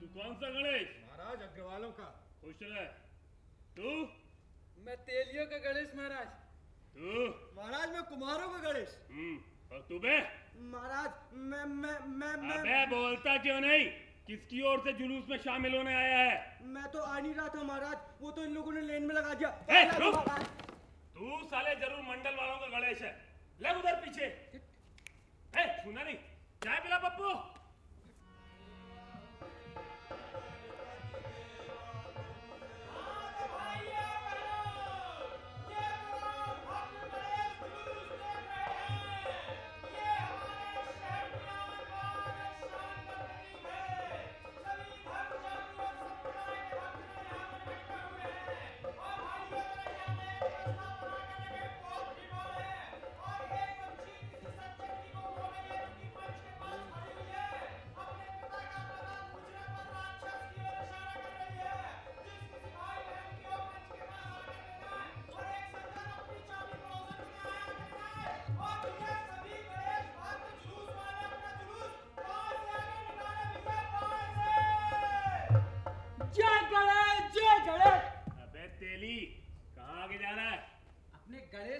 कौन सा गणेश? महाराज अग्रवालों का। खुश रहे। तू? मैं तेलियों का गणेश महाराज। तू? महाराज मैं कुमारों का गणेश। और तू बे? महाराज मैं अबे बोलता क्यों नहीं? किसकी ओर से जुलूस में शामिल होने आया है? मैं तो आ नहीं रहा था महाराज, वो तो इन लोगों ने लेन में लगा दिया। तू साले जरूर मंडल वालों का गणेश है। लग उधर पीछे। सुना नहीं? चाय पिला पप्पू।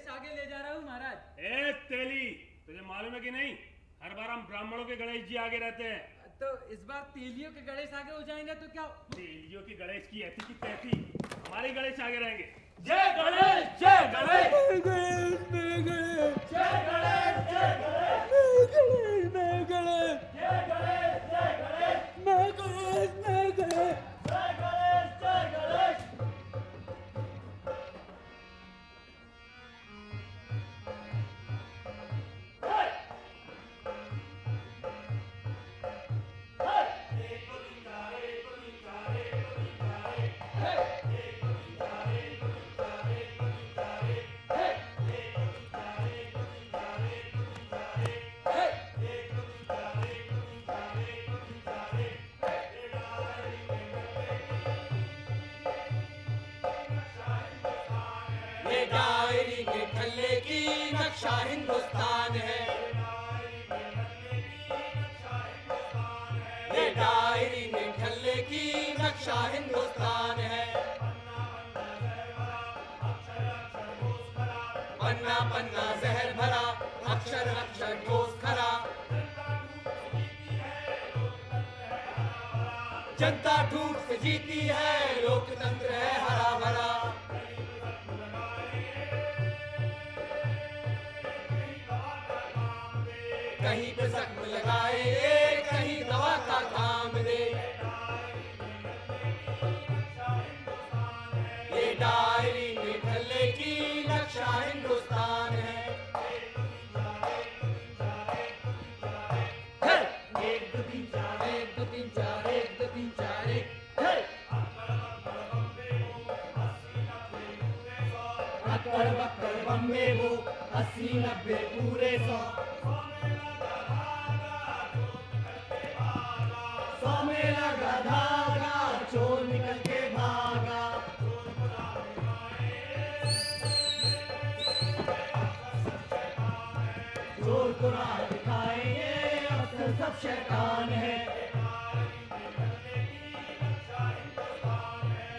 आगे ले जा रहा हूँ महाराज। ए तेली, तुझे मालूम है कि नहीं, हर बार हम ब्राह्मणों के गणेश जी आगे रहते हैं। तो इस बार तेलियों के गणेश आगे हो जाएंगे तो क्या? तेलियों की गणेश की ऐसी की तैसी, हमारे गणेश आगे रहेंगे। जय गणेश, जय गणेश, जय गणेश, जय गणेश, जय गणेश, जय गणेश, जय गणेश, जय गणेश, जय गणेश, मैं गणेश, मैं गणेश, जय गणेश, जय गणेश। नक्शा हिंदुस्तान है, ये डायरी में ढल्ले की नक्शा हिंदुस्तान है। पन्ना पन्ना जहर भरा, अक्षर अक्षर ठोस खरा, जनता ठूठ से जीती है, लोकतंत्र है हरा भरा। कहीं पे जख्म लगाए, कहीं दवा का काम दे, ये डायरी में ढल्ले की नक्शा हिंदुस्तान है। एक दो तीन चार, एक दो तीन चार, एक दो तीन चार, एक अक्कड़ बक्कड़ बम्बे वो 80-90 पूरे 100 में लगा धागा, चोर निकल के भागा। चोर को राह दिखाएंगे, अक्सर सब शैतान है।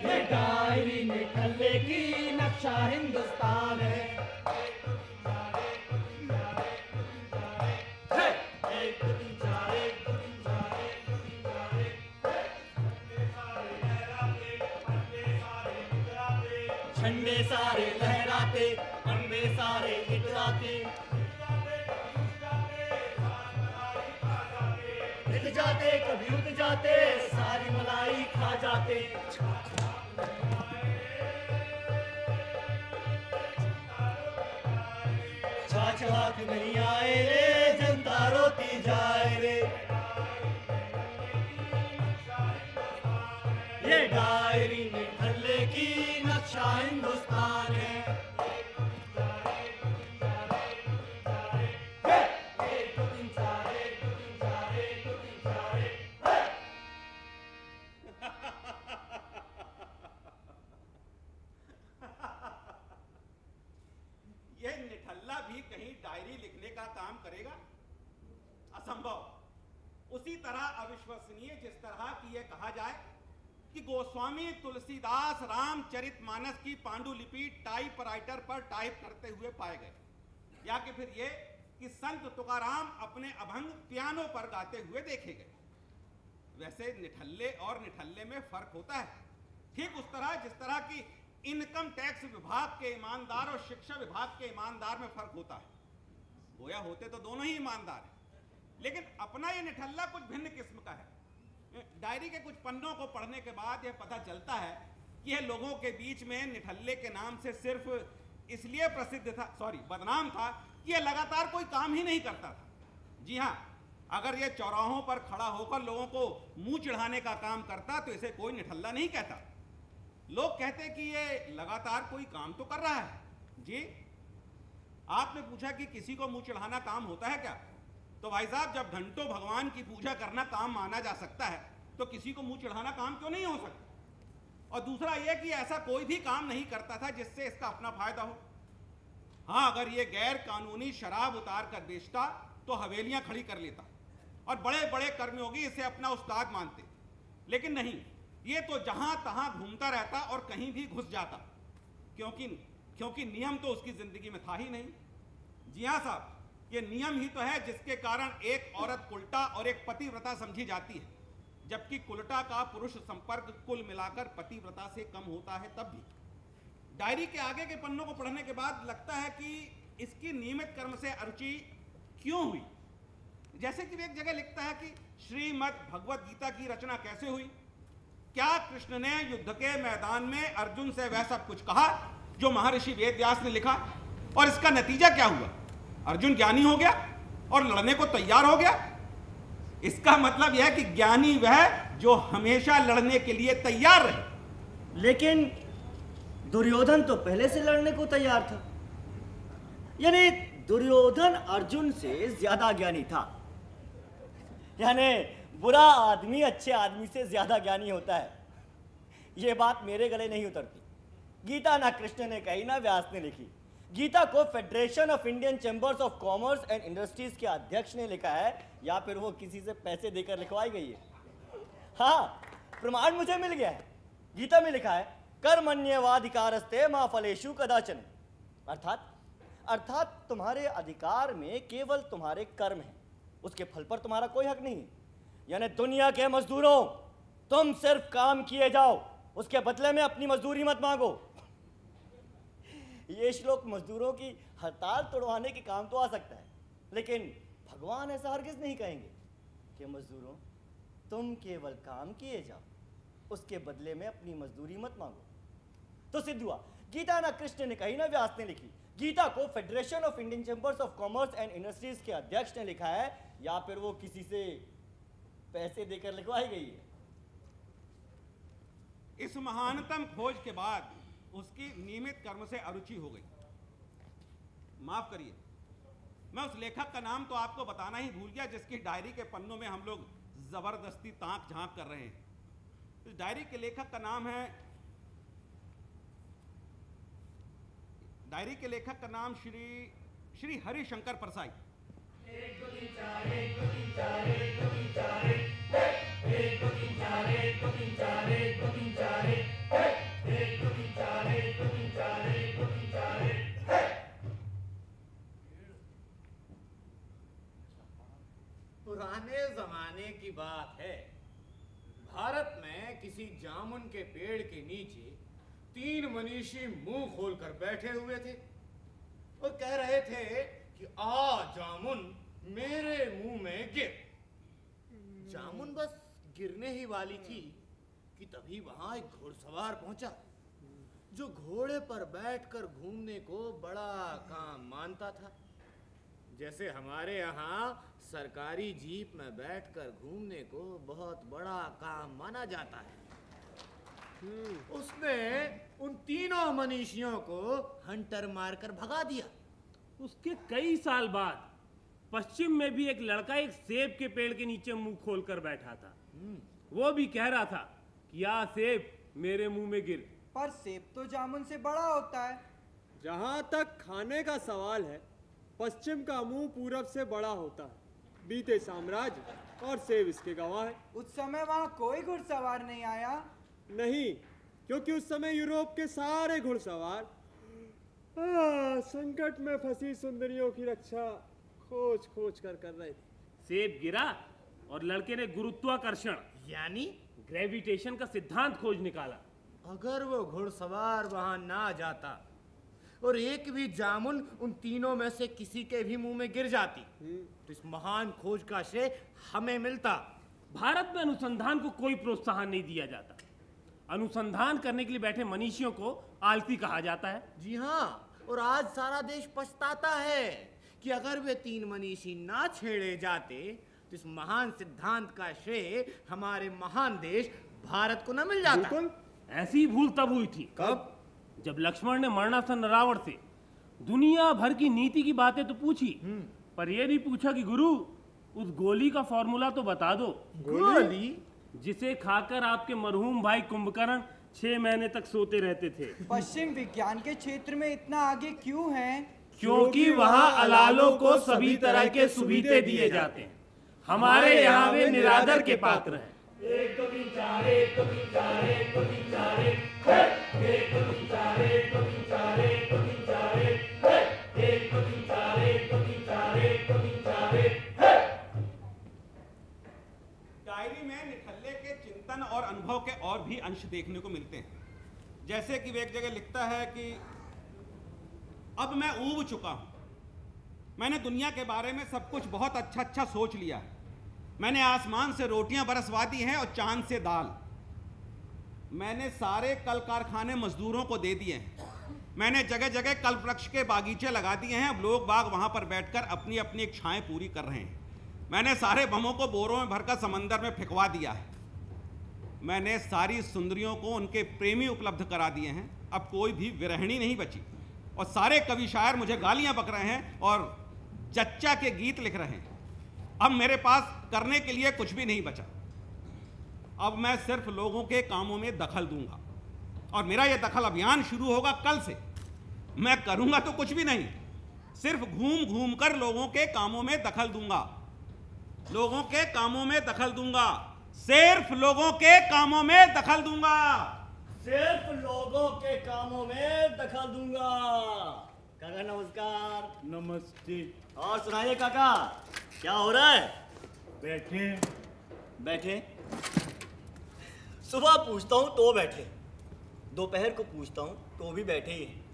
ये डायरी में ढल्ले की नक्शा हिंदुस्तान है। झंडे सारे लहराते, अंबे सारे इतराते, हिट जाते कभी उठ जाते, सारी मलाई खा जाते। छाछ हाथ नहीं आए रे, जनता रोती जाए रे। ये डायरी में ढल्ले की नक्शा हिंदुस्तान है। यह निठल्ला भी कहीं डायरी लिखने का काम करेगा? असंभव। उसी तरह अविश्वसनीय जिस तरह की यह कहा जाए कि गोस्वामी तुलसीदास रामचरितमानस की पांडुलिपि टाइपराइटर पर टाइप करते हुए पाए गए, या कि फिर ये कि संत तुकाराम अपने अभंग पियानो पर गाते हुए देखे गए। वैसे निठल्ले और निठल्ले में फर्क होता है, ठीक उस तरह जिस तरह की इनकम टैक्स विभाग के ईमानदार और शिक्षा विभाग के ईमानदार में फर्क होता है। गोया होते तो दोनों ही ईमानदार हैं, लेकिन अपना ये निठल्ला कुछ भिन्न किस्म का है। डायरी के कुछ पन्नों को पढ़ने के बाद यह पता चलता है कि यह लोगों के बीच में निठल्ले के नाम से सिर्फ इसलिए प्रसिद्ध था, बदनाम था कि यह लगातार कोई काम ही नहीं करता था। जी हाँ, अगर यह चौराहों पर खड़ा होकर लोगों को मुंह चिढ़ाने का काम करता तो इसे कोई निठल्ला नहीं कहता। लोग कहते कि ये लगातार कोई काम तो कर रहा है। जी, आपने पूछा कि किसी को मुंह चिढ़ाना काम होता है क्या? तो भाई साहब, जब घंटों भगवान की पूजा करना काम माना जा सकता है तो किसी को मुंह चिढ़ाना काम क्यों नहीं हो सकता? और दूसरा यह कि ऐसा कोई भी काम नहीं करता था जिससे इसका अपना फायदा हो। हाँ, अगर ये गैर कानूनी शराब उतार कर बेचता तो हवेलियां खड़ी कर लेता और बड़े बड़े कर्मयोगी इसे अपना उस्ताद मानते, लेकिन नहीं, ये तो जहां तहां घूमता रहता और कहीं भी घुस जाता, क्योंकि नियम तो उसकी जिंदगी में था ही नहीं। जी हाँ साहब, ये नियम ही तो है जिसके कारण एक औरत कुलटा और एक पतिव्रता समझी जाती है, जबकि कुलटा का पुरुष संपर्क कुल मिलाकर पतिव्रता से कम होता है। तब भी डायरी के आगे के पन्नों को पढ़ने के बाद लगता है कि इसकी नियमित कर्म से अरुचि क्यों हुई। जैसे कि एक जगह लिखता है कि श्रीमद् भगवत गीता की रचना कैसे हुई? क्या कृष्ण ने युद्ध के मैदान में अर्जुन से वह सब कुछ कहा जो महर्षि वेदव्यास ने लिखा, और इसका नतीजा क्या हुआ? अर्जुन ज्ञानी हो गया और लड़ने को तैयार हो गया। इसका मतलब यह है कि ज्ञानी वह जो हमेशा लड़ने के लिए तैयार रहे। लेकिन दुर्योधन तो पहले से लड़ने को तैयार था, यानी दुर्योधन अर्जुन से ज्यादा ज्ञानी था। यानी बुरा आदमी अच्छे आदमी से ज्यादा ज्ञानी होता है। यह बात मेरे गले नहीं उतरती। गीता ना कृष्ण ने कही ना व्यास ने लिखी। गीता को federation of Indian chambers of commerce and industries के अध्यक्ष ने लिखा है, या फिर वो किसी से पैसे देकर लिखवाई गई है। हाँ, प्रमाण मुझे मिल गया है। गीता में लिखा है, कर्मण्येवाधिकारस्ते मा फलेषु कदाचन। अर्थात तुम्हारे अधिकार में केवल तुम्हारे कर्म हैं, उसके फल पर तुम्हारा कोई हक नहीं। यानी दुनिया के मजदूरों, तुम सिर्फ काम किए जाओ, उसके बदले में अपनी मजदूरी मत मांगो। ये श्लोक मजदूरों की हड़ताल तोड़वाने के काम तो आ सकता है, लेकिन भगवान ऐसा हरगिज नहीं कहेंगे कि मजदूरों तुम केवल काम किए जाओ, उसके बदले में अपनी मजदूरी मत मांगो। तो सिद्ध हुआ, गीता ना कृष्ण ने कही ना व्यास ने लिखी। गीता को federation of Indian chambers of commerce and industries के अध्यक्ष ने लिखा है, या फिर वो किसी से पैसे देकर लिखवाई गई है। इस महानतम खोज के बाद उसकी नियमित कर्म से अरुचि हो गई। माफ करिए, मैं उस लेखक का नाम तो आपको बताना ही भूल गया जिसकी डायरी के पन्नों में हम लोग जबरदस्ती ताक झांक कर रहे हैं। इस डायरी के लेखक का नाम है, डायरी के लेखक का नाम श्री हरिशंकर परसाई। एक दो तीन चार, एक दो तीन चार, एक दो तीन चार, एक दो तीन चार, एक दो तीन चार, एक दो तीन चार, एक दो तीन चार, एक दो तीन चार, एक दो तीन चार। पुराने जमाने की बात है, भारत में किसी जामुन के पेड़ के नीचे 3 मनीषी मुंह खोलकर बैठे हुए थे और कह रहे थे कि आ जामुन मेरे मुंह में गिर। जामुन बस गिरने ही वाली थी कि तभी वहां एक घुड़सवार पहुंचा जो घोड़े पर बैठकर घूमने को बड़ा काम मानता था। जैसे हमारे यहाँ सरकारी जीप में बैठकर घूमने को बहुत बड़ा काम माना जाता है। उसने उन तीनों मनीषियों को हंटर मारकर भगा दिया। उसके कई साल बाद पश्चिम में भी एक लड़का एक सेब के पेड़ के नीचे मुंह खोलकर बैठा था। वो भी कह रहा था कि आ सेब मेरे मुंह में गिर। पर सेब तो जामुन से बड़ा होता है। जहां तक खाने का सवाल है, पश्चिम का मुंह पूरब से बड़ा होता है। बीते साम्राज्य और सेब इसके गवाह है। उस समय वहाँ कोई घुड़सवार नहीं आया। नहीं, क्योंकि उस समय यूरोप के सारे घुड़सवार संकट में फंसी सुंदरियों की रक्षा खोज खोज कर रहे थे। सेब गिरा और लड़के ने गुरुत्वाकर्षण यानी ग्रेविटेशन का सिद्धांत खोज निकाला। अगर वो घुड़सवार वहां ना जाता और एक भी जामुन उन तीनों में से किसी के भी मुंह में गिर जाती तो इस महान खोज का श्रेय हमें मिलता। भारत में अनुसंधान को कोई प्रोत्साहन नहीं दिया जाता। अनुसंधान करने के लिए बैठे मनीषियों को आलसी कहा जाता है। जी हाँ, और आज सारा देश पछताता है कि अगर वे तीन मनीषी ना छेड़े जाते तो इस महान सिद्धांत का श्रेय हमारे महान देश भारत को न मिल जाता। बिल्कुल। ऐसी भूल तब हुई थी कब? जब लक्ष्मण ने मरणासन रावण से दुनिया भर की नीति की बातें तो पूछी, पर यह नहीं पूछा कि गुरु उस गोली का फॉर्मूला तो बता दो। गोली? जिसे खाकर आपके मरहूम भाई कुंभकर्ण 6 महीने तक सोते रहते थे। पश्चिम विज्ञान के क्षेत्र में इतना आगे क्यों है? क्योंकि वहाँ अलालों को सभी तरह के सुविधे दिए जाते हैं। हमारे यहाँ वे निरादर के पात्र हैं। 1 2 3 4 1 2 3 4 1 2 3 4 1 1 2 3 4 1 2 3 4 1 2 3 4 1 2 3 4 1 2 3 4 1 2 3 4 1। डायरी में निठल्ले के चिंतन और अनुभव के और भी अंश देखने को मिलते हैं। जैसे कि वे एक जगह लिखता है कि अब मैं ऊब चुका हूं, मैंने दुनिया के बारे में सब कुछ बहुत अच्छा अच्छा सोच लिया है। मैंने आसमान से रोटियां बरसवा दी हैं और चांद से दाल। मैंने सारे कल कारखाने मजदूरों को दे दिए हैं। मैंने जगह जगह कल्प वृक्ष के बागीचे लगा दिए हैं। अब लोग बाग वहां पर बैठकर अपनी अपनी इच्छाएं पूरी कर रहे हैं। मैंने सारे बमों को बोरों में भरकर समंदर में फेंकवा दिया है। मैंने सारी सुंदरियों को उनके प्रेमी उपलब्ध करा दिए हैं। अब कोई भी विरहिणी नहीं बची और सारे कवि शायर मुझे गालियां बक रहे हैं और चच्चा के गीत लिख रहे हैं। अब मेरे पास करने के लिए कुछ भी नहीं बचा। अब मैं सिर्फ लोगों के कामों में दखल दूंगा और मेरा यह दखल अभियान शुरू होगा कल से। मैं करूंगा तो कुछ भी नहीं, सिर्फ घूम घूम कर लोगों के कामों में दखल दूंगा। लोगों के कामों में दखल दूंगा, सिर्फ लोगों के कामों में दखल दूंगा। सिर्फ लोगों के कामों में दखल दूंगा। काका नमस्कार। नमस्ते। और सुनाइए काका, क्या हो रहा है? बैठे बैठे? सुबह पूछता हूँ तो बैठे, दोपहर को पूछता हूँ तो भी बैठे ही हैं,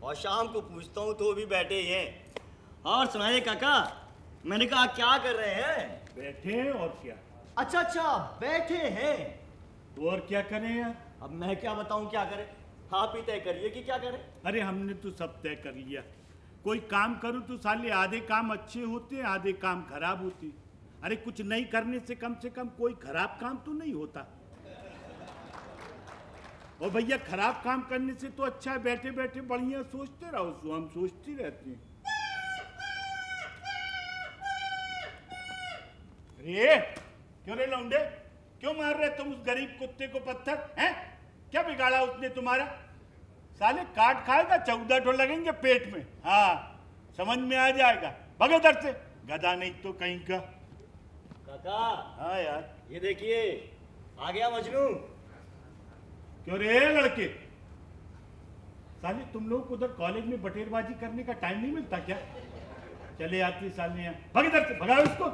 और शाम को पूछता हूँ तो भी बैठे ही हैं। और सुनाइए काका, मैंने कहा क्या कर रहे हैं? बैठे और क्या? अच्छा अच्छा, बैठे हैं। तो और क्या करें यार? अब मैं क्या बताऊं क्या करें? आप ही तय करिए कि क्या करें। अरे हमने तो सब तय कर लिया। कोई काम करूं तो साले आधे काम अच्छे होते, आधे काम खराब होते। अरे कुछ नहीं करने से कम कोई खराब काम तो नहीं होता। और भैया खराब काम करने से तो अच्छा है बैठे बैठे बढ़िया सोचते रहो। सो हम सोचते रहते हैं। अरे क्यों रे लौंडे, क्यों मार रहे तुम उस गरीब कुत्ते को पत्थर? हैं? क्या बिगाड़ा उसने तुम्हारा? साले काट खाएगा, 14 ठो लगेंगे पेट में। हाँ, समझ में आ जाएगा। भगो दर से, गधा नहीं तो कहीं का। काका। हाँ यार, ये देखिए आ गया मजनू। क्यों रे लड़के, साले तुम लोग उधर कॉलेज में बटेरबाजी करने का टाइम नहीं मिलता क्या? चले आते साले यहाँ। भग इधर से, भगाओ इसको।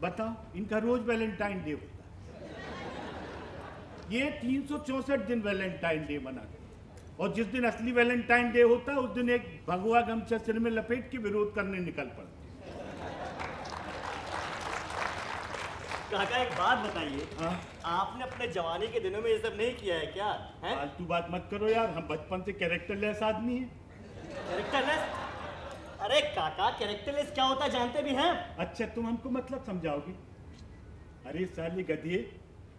बताओ, इनका रोज वैलेंटाइन डे होता है। ये 364 दिन वैलेंटाइन डे मनाते हैं। और जिस दिन असली वैलेंटाइन डे होता है उस दिन एक भगवा गमछा सिर में लपेट के विरोध करने निकल पड़ते। काका एक बात बताइए, हाँ? आपने अपने जवानी के दिनों में ये सब नहीं किया है क्या? हैं? फालतू बात मत करो यार, हम बचपन से कैरेक्टरलेस आदमी हैं। कैरेक्टरलेस? अरे काका, कैरेक्टरलेस क्या होता है जानते भी हैं? अच्छा, तुम हमको मतलब समझाओगे? अरे साले गधे,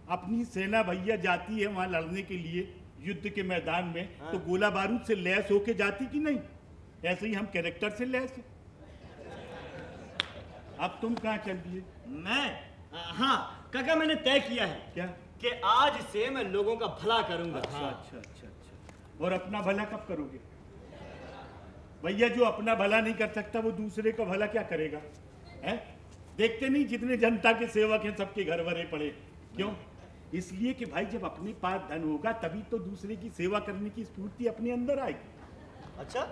अपनी सेना भैया जाती है वहां लड़ने के लिए युद्ध के मैदान में। हाँ। तो गोला बारूद से लैस होके जाती कि नहीं? ऐसे ही हम कैरेक्टर से लैस हैं। अब तुम कहाँ चल दिए? मैं हाँ काका, मैंने तय किया है। क्या? कि आज से मैं लोगों का भला करूंगा। अच्छा, हाँ। अच्छा अच्छा अच्छा। और अपना भला कब करोगे? भैया जो अपना भला नहीं कर सकता वो दूसरे का भला क्या करेगा? है? देखते नहीं जितने जनता के सेवक हैं सबके घर भरे पड़े। क्यों? इसलिए कि भाई जब अपने पास धन होगा तभी तो दूसरे की सेवा करने की स्फूर्ति अपने अंदर आएगी। अच्छा,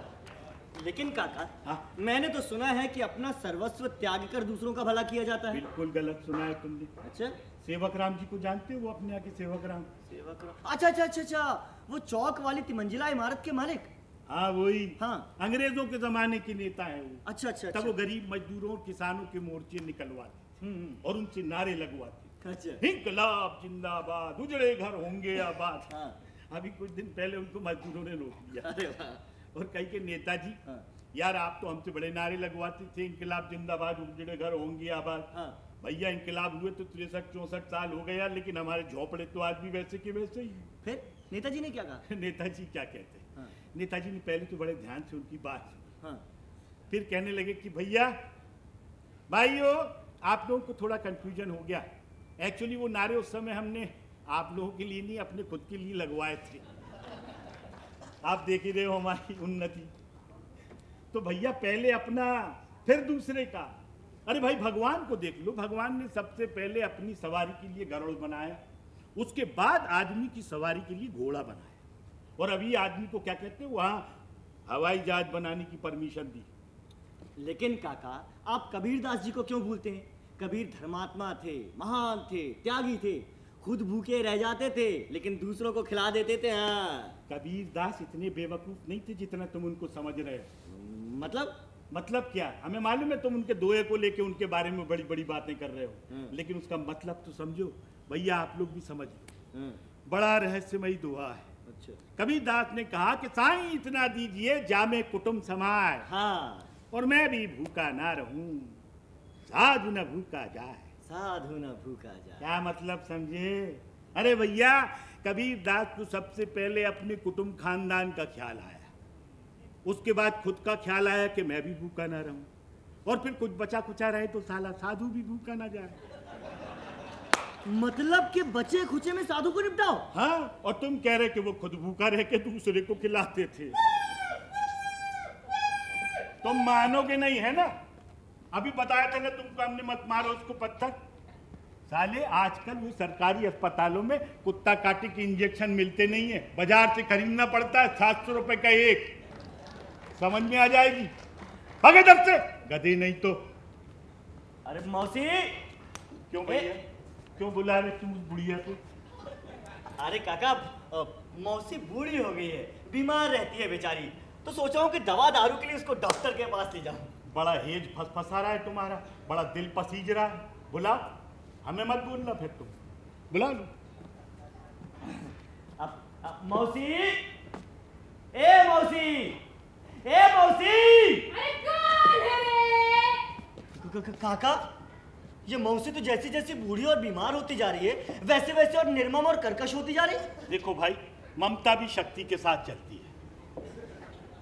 लेकिन काका हाँ? मैंने तो सुना है कि अपना सर्वस्व त्याग कर दूसरों का भला किया जाता है। बिल्कुल गलत सुना है तुमने। अच्छा, सेवक राम जी को जानते हो? वो अपने यहाँ के सेवक राम। सेवक राम, अच्छा अच्छा अच्छा अच्छा, वो चौक वाली तिमंजिला इमारत के मालिक। हाँ वही। हाँ, अंग्रेजों के जमाने के नेता है वो। अच्छा अच्छा तब वो गरीब मजदूरों और किसानों के मोर्चे निकलवाते और उनसे नारे लगवाते। अच्छा, इंकलाब जिंदाबाद, उजड़े घर होंगे आबाद। हाँ। अभी कुछ दिन पहले उनको मजदूरों ने रोक दिया। अरे वाह। और कई के नेताजी, हाँ। यार आप तो हमसे बड़े नारे लगवाते थे, इंकलाब जिंदाबाद, उजड़े घर होंगे आबाद। हाँ। भैया इंकलाब हुए तो 63-64 साल हो गया, लेकिन हमारे झोपड़े तो आज भी वैसे के वैसे ही। फिर नेताजी ने क्या कहा? नेताजी क्या कहते हैं? हाँ। नेताजी ने पहले तो बड़े ध्यान से उनकी बात सुनी। हाँ। फिर कहने लगे कि भैया भाइयों आप लोगों को थोड़ा कंफ्यूजन हो गया। एक्चुअली वो नारे उस समय हमने आप लोगों के लिए नहीं, अपने खुद के लिए लगवाए थे। आप देख ही रहे हो हमारी उन्नति। तो भैया पहले अपना फिर दूसरे का। अरे भाई भगवान को देख लो, भगवान ने सबसे पहले अपनी सवारी के लिए गरुड़ बनाया, उसके बाद आदमी की सवारी के लिए घोड़ा बनाया, और अभी आदमी को क्या कहते हैं, वहां हवाई जहाज बनाने की परमिशन दी। लेकिन काका आप कबीरदास जी को क्यों भूलते हैं? कबीर धर्मात्मा थे, महान थे, त्यागी थे, खुद भूखे रह जाते थे लेकिन दूसरों को खिला देते थे। हाँ, कबीरदास इतने बेवकूफ नहीं थे जितना तुम उनको समझ रहे हो। मतलब क्या? हमें मालूम है तुम उनके दोहे को लेके उनके बारे में बड़ी बड़ी बातें कर रहे हो, लेकिन उसका मतलब तो समझो भैया, आप लोग भी समझ लो। बड़ा रहस्यमयी दोहा है। अच्छा। कबीरदास ने कहा कि साईं इतना दीजिए जामे कुटुंब समाए, हाँ, और मैं भी भूखा ना रहूं, साधु न भूखा जाए। साधु न भूखा जाए। क्या मतलब समझे? अरे भैया कबीरदास को सबसे पहले अपने कुटुंब खानदान का ख्याल आया, उसके बाद खुद का ख्याल आया कि मैं भी भूखा ना रहूं, और फिर कुछ बचा कुचा रहे तो साला साधु भी भूखा ना जाए। मतलब कि बचे खुचे में साधु को निपटाओ। हाँ, और तुम कह रहे कि वो खुद भूखा रह के दूसरे को खिलाते थे। तुम मानोगे नहीं है ना? अभी बताया था ना तुमको हमने, मत मारो उसको पत्थर। साले आजकल वो सरकारी अस्पतालों में कुत्ता काटे के इंजेक्शन मिलते नहीं है, बाजार से खरीदना पड़ता है, 700 रुपए का एक। समझ में आ जाएगी। भागे दब से गधे नहीं तो। अरे मौसी। क्यों भैया, क्यों बुला रहे तुम उस बुढ़िया को? अरे काका मौसी बूढ़ी हो गई है, बीमार रहती है बेचारी, तो सोचा हूँ कि दवा दारू के लिए उसको डॉक्टर के पास ले जाऊं। बड़ा हेज फंसा रहा है तुम्हारा, बड़ा दिल पसीज रहा है। बुला, हमें मत बोलना, फिर तुम बुला लो। अब मौसी, ए मौसी, ए मौसी। अरे कौन है रे? काका ये मौसी तो जैसी जैसी बूढ़ी और बीमार होती जा रही है वैसे वैसे और निर्मम और कर्कश होती जा रही है। देखो भाई, ममता भी शक्ति के साथ चलती है।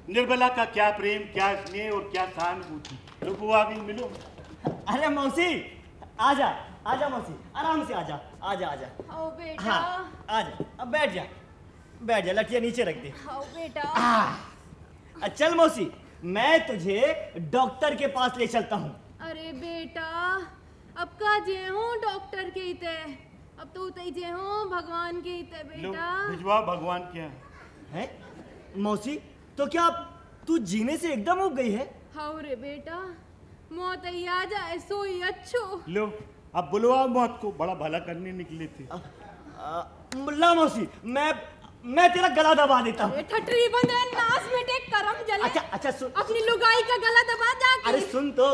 निर्मला का क्या प्रेम, क्या स्नेह और क्या सहानुभूति। लो वो आ गई, मिलो। अरे मौसी आजा, आजा मौसी, आराम से आजा, आजा आजा। आओ बेटा। हाँ आजा, अब बैठ जा, बैठ जा, लठिया नीचे रख दे। आओ बेटा। चल मौसी, मैं तुझे डॉक्टर के पास ले चलता हूँ। अरे बेटा, अब का जे हूँ डॉक्टर के इते, अब तो उते जे हूँ भगवान के इते बेटा। भिजवा भगवान के यहाँ। है मौसी, तो क्या तू जीने से एकदम उब गई है? हाँ रे बेटा, मौत ही आ जाए सो ही अच्छो। लो अब बुलवाओ मौत को, बड़ा भला करने निकले थे। ला मौसी, मैं तेरा गला दबा देता हूँ। ठटरी बंदे नास में टेक करम जले। अच्छा अच्छा सुन, अपनी लुगाई का गला दबा जाके। अरे सुन तो,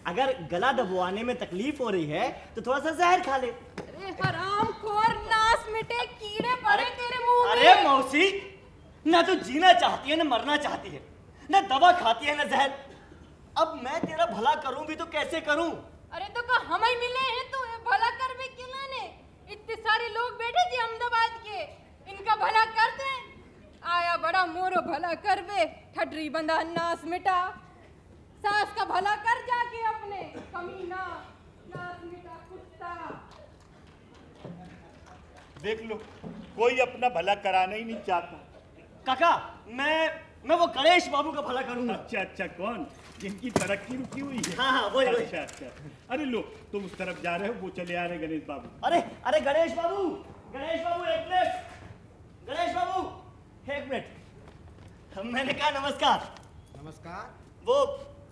अगर गला दबवाने में तकलीफ हो रही है तो थोड़ा सा जहर खा ले। अरे हरामखोर, नास में टेक कीड़े पड़े तेरे मुंह में। अरे मौसी, ना तो जीना चाहती है ना मरना चाहती है, ना दवा खाती है ना जहर। अब मैं तेरा भला करूं भी तो कैसे करूं? अरे तो का हम ही मिले हैं तो भला कर भी किलाने, इतने सारे लोग बैठे थे अहमदाबाद के, इनका भला करते आया बड़ा मोरो भला कर बे। ठटरी बंदा नास मिटा, सास का भला कर जाके अपने, कमीना नास मिटा कुत्ता। देख लो, कोई अपना भला कराना ही नहीं चाहता। काका मैं वो गणेश बाबू का भला करूंगा। अच्छा अच्छा, कौन? जिनकी तरक्की रुकी हुई है। हाँ हाँ वही वही। अच्छा अच्छा। अरे लो तुम उस तरफ जा रहे हो, वो चले आ रहे गणेश बाबू। अरे अरे गणेश बाबू एक मिनट, गणेश बाबू एक मिनट। मैंने कहा नमस्कार। नमस्कार। वो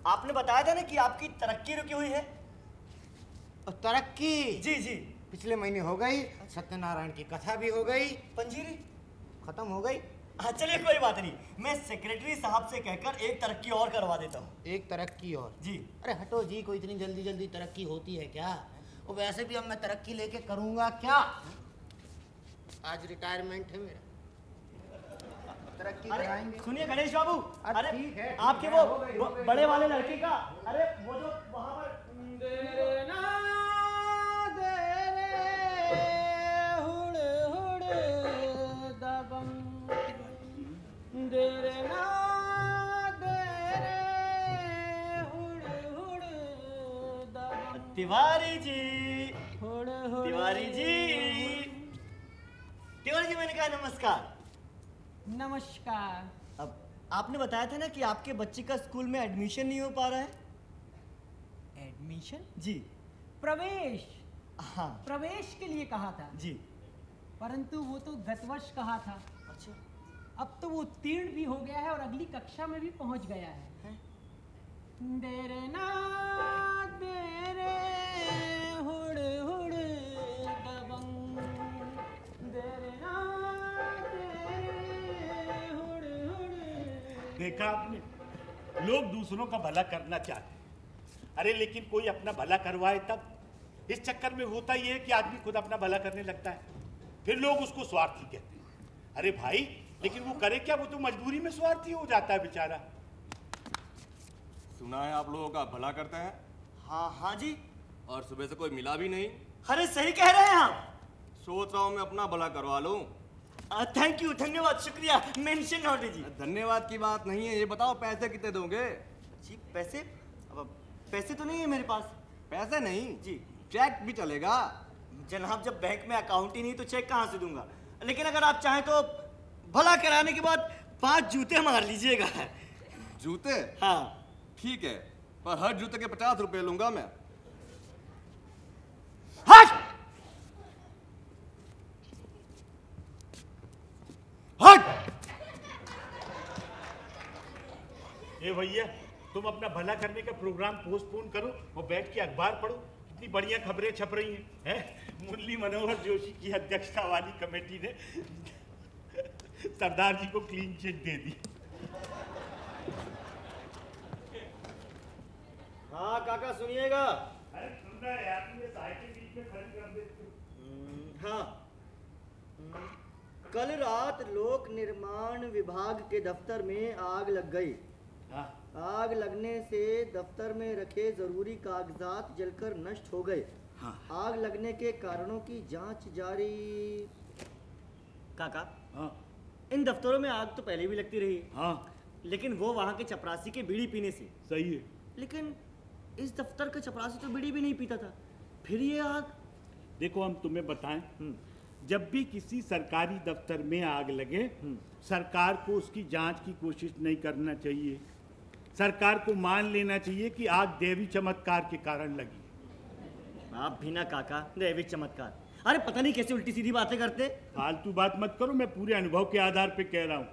आपने बताया था ना कि आपकी तरक्की रुकी हुई है। तरक्की? जी जी। पिछले महीने हो गई, सत्यनारायण की कथा भी हो गई, पंजीरी खत्म हो गई। हाँ चलिए कोई बात नहीं, मैं सेक्रेटरी साहब से कहकर एक तरक्की और करवा देता हूँ। एक तरक्की और? जी। अरे हटो जी, कोई इतनी जल्दी जल्दी तरक्की होती है क्या? और वैसे भी अब मैं तरक्की लेके करूँगा क्या? आज रिटायरमेंट है मेरा, तरक्की कराएंगे। सुनिए गणेश बाबू, अरे ठीक है, आपके वो बड़े वाले लड़के का, अरे वो जो वहाँ पर तिवारी जी, तिवारी जी, तिवारी जी मैंने कहा नमस्कार। नमस्कार। अब आपने बताया था ना कि आपके बच्चे का स्कूल में एडमिशन नहीं हो पा रहा है। एडमिशन? जी। प्रवेश? हाँ प्रवेश के लिए कहा था जी, परंतु वो तो गत वर्ष कहा था। अच्छा। अब तो वो उत्तीर्ण भी हो गया है और अगली कक्षा में भी पहुंच गया है। देरे ना देरे हुड़ हुड़ दबंग, देरे ना देरे हुड़ हुड़। देखा आपने, लोग दूसरों का भला करना चाहते हैं, अरे लेकिन कोई अपना भला करवाए तब। इस चक्कर में होता ही है कि आदमी खुद अपना भला करने लगता है, फिर लोग उसको स्वार्थी कहते हैं। अरे भाई लेकिन वो करे क्या, वो तो मजबूरी में स्वार्थी हो जाता है बेचारा। सुना है आप लोगों का भला करते हैं? हाँ हाँ जी। और सुबह से कोई मिला भी नहीं। अरे सही कह रहे हैं आप। सोच रहा हूँ मैं अपना भला करवा लूं। थैंक यू, धन्यवाद, शुक्रिया, मेंशन नॉट दीजिए। धन्यवाद की बात नहीं है, ये बताओ पैसे कितने दोगे? जी पैसे? अब पैसे तो नहीं है मेरे पास। पैसे नहीं जी, चेक भी चलेगा। जनाब जब बैंक में अकाउंट ही नहीं तो चेक कहाँ से दूंगा। लेकिन अगर आप चाहें तो भला कराने के बाद 5 जूते मार लीजिएगा। जूते? हाँ ठीक है, पर हर जूते के 50 रुपए लूंगा मैं। हट! हट! ए भैया तुम अपना भला करने का प्रोग्राम पोस्टपोन करो और बैठ के अखबार पढ़ो, कितनी बढ़िया खबरें छप रही हैं। मुरली मनोहर जोशी की अध्यक्षता वाली कमेटी ने सरदार जी को क्लीन चिट दे दी। हाँ काका सुनिएगा। अरे सुन रहा है यार, ये साइकिल बीच में खड़ी कर दे। हाँ, कल रात लोक निर्माण विभाग के दफ्तर में आग लग गई। हाँ। आग लगने से दफ्तर में रखे जरूरी कागजात जलकर नष्ट हो गए। हाँ। आग लगने के कारणों की जांच जारी। काका, हाँ। इन दफ्तरों में आग तो पहले भी लगती रही। हाँ। लेकिन वो वहाँ के चपरासी के बीड़ी पीने से। सही है। लेकिन इस दफ्तर का चपरासी तो बीड़ी भी नहीं पीता था, फिर ये आग। देखो हम तुम्हें बताएं, जब भी किसी सरकारी दफ्तर में आग लगे, सरकार को उसकी जांच की कोशिश नहीं करना चाहिए। सरकार को मान लेना चाहिए कि आग दैवी चमत्कार के कारण लगी। आप भी ना काका, दैवी चमत्कार, अरे पता नहीं कैसे उल्टी सीधी बातें करते। फालतू बात मत करो, मैं पूरे अनुभव के आधार पे कह रहा हूँ।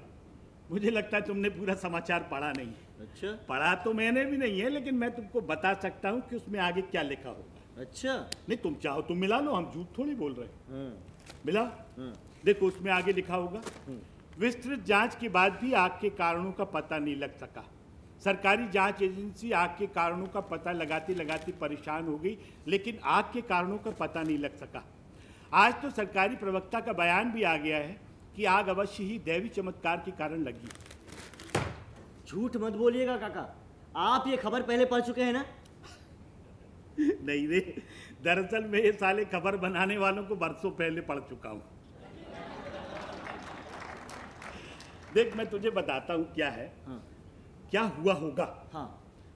मुझे लगता है तुमने पूरा समाचार पढ़ा नहीं। अच्छा। पढ़ा तो मैंने भी नहीं है, लेकिन मैं तुमको बता सकता हूँ कि उसमें आगे क्या लिखा होगा। अच्छा। नहीं तुम चाहो तो मिला लो, हम झूठ थोड़ी बोल रहे हैं। मिला? देखो उसमें आगे लिखा होगा, विस्तृत जांच के बाद भी आग के कारणों का पता नहीं लग सका। सरकारी जांच एजेंसी आग के कारणों का पता लगाते लगाते परेशान हो गई, लेकिन आग के कारणों का पता नहीं लग सका। आज तो सरकारी प्रवक्ता का बयान भी आ गया है कि आग अवश्य ही दैवी चमत्कार के कारण लगी। झूठ मत बोलिएगा काका, आप ये खबर पहले पढ़ चुके हैं ना? नहीं रे, दरअसल मैं ये साले खबर बनाने वालों को बरसों पहले पढ़ चुका हूं। देख मैं तुझे बताता हूँ क्या है। हाँ। क्या हुआ होगा। हाँ।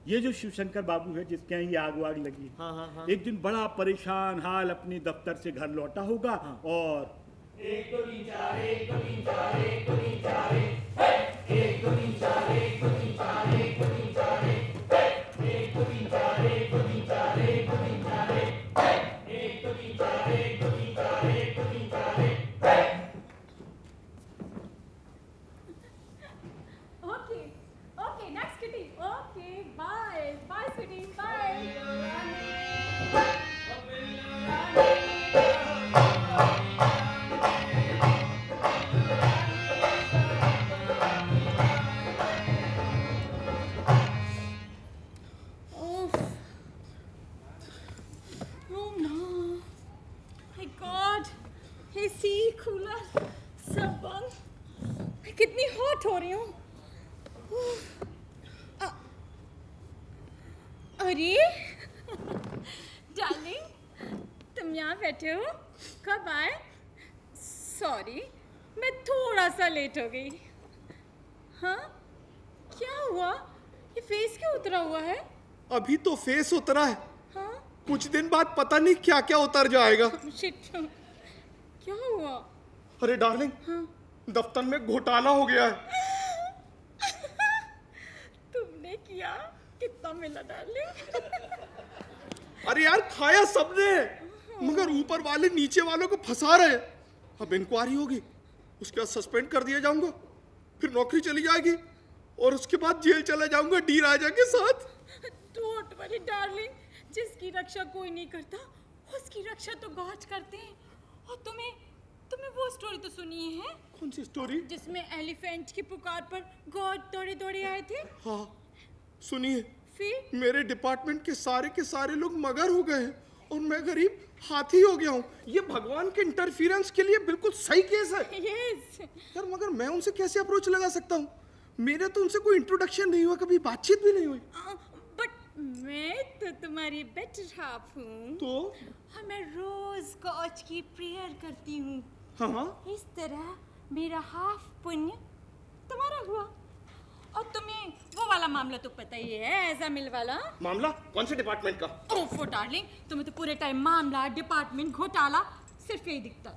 ये जो शिवशंकर बाबू है जिसके यहाँ ये आग वाग लगी, हाँ, हाँ, हाँ। एक दिन बड़ा परेशान हाल अपने दफ्तर से घर लौटा होगा। हाँ। और 1 2 3 4 1 2 3 4 1 2 3 4 1 2 3 4 1 2 3 4 1 2 3 4 1 कूलर सब बंद। मैं कितनी हॉट हो रही हूँ। अरे डार्लिंग, तुम यहाँ बैठे हो? कब आए? सॉरी, मैं थोड़ा सा लेट हो गई। हाँ, क्या हुआ? ये फेस क्यों उतरा हुआ है? अभी तो फेस उतरा है। हाँ? कुछ दिन बाद पता नहीं क्या क्या उतर जाएगा। शिट, क्या हुआ? अरे डार्लिंग, हाँ? दफ्तर में घोटाला हो गया है। तुमने किया? कितना मिला डार्लिंग? अरे यार, खाया सबने, मगर ऊपर वाले नीचे वालों को फंसा रहे। अब इंक्वायरी होगी, उसके बाद सस्पेंड कर दिया जाऊंगा, फिर नौकरी चली जाएगी और उसके बाद जेल चला जाऊंगा डी राजा के साथ। डोंट वरी डार्लिंग, जिसकी रक्षा कोई नहीं करता उसकी रक्षा तो गॉड करते हैं। और तुम्हें वो स्टोरी तो सुनी है? कौन सी स्टोरी? जिसमें एलिफेंट की पुकार पर गॉड दौड़े दौड़े आए थे। हाँ सुनिए, फिर मेरे डिपार्टमेंट के सारे लोग मगर हो गए हैं और मैं गरीब हाथी हो गया हूँ। ये भगवान के इंटरफियरेंस के लिए बिल्कुल सही केस है। यस यार, मगर मैं उनसे कैसे अप्रोच लगा सकता हूँ? मेरा तो उनसे कोई इंट्रोडक्शन नहीं हुआ, कभी बातचीत भी नहीं हुई। बट मैं तो तुम्हारी बेटर हाफ हूँ। तो हाँ, मैं रोज गॉड की प्रेयर करती हूँ। हाँ, इस तरह मेरा हाफ पुण्य तुम्हारा हुआ। और तुम्हें वो वाला मामला तो पता ही है, एजामिल वाला मामला। कौन से डिपार्टमेंट का? ओफो डार्लिंग, तुम्हें तो पूरे टाइम मामला, डिपार्टमेंट, घोटाला सिर्फ यही दिखता।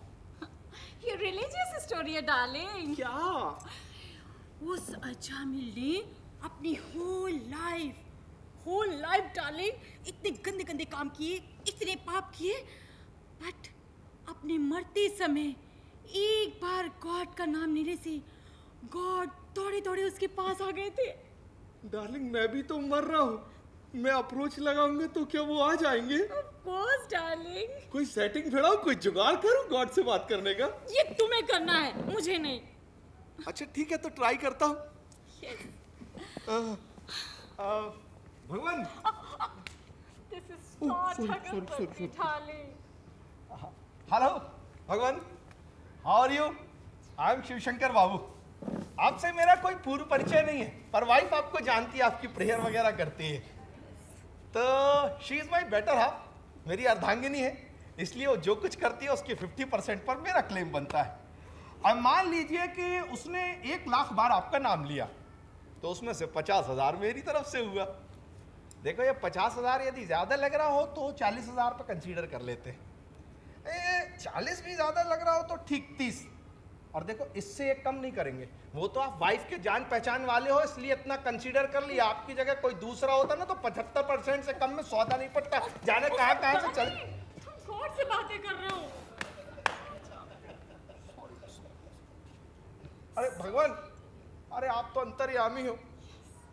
ये रिलीजियस स्टोरी है डार्लिंग। क्या? उस अजामिल ने अपनी होल लाइफ डार्लिंग इतने गंदे गंदे काम किए, इतने पाप किए, बट अपने मरते समय एक बार गॉड का नाम लेने से गॉड दौड़े दौड़े उसके पास आ गए थे। डार्लिंग, मैं भी तो मर रहा हूँ, मैं अप्रोच लगाऊंगा तो क्या वो आ जाएंगे? Of course darling. कोई सेटिंग भिड़ाऊं, कोई जुगाड़ करूं गॉड से बात करने का? ये तुम्हें करना है, मुझे नहीं। अच्छा ठीक है, तो ट्राई करता हूँ। भगवान, this is not agarbatti darling. Hello भगवान, how are you? I am Shivshankar Babu. आपसे मेरा कोई पूर्व परिचय नहीं है, पर वाइफ आपको जानती है, आपकी प्रेयर वगैरह करती है। तो she is my better half, मेरी अर्धांगिनी है, इसलिए वो जो कुछ करती है उसके 50% पर मेरा क्लेम बनता है। अब मान लीजिए कि उसने 1 लाख बार आपका नाम लिया, तो उसमें से 50,000 मेरी तरफ से हुआ। देखो, ये 50,000 यदि ज्यादा लग रहा हो तो 40,000 पर कंसीडर कर लेते हैं। 40 भी ज्यादा लग रहा हो तो ठीक 30। और देखो, इससे एक कम नहीं करेंगे। वो तो आप वाइफ के जान पहचान वाले हो, इसलिए इतना कंसीडर कर लिया। आपकी जगह कोई दूसरा होता ना तो 75% से कम में सौदा नहीं पड़ता। जाने कहां से चल। तुम गॉड से बातें कर रहे हो। अरे भगवान, अरे आप तो अंतर्यामी हो,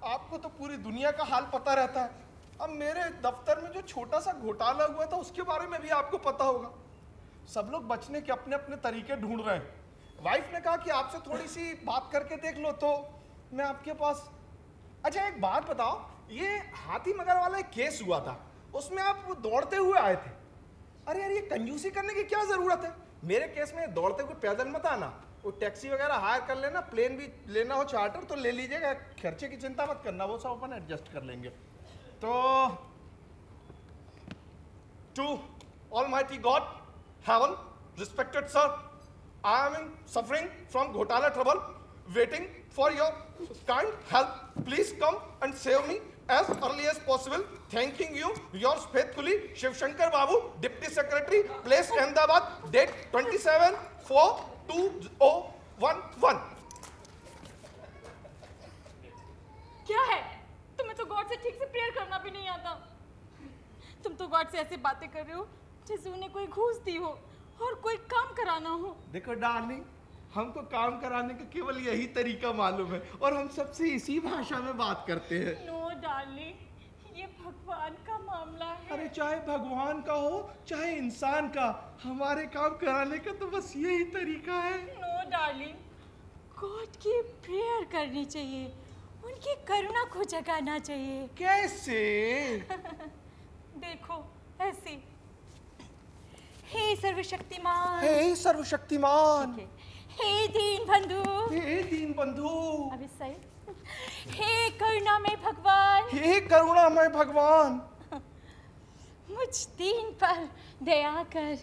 आपको तो पूरी दुनिया का हाल पता रहता है। अब मेरे दफ्तर में जो छोटा सा घोटाला हुआ था उसके बारे में भी आपको पता होगा। सब लोग बचने के अपने अपने तरीके ढूंढ रहे हैं। वाइफ ने कहा कि आपसे थोड़ी सी बात करके देख लो, तो मैं आपके पास। अच्छा एक बात बताओ, ये हाथी मगर वाला एक केस हुआ था, उसमें आप दौड़ते हुए आए थे। अरे यार, ये कंजूसी करने की क्या जरूरत है? मेरे केस में दौड़ते हुए पैदल मत आना, वो टैक्सी वगैरह हायर कर लेना, प्लेन भी लेना हो चार्टर तो ले लीजिएगा, खर्चे की चिंता मत करना, वो सब अपन एडजस्ट कर लेंगे। तो to almighty God, heaven, respected sir, I am suffering from घोटाला trouble, waiting for your kind help. Please come and save me as early as possible. Thanking you, yours faithfully, Shiv Shankar Babu, Deputy Secretary, Place Ahmedabad, date 27/4/2011. क्या है? तुम्हें तो God से ठीक से prayer करना भी नहीं आता। तुम तो गॉड से ऐसे बातें कर रहे हो जैसे उन्हें कोई घूस दी हो और कोई काम कराना हो। देखो डार्लिंग, हमको काम कराने का केवल यही तरीका मालूम है और हम सबसे इसी भाषा में बात करते हैं। नो डार्लिंग, ये भगवान का मामला है। अरे चाहे भगवान का हो चाहे इंसान का, हमारे काम कराने का तो बस यही तरीका है। नो डार्लिंग, गॉड की प्रेयर करनी चाहिए, उनकी करुणा को जगाना चाहिए। कैसे? देखो ऐसे, हे सर्वशक्तिमान, हे सर्वशक्तिमान, हे दीन बंधु, हे दीन बंधु, अभी सही, हे करुणामय भगवान, हे करुणामय भगवान, मुझ दीन पर दया कर।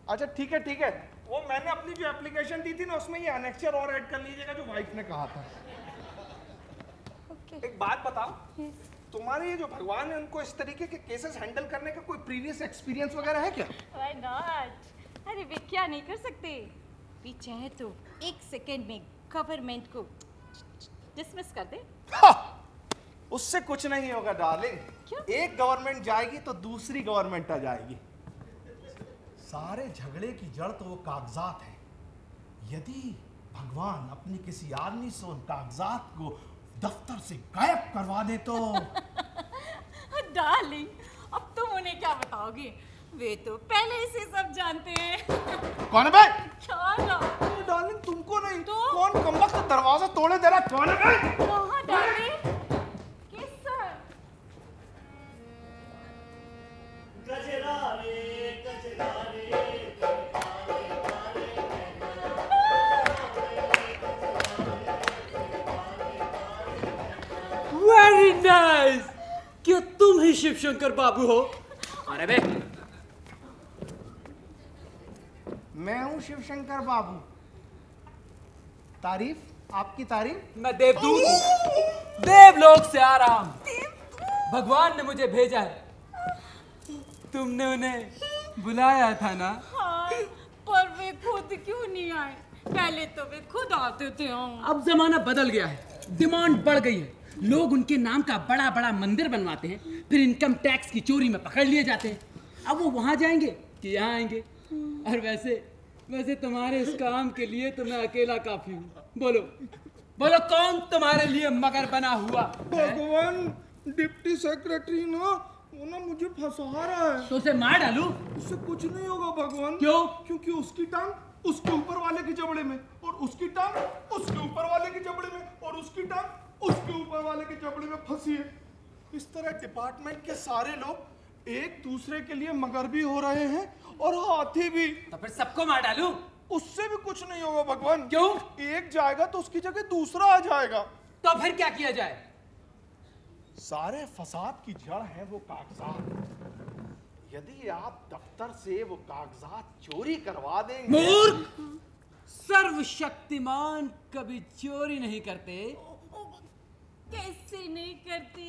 अच्छा ठीक है, वो मैंने अपनी जो एप्लीकेशन दी थी ना उसमें ये अनेक्चर और ऐड कर लीजिएगा जो वाइफ ने कहा था। एक बात बताओ, तुम्हारे ये जो भगवान है उनको इस तरीके के केसेस हैंडल करने का कोई प्रीवियस एक्सपीरियंस वगैरह है क्या? Why not? अरे वे क्या नहीं कर सकते, वे चाहे तो एक सेकेंड में गवर्नमेंट को डिसमिस कर दे। उससे कुछ नहीं होगा डार्लिंग। क्यों? एक गवर्नमेंट जाएगी तो दूसरी गवर्नमेंट आ जाएगी। सारे झगड़े की जड़ तो वो कागजात है। यदि भगवान अपनी किसी आदमी से उन कागजात को दफ्तर से गायब करवा दे तो डार्लिंग, अब तुम उन्हें क्या बताओगे, वे तो पहले से सब जानते हैं। कौन है बे? क्या ना? डार्लिंग तुमको नहीं तो कौन कमबख्त दरवाजा तोड़े दे रहा? कौन है बे? कहाँ डार्लिंग? किस सर? गजरा रे गजरा रे वेरी नाइस। क्या तुम ही शिव शंकर बाबू हो? अरे बे, मैं हूँ शिव शंकर बाबू। तारीफ, आपकी तारीफ। मैं देवदूत देवलोक से आ रहा हूँ। भगवान ने मुझे भेजा है। तुमने उन्हें बुलाया था ना? हाँ, पर वे खुद क्यों नहीं आए? पहले तो वे खुद आते थे। अब जमाना बदल गया है, डिमांड बढ़ गई है। लोग उनके नाम का बड़ा बड़ा मंदिर बनवाते हैं, फिर इनकम टैक्स की चोरी में पकड़ लिए जाते हैं। अब वो वहां जाएंगे कि यहाँ आएंगे? और वैसे तुम्हारे इस काम के लिए तो मैं अकेला काफी हूँ। बोलो कौन तुम्हारे लिए मगर बना हुआ? भगवान, डिप्टी सेक्रेटरी ना वो ना मुझे फंसा रहा है। तो उसे मार डालूं? उससे कुछ नहीं होगा भगवान। क्यों? क्योंकि उसकी टांग उसके ऊपर वाले के जबड़े में, और उसकी टांग उसके ऊपर वाले के जबड़े में, और उसकी टांग उसके ऊपर वाले के जबड़े में फंसी है। इस तरह डिपार्टमेंट के सारे लोग एक दूसरे के लिए मगर भी हो रहे हैं और हाथी भी। तो फिर सबको मार डालूं? उससे भी कुछ नहीं होगा भगवान। क्यों? एक जाएगा तो उसकी जगह दूसरा आ जाएगा। तो फिर क्या किया जाए? सारे फसाद की जड़ है वो कागजात। यदि आप दफ्तर से वो कागजात चोरी करवा देंगे। मूर्ख! सर्वशक्तिमान कभी चोरी नहीं करते। कैसे नहीं करते?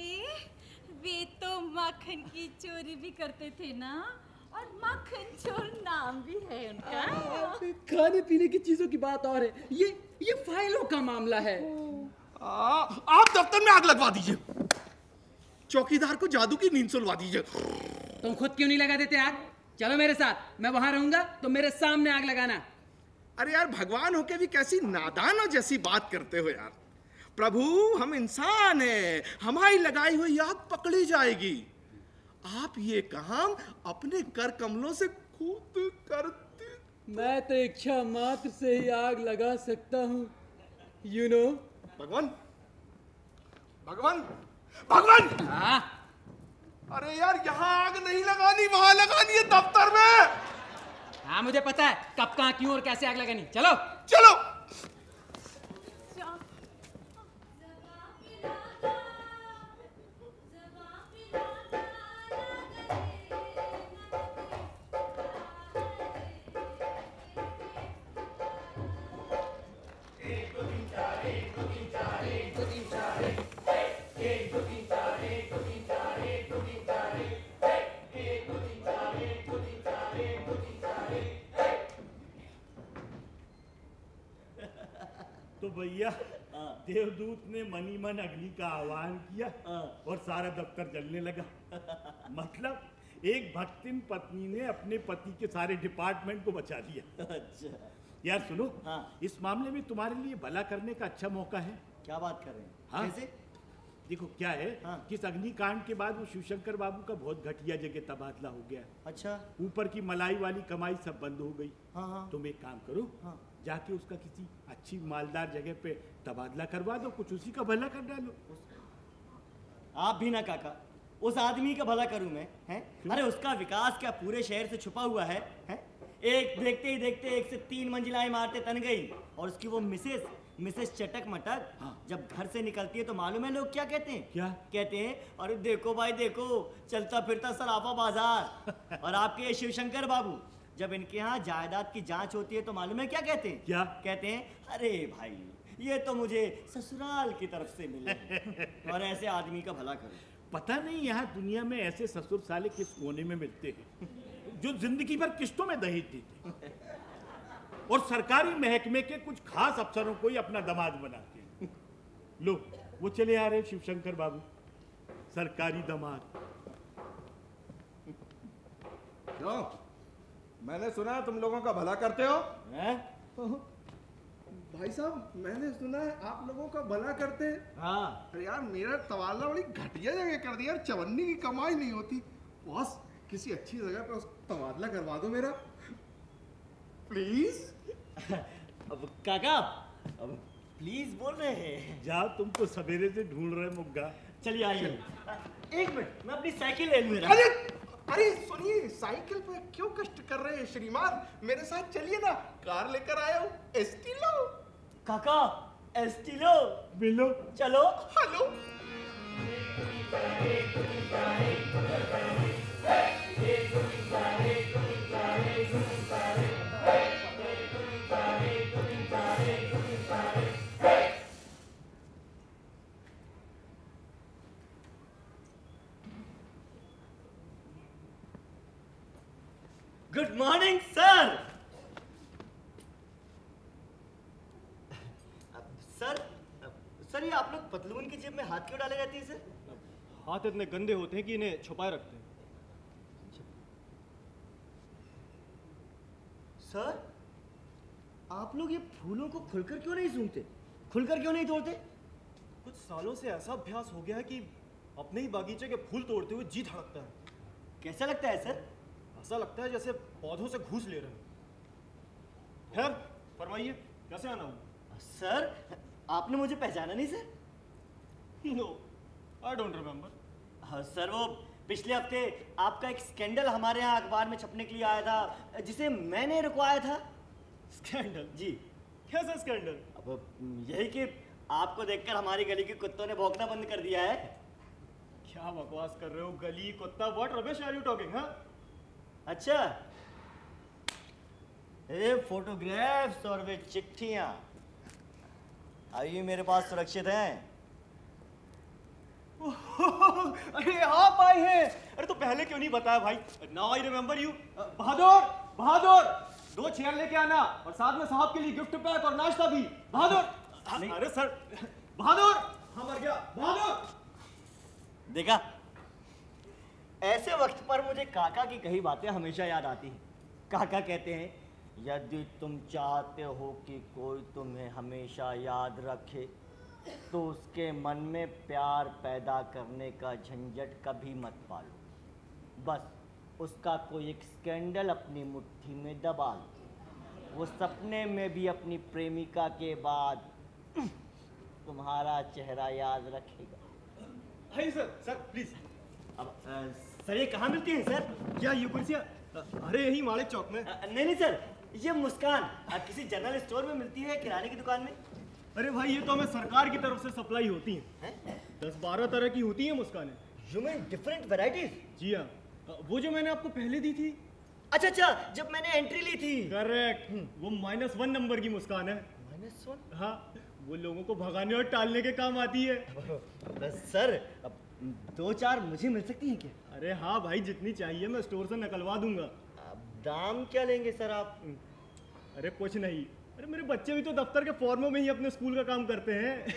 वे तो माखन की चोरी भी करते थे ना, और माखन चोर नाम भी है उनका। खाने पीने की चीजों की बात और है, ये फाइलों का मामला है। आप दफ्तर में आग लगवा दीजिए, चौकीदार को जादू की नींद सुलवा दीजिए। तुम खुद क्यों नहीं लगा देते आग? चलो मेरे साथ, मैं वहां रहूंगा तो मेरे सामने आग लगाना। अरे यार, भगवान होके भी कैसी नादानों जैसी बात करते हो यार। प्रभु, हम इंसान हैं, हमारी लगाई हुई आग पकड़ी जाएगी। आप ये काम अपने कर कमलों से खुद करते। मैं तो इच्छा मात्र से ही आग लगा सकता हूँ, यू नो। भगवान, भगवान, भगवान! हाँ? अरे यार, यहाँ आग नहीं लगानी, वहां लगानी है, दफ्तर में। हाँ, मुझे पता है कब, कहाँ, क्यों और कैसे आग लगानी। चलो चलो। तो भैया देवदूत ने मनी मन अग्नि का आह्वान किया और सारा दफ्तर जलने लगा। मतलब एक भक्तिन पत्नी ने अपने पति के सारे डिपार्टमेंट को बचा दिया। अच्छा यार सुनो, इस मामले में तुम्हारे लिए भला करने का अच्छा मौका है। क्या बात कर रहे हैं? हाँ? कैसे? देखो क्या है कि इस अग्निकांड के बाद वो शिवशंकर बाबू का बहुत घटिया जगह तबादला हो गया। अच्छा। ऊपर की मलाई वाली कमाई सब बंद हो गई। हाँ। तुम एक काम करो, जाके उसका किसी अच्छी मालदार जगह पे तबादला करवा दो, कुछ उसी का भला कर डालो। आप भी ना काका, उस आदमी का भला करूं मैं, हैं? अरे उसका विकास क्या पूरे शहर से छुपा हुआ है, हैं? एक देखते ही देखते 1 से 3 मंजिला इमारतें तन गई। और उसकी वो मिसेस चटक मटक जब घर से निकलती है तो मालूम है लोग क्या कहते हैं? क्या कहते हैं? अरे देखो भाई देखो, चलता फिरता सराफा बाजार। और आपके ये शिवशंकर बाबू जब इनके यहाँ जायदाद की जांच होती है तो मालूम है क्या कहते हैं? क्या कहते हैं? अरे भाई ये तो मुझे ससुराल की तरफ से मिले और ऐसे आदमी का भला करो। पता नहीं यहाँ दुनिया में ऐसे ससुर साले किस कोने में मिलते हैं जो जिंदगी भर किस्तों में दहेज देते और सरकारी महकमे के कुछ खास अफसरों को ही अपना दामाद बनाते हैं। लो वो चले आ रहे शिवशंकर बाबू, सरकारी दामाद। क्यों? मैंने सुना है तुम लोगों का भला करते हो। भाई साहब मैंने सुना है आप लोगों का भला करते हैं। हाँ। अरे यार मेरा तबादला बड़ी घटिया जगह कर दिया यार, चवन्नी की कमाई नहीं होती। बॉस किसी अच्छी जगह पे उसका तबादला करवा दो मेरा प्लीज। अब काका अब प्लीज बोल रहे हैं। जा तुमको सवेरे से ढूंढ रहे मुग्गा। चलिए आइए। 1 मिनट मैं अपनी साइकिल ले लूँ। अरे सुनिए, साइकिल पे क्यों कष्ट कर रहे हैं श्रीमान, मेरे साथ चलिए ना, कार लेकर आया हूँ एस्टिलो। काका एस्टिलो मिलो चलो। Hello. Good morning sir. Sir ये आप लोग पतलून की जेब में हाथ क्यों डाले जाते हैं सर? हाथ इतने गंदे होते हैं कि इन्हें छुपाए रखते हैं। सर आप लोग ये फूलों को खुलकर क्यों नहीं सूंघते, खुलकर क्यों नहीं तोड़ते? कुछ सालों से ऐसा अभ्यास हो गया है कि अपने ही बागीचे के फूल तोड़ते हुए जी धड़कता है। कैसा लगता है सर? ऐसा लगता है जैसे पौधों से घूस ले रहे हैं। खैर फरमाइए कैसे आना हूँ? सर आपने मुझे पहचाना नहीं sir? No I don't remember. हाँ सर वो पिछले हफ्ते आपका एक स्कैंडल हमारे यहाँ अखबार में छपने के लिए आया था जिसे मैंने रुकवाया था। स्कैंडल? जी। कैसा स्कैंडल? अब यही कि आपको देखकर हमारी गली के कुत्तों ने भौंकना बंद कर दिया है। क्या बकवास कर रहे हो? गली कुत्ता, what rubbish are you talking? हाँ अच्छा ये फोटोग्राफ्स और वे चिट्ठियां अभी मेरे पास सुरक्षित हैं। अरे आप आए हैं? अरे तो पहले क्यों नहीं बताया भाई? Now I remember you. Bahadur Bahadur 2 chair लेके आना और साथ में साहब के लिए गिफ्ट पैक और नाश्ता भी। बहादुर। अरे सर बहादुर हाँ मर गया बहादुर। देखा ऐसे वक्त पर मुझे काका की कही बातें हमेशा याद आती हैं। काका कहते हैं यदि तुम चाहते हो कि कोई तुम्हें हमेशा याद रखे तो उसके मन में प्यार पैदा करने का झंझट कभी मत पालो, बस उसका कोई एक स्कैंडल अपनी मुट्ठी में दबा लो, वो सपने में भी अपनी प्रेमिका के बाद तुम्हारा चेहरा याद रखेगा। Hi sir please. अब सर ये कहाँ मिलती है सर? क्या ये कुर्सियाँ? अरे यही मालिक चौक में। नहीं सर ये मुस्कान किसी जनरल स्टोर में मिलती है, किराने की दुकान में। अरे भाई ये तो हमें सरकार की तरफ से सप्लाई होती है। 10-12 तरह की होती है मुस्कानें। You mean different varieties? जी हाँ, वो जो मैंने आपको पहले दी थी। अच्छा जब मैंने एंट्री ली थी। करेक्ट, वो -1 नंबर की मुस्कान है। -1? हाँ, वो लोगों को भगाने और टालने के काम आती है। सर अब 2-4 मुझे मिल सकती हैं क्या? अरे हाँ भाई जितनी चाहिए मैं स्टोर से निकलवा दूंगा। दाम क्या लेंगे सर आप? अरे कुछ नहीं, अरे मेरे बच्चे भी तो दफ्तर के फॉर्मों में ही अपने स्कूल का काम करते हैं।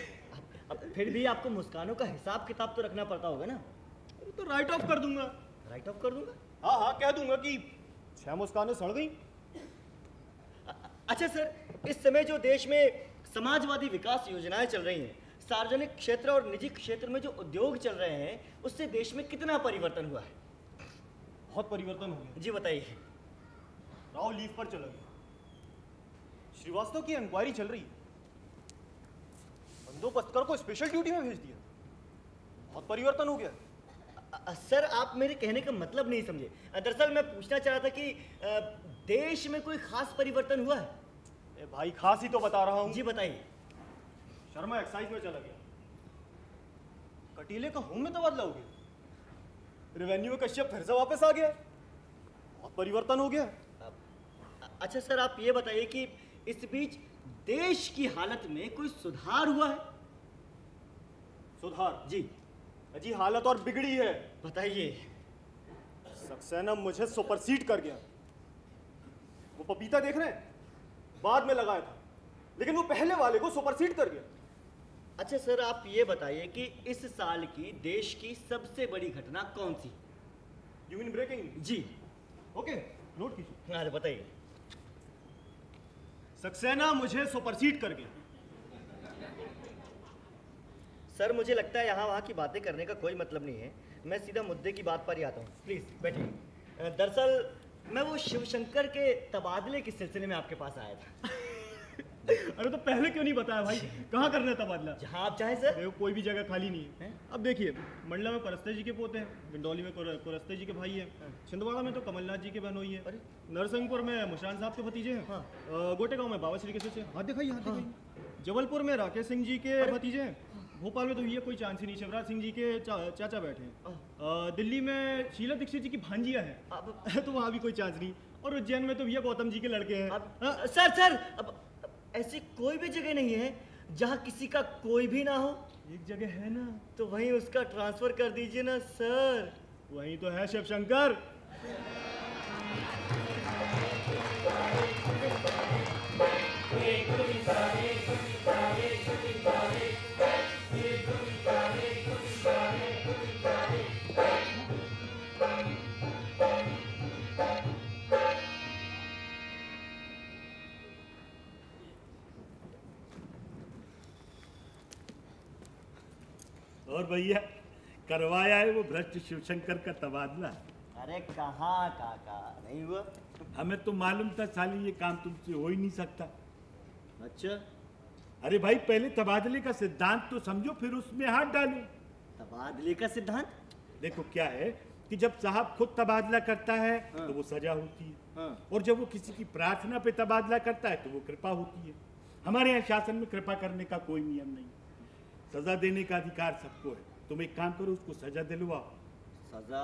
अब फिर भी आपको मुस्कानों का हिसाब किताब तो रखना पड़ता होगा ना? तो राइट ऑफ कर दूंगा। राइट ऑफ कर दूंगा? हाँ कह दूंगा कि 6 मुस्कानें सड़ गई। अच्छा सर इस समय जो देश में समाजवादी विकास योजनाएं चल रही हैं, सार्वजनिक क्षेत्र और निजी क्षेत्र में जो उद्योग चल रहे हैं उससे देश में कितना परिवर्तन हुआ है? बहुत परिवर्तन हो गया। जी बताइए। राव लीव पर चला गया, श्रीवास्तव की इंक्वायरी चल रही है, बंदोबस्तकर को स्पेशल ड्यूटी में भेज दिया, बहुत परिवर्तन हो गया। सर आप मेरे कहने का मतलब नहीं समझे। दरअसल मैं पूछना चाह रहा था कि देश में कोई खास परिवर्तन हुआ है? ए भाई खास ही तो बता रहा हूँ। जी बताइए। शर्मा एक्साइज में चला गया, कटीले का होम में तबादला हो गया, रेवेन्यू में कश्यप फिर से वापस आ गया, बहुत परिवर्तन हो गया। अच्छा सर, आप ये बताइए कि इस बीच देश की हालत में कोई सुधार हुआ है? सुधार? जी। जी हालत और बिगड़ी है। बताइए। सक्सेना मुझे सुपरसीड कर गया। वो पपीता देख रहे हैं, बाद में लगाया था, लेकिन वो पहले वाले को सुपरसीड कर गया। अच्छा सर, आप ये बताइए कि इस साल की देश की सबसे बड़ी घटना कौन सी? You mean breaking? जी। ओके, नोट कीजिए। अरे बताइए। सक्सेना मुझे सुपरसीड कर गया। सर मुझे लगता है यहाँ वहाँ की बातें करने का कोई मतलब नहीं है, मैं सीधा मुद्दे की बात पर ही आता हूँ। प्लीज बैठिए। दरअसल मैं वो शिवशंकर के तबादले के सिलसिले में आपके पास आया था। अरे तो पहले क्यों नहीं बताया भाई? कहाँ करना है तबादला? जहाँ आप चाहें सर। कोई भी जगह खाली नहीं है। अब देखिए, मंडला में परस्ते जी के पोते हैं, बिंडौली में कुरस्ते जी के भाई हैं, छिंदवाड़ा में तो कमलनाथ जी के बहनोई है, नरसिंहपुर में मुशान साहब के भतीजे हैं, गोटेगांव में बाबा श्री के शिष्य, हाथ दिखाइए हाथ दिखाइए, जबलपुर में राकेश सिंह जी के भतीजे हैं, भोपाल में तो ये कोई चांस ही नहीं, शिवराज सिंह जी के चाचा बैठे हैं, दिल्ली में शीला दीक्षित जी की भांजिया है तो वहाँ भी कोई चांस नहीं, और उज्जैन में तो भैया गौतम जी के लड़के हैं। सर अब ऐसी कोई भी जगह नहीं है जहाँ किसी का कोई भी ना हो? एक जगह है ना, तो वहीं उसका ट्रांसफर कर दीजिए ना सर। वहीं तो है शिवशंकर। और भैया करवाया है वो भ्रष्ट शिवशंकर का तबादला? अरे कहाँ काका, नहीं हुआ। हमें तो मालूम था साली ये काम तुमसे हो ही नहीं सकता। अच्छा। अरे भाई पहले तबादले का सिद्धांत तो समझो, फिर उसमें हाथ डालो। तबादले का सिद्धांत? देखो क्या है कि जब साहब खुद तबादला करता है तो वो सजा होती है, और जब वो किसी की प्रार्थना पे तबादला करता है तो वो कृपा होती है। हमारे यहाँ शासन में कृपा करने का कोई नियम नहीं, सजा देने का अधिकार सबको है। तुम एक काम करो, उसको सजा दिलवाओ। सजा?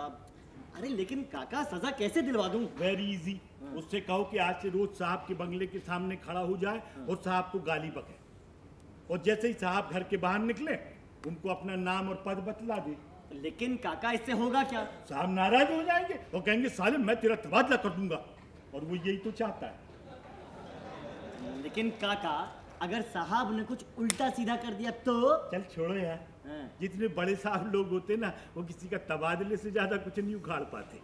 अरे लेकिन काका सजा कैसे दिलवा दूं? Very easy. उससे कहो कि आज से रोज साहब के बंगले के सामने खड़ा हो जाए और साहब को गाली बके, और जैसे ही साहब घर के बाहर निकले उनको अपना नाम और पद बतला दे। लेकिन काका इससे होगा क्या? साहब नाराज हो जाएंगे और कहेंगे साले मैं तेरा तबादला कर दूंगा, और वो यही तो चाहता है। लेकिन काका अगर साहब ने कुछ उल्टा सीधा कर दिया तो? चल छोड़ो यार, जितने बड़े साहब लोग होते ना वो किसी का तबादले से ज्यादा कुछ नहीं उखाड़ पाते।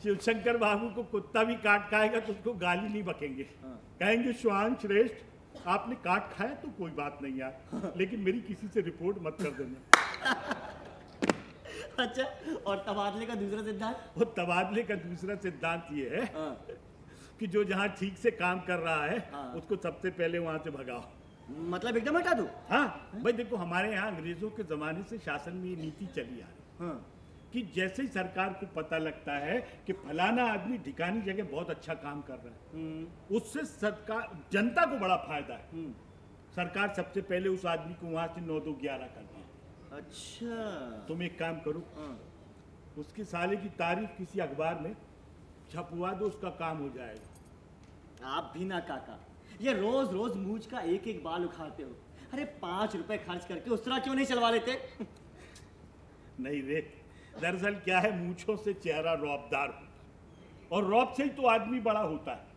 शिवशंकर बाबू को कुत्ता भी काट खाएगा तो उसको गाली नहीं बकेंगे, कहेंगे श्वान श्रेष्ठ आपने काट खाया तो कोई बात नहीं यार, लेकिन मेरी किसी से रिपोर्ट मत कर देना। अच्छा, और तबादले का दूसरा सिद्धांत? वो तबादले का दूसरा सिद्धांत ये है कि जो जहाँ ठीक से काम कर रहा है उसको सबसे पहले वहां से भगाओ। मतलब एकदम हटा दो? हाँ भाई देखो, हमारे यहाँ अंग्रेजों के जमाने से शासन में ये नीति चली आ रही कि जैसे ही सरकार को पता लगता है कि फलाना आदमी ठिकानी जगह बहुत अच्छा काम कर रहा है, उससे सरकार जनता को बड़ा फायदा है, सरकार सबसे पहले उस आदमी को वहां से 9-2-11 करती है। अच्छा। तुम एक काम करो, उसके साले की तारीफ किसी अखबार में छपवा दो, उसका काम हो जाएगा। आप भी ना काका, ये रोज रोज मूंछ का एक एक बाल उखाड़ते हो। अरे 5 रुपए खर्च करके उस तरह क्यों नहीं चलवा लेते? नहीं रे, दरअसल क्या है, मूंछों से चेहरा रौबदार होता और रौब से ही तो आदमी बड़ा होता है।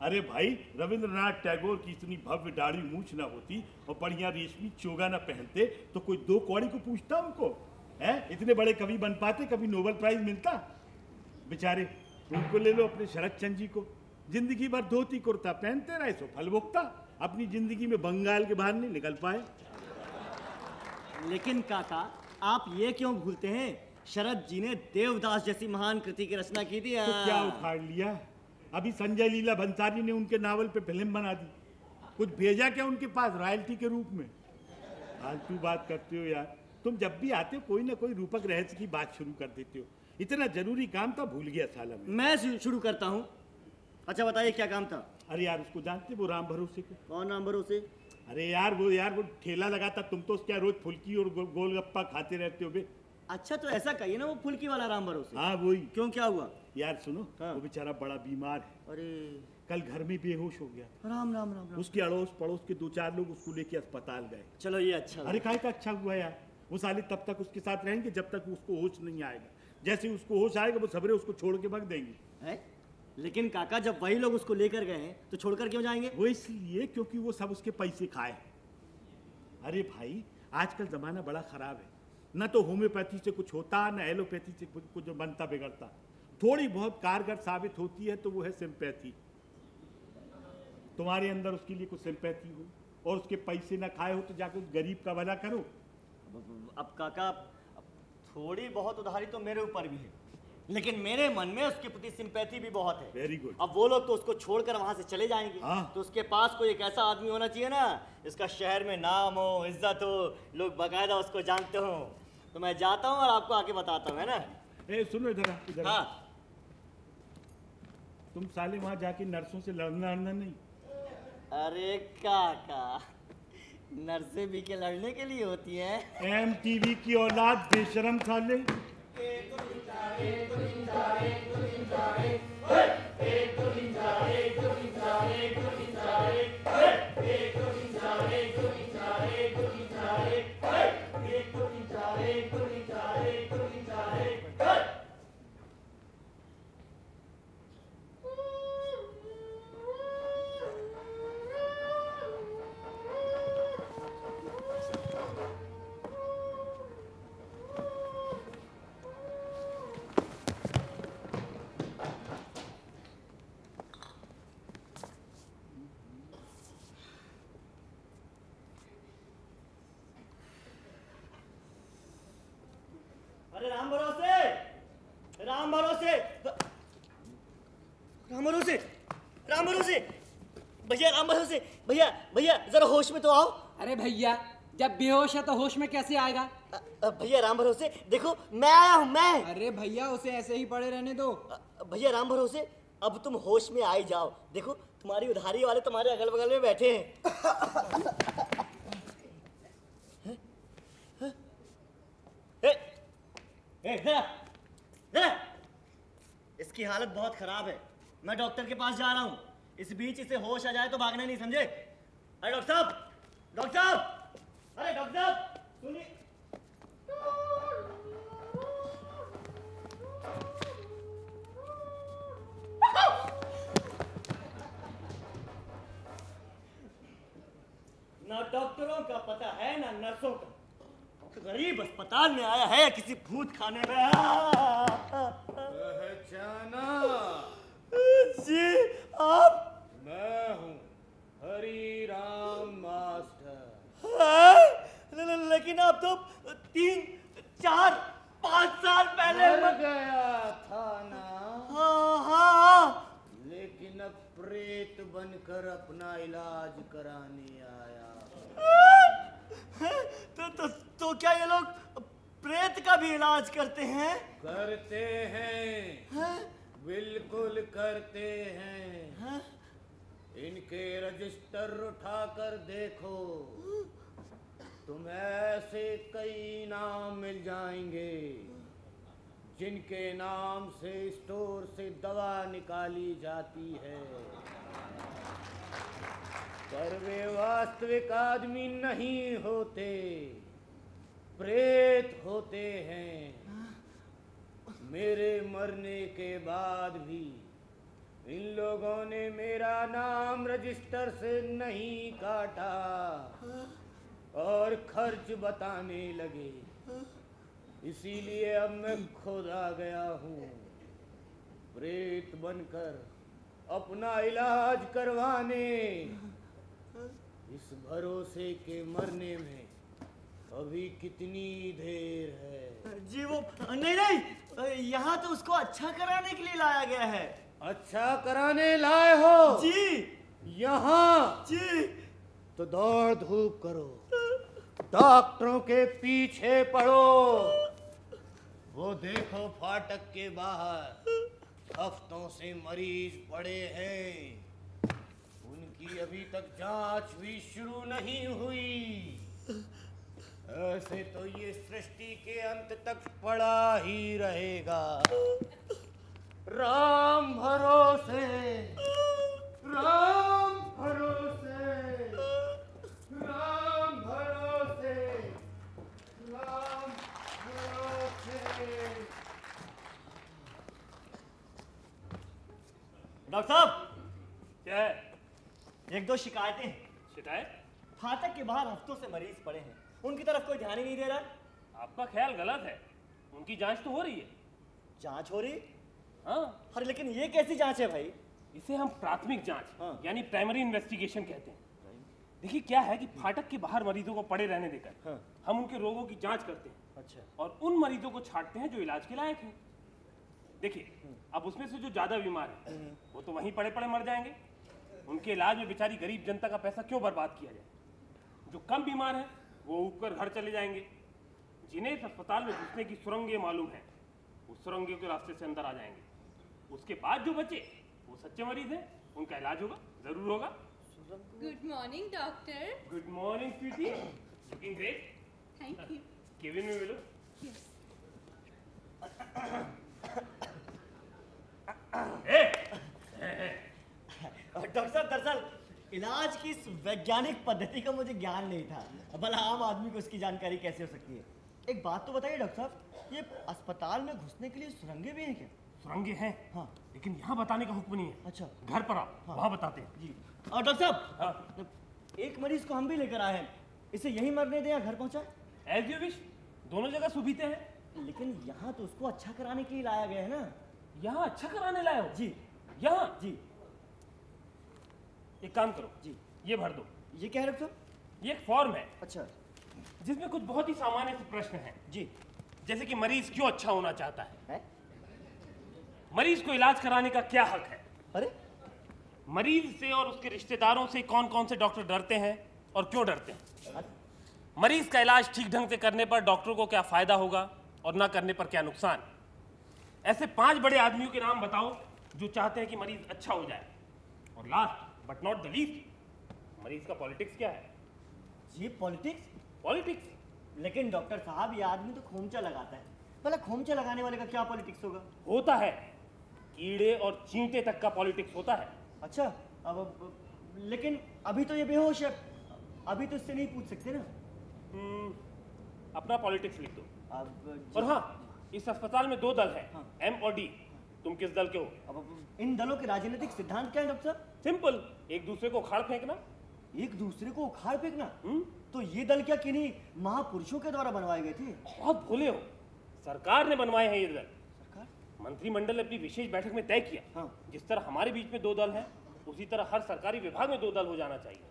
अरे भाई रविंद्रनाथ टैगोर की इतनी भव्य दाढ़ी मूंछ ना होती और बढ़िया रेशमी चोगा ना पहनते तो कोई 2 कौड़ी को पूछता उनको है? इतने बड़े कवि बन पाते, कभी नोबेल प्राइज मिलता? बेचारे उनको ले लो, अपने शरद चंद्र जी को, जिंदगी भर धोती कुर्ता पहनते रहे, सो फल भुगता, अपनी जिंदगी में बंगाल के बाहर नहीं निकल पाए। लेकिन काका आप ये क्यों भूलते हैं, शरद जी ने देवदास जैसी महान कृति की रचना की थी। तो क्या उखाड़ लिया? अभी संजय लीला भंसाली ने उनके नावल पे फिल्म बना दी, कुछ भेजा क्या उनके पास रॉयल्टी के रूप में? फालतू बात करते हो यार, तुम जब भी आते हो कोई ना कोई रूपक रहस्य की बात शुरू कर देते हो। इतना जरूरी काम था, भूल गया साला मैं शुरू करता हूँ। अच्छा बताइए क्या काम था? अरे यार उसको जानते वो राम भरोसे को? कौन राम भरोसे? अरे यार वो ठेला लगाता, तुम तो क्या रोज फुल्की और गोलगप्पा खाते रहते हो बे। अच्छा तो ऐसा कहिए ना, वो फुल्की वाला राम भरोसे। हाँ वही। क्यों, क्या हुआ? यार सुनो, हाँ। वो बेचारा बड़ा बीमार है। अरे कल घर में बेहोश हो गया। राम राम राम राम। उसके अड़ोस पड़ोस के 2-4 लोग उसको लेके अस्पताल गए। चलो ये अच्छा। अरे काहे का अच्छा हुआ यार, वो साले तब तक उसके साथ रहेंगे जब तक उसको होश नहीं आएगा। जैसे ही उसको होश आएगा वो सबरे उसको छोड़ के भाग देंगे। है? लेकिन काका जब वही लोग उसको लेकर गए हैं तो छोड़कर क्यों जाएंगे? वो इसलिए क्योंकि वो सब उसके पैसे खाए। अरे भाई आजकल जमाना बड़ा खराब है, न तो होम्योपैथी से कुछ होता न एलोपैथी से कुछ जो बनता बिगड़ता। थोड़ी बहुत कारगर साबित होती है तो वो है सिंपैथी। तुम्हारे अंदर उसके लिए कुछ सिंपैथी हो और उसके पैसे ना खाए हो तो जाकर उस गरीब का भला करो। अब काका थोड़ी बहुत उधारी तो मेरे ऊपर भी है, लेकिन मेरे मन में उसके प्रति सिंपैथी भी बहुत है। Very good. अब वो लोग तो उसको छोड़कर वहां से चले जाएंगे। हाँ। तो उसके पास कोई एक ऐसा आदमी होना चाहिए ना, इसका शहर में नाम हो, इज्जत हो, लोग बाकायदा उसको जानते हो। तो मैं जाता हूँ और आपको आके बताता हूँ, है ना? ए सुनो इधर इधर। हाँ। तुम साले वहां जाके नर्सों से लड़ना नहीं। अरे काका, नर्सें भी के लड़ने के लिए होती हैं। MTV की औलाद बेशरम साले। अरे राम भरोसे, राम भरोसे, राम भरोसे, राम भरोसे, भैया राम भरोसे, भैया भैया जरा होश में तो आओ। अरे भैया जब बेहोश है तो होश में कैसे आएगा? भैया राम भरोसे देखो मैं आया हूँ मैं। अरे भैया उसे ऐसे ही पड़े रहने दो। भैया राम भरोसे अब तुम होश में आ ही जाओ। देखो तुम्हारी उधारी वाले तुम्हारे अगल बगल में बैठे हैं। इसकी हालत बहुत खराब है, मैं डॉक्टर के पास जा रहा हूँ। इस बीच इसे होश आ जाए तो भागना नहीं, समझे? अरे डॉक्टर साहब, डॉक्टर साहब, अरे डॉक्टर साहब सुनिए। ना डॉक्टरों का पता है ना नर्सों का। गरीब अस्पताल में आया है किसी भूत खाने में। पहचाना? जी आप? मैं हूँ हरी राम मास्टर। लेकिन आप तो 3, 4, 5 साल पहले मर गया था ना? हाँ। लेकिन अब प्रेत बनकर अपना इलाज कराने आया। तो क्या ये लोग प्रेत का भी इलाज करते हैं? करते हैं, बिल्कुल करते हैं। इनके रजिस्टर उठाकर देखो, तुम्हें ऐसे कई नाम मिल जाएंगे जिनके नाम से स्टोर से दवा निकाली जाती है, पर वे वास्तविक आदमी नहीं होते, प्रेत होते हैं। मेरे मरने के बाद भी इन लोगों ने मेरा नाम रजिस्टर से नहीं काटा और खर्च बताने लगे। इसीलिए अब मैं खुद आ गया हूँ प्रेत बनकर अपना इलाज करवाने। इस भरोसे के मरने में अभी कितनी देर है? जी वो नहीं, यहाँ तो उसको अच्छा कराने के लिए लाया गया है। अच्छा कराने लाए हो? जी। यहाँ? जी। तो दौड़ धूप करो, डॉक्टरों के पीछे पड़ो। वो देखो फाटक के बाहर हफ्तों से मरीज पड़े हैं, उनकी अभी तक जांच भी शुरू नहीं हुई। ऐसे तो ये सृष्टि के अंत तक पड़ा ही रहेगा। राम भरोसे, राम भरोसे, राम भरोसे, राम भरोसे। डॉक्टर साहब, क्या है? एक दो शिकायतें हैं। शिकायत? फाटक के बाहर हफ्तों से मरीज पड़े हैं, उनकी तरफ कोई ध्यान ही नहीं दे रहा। आपका ख्याल गलत है, उनकी जांच तो हो रही है। जांच हो रही? हाँ। अरे लेकिन ये कैसी जांच है भाई? इसे हम प्राथमिक जांच, हाँ। यानी प्राइमरी इन्वेस्टिगेशन कहते हैं। देखिए क्या है कि फाटक के बाहर मरीजों को पड़े रहने देकर हाँ। हम उनके रोगों की जांच करते हैं। अच्छा। और उन मरीजों को छांटते हैं जो इलाज के लायक हैं। देखिए अब उसमें से जो ज्यादा बीमार है वो तो वहीं पड़े पड़े मर जाएंगे। उनके इलाज में बेचारी गरीब जनता का पैसा क्यों बर्बाद किया जाए? जो कम बीमार है वो ऊपर घर चले जाएंगे। जिन्हें इस अस्पताल में घुसने की सुरंगें मालूम है उस सुरंगों के रास्ते से अंदर आ जाएंगे। उसके बाद जो बचे वो सच्चे मरीज हैं, उनका इलाज होगा, जरूर होगा। Good morning doctor. Good morning sweetie, looking great. Thank you. Cabin में मिलो। डॉक्टर साहब, दरअसल इलाज की इस वैज्ञानिक पद्धति का मुझे ज्ञान नहीं था। भला आम आदमी को इसकी जानकारी कैसे हो सकती है? एक बात तो बताइए डॉक्टर साहब, ये अस्पताल में घुसने के लिए सुरंगें भी हैं क्या? सुरंगें हैं, हाँ, लेकिन यहाँ बताने का हुक्म नहीं है। अच्छा, घर पर आओ, हाँ, वहाँ बताते हैं। जी। और डॉक्टर साहब, हाँ, एक मरीज को हम भी लेकर आए हैं, इसे यहीं मरने दें या घर पहुँचाएं? एज यू विश, दोनों जगह सुविधा है। लेकिन यहाँ तो उसको अच्छा कराने के लिए लाया गया है ना। यहाँ अच्छा कराने लाए हो? जी। यहाँ? जी। एक काम करो जी, ये भर दो। ये क्या है डॉक्टर साहब? ये एक फॉर्म है। अच्छा। जिसमें कुछ बहुत ही सामान्य से प्रश्न हैं। जी। जैसे कि मरीज क्यों अच्छा होना चाहता है? मरीज को इलाज कराने का क्या हक है? अरे, मरीज से और उसके रिश्तेदारों से कौन कौन से डॉक्टर डरते हैं और क्यों डरते हैं? मरीज का इलाज ठीक ढंग से करने पर डॉक्टर को क्या फायदा होगा और ना करने पर क्या नुकसान? ऐसे 5 बड़े आदमियों के नाम बताओ जो चाहते हैं कि मरीज अच्छा हो जाए। और last but not the least, मरीज का पॉलिटिक्स क्या है? जी, पॉलिटिक्स? पॉलिटिक्स? लेकिन डॉक्टर साहब, ये आदमी तो खोमचा लगाता है। भला खोमचा लगाने वाले का क्या पॉलिटिक्स होगा? होता है, कीड़े और चींटे तक का पॉलिटिक्स होता है। अच्छा, अब लेकिन अभी तो ये बेहोश है, अभी तो इससे नहीं पूछ सकते ना। अपना पॉलिटिक्स लिख दो। अब और हाँ, इस अस्पताल में 2 दल हैं, हाँ। M और D। तुम किस दल के हो? अब इन दलों के राजनीतिक सिद्धांत क्या है डॉक्टर साहब? सिंपल, एक दूसरे को उखाड़ फेंकना। एक दूसरे को उखाड़ फेंकना? तो ये दल क्या किन्हीं महापुरुषों के द्वारा बनवाए गए थे? बहुत भूले हो, सरकार ने बनवाए हैं ये दल। सरकार? मंत्रिमंडल ने अपनी विशेष बैठक में तय किया, हाँ। जिस तरह हमारे बीच में 2 दल हैं, उसी तरह हर सरकारी विभाग में 2 दल हो जाना चाहिए।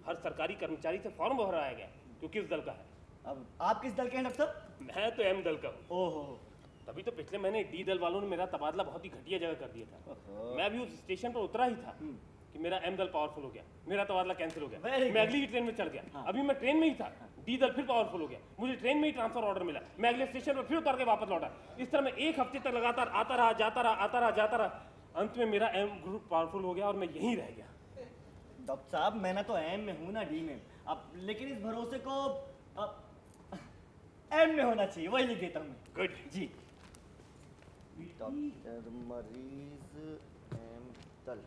हर सरकारी कर्मचारी से फॉर्म भराया गया कि किस दल का है। अब आप किस दल के हैं डॉक्टर साहब? मैं तो M दल का हूँ। ओहो, तभी तो पिछले महीने D दल वालों ने मेरा तबादला बहुत ही घटिया जगह कर दिया था। मैं अभी उस स्टेशन पर उतरा ही था कि मेरा M दल पावरफुल हो गया, मेरा तबादला कैंसिल हो गया। मैं अगली ही ट्रेन में चढ़ गया। हाँ। अभी मैं ट्रेन में ही था, D दल फिर पावरफुल हो गया, मुझे ट्रेन में ही ट्रांसफर ऑर्डर मिला, मैं अगले स्टेशन पर फिर उतर के वापस लौटा। इस तरह मैं 1 हफ्ते तक लगातार आता रहा, जाता रहा, आता रहा, जाता रहा। अंत में मेरा M ग्रुप पावरफुल हो गया और मैं यहीं रह गया। डॉक्टर साहब, मैं ना तो M में हूँ ना D में, अब लेकिन इस भरोसे को M में होना चाहिए, वही लिख देता हूँ। गुड जी। डॉक्टर मरीज M दल।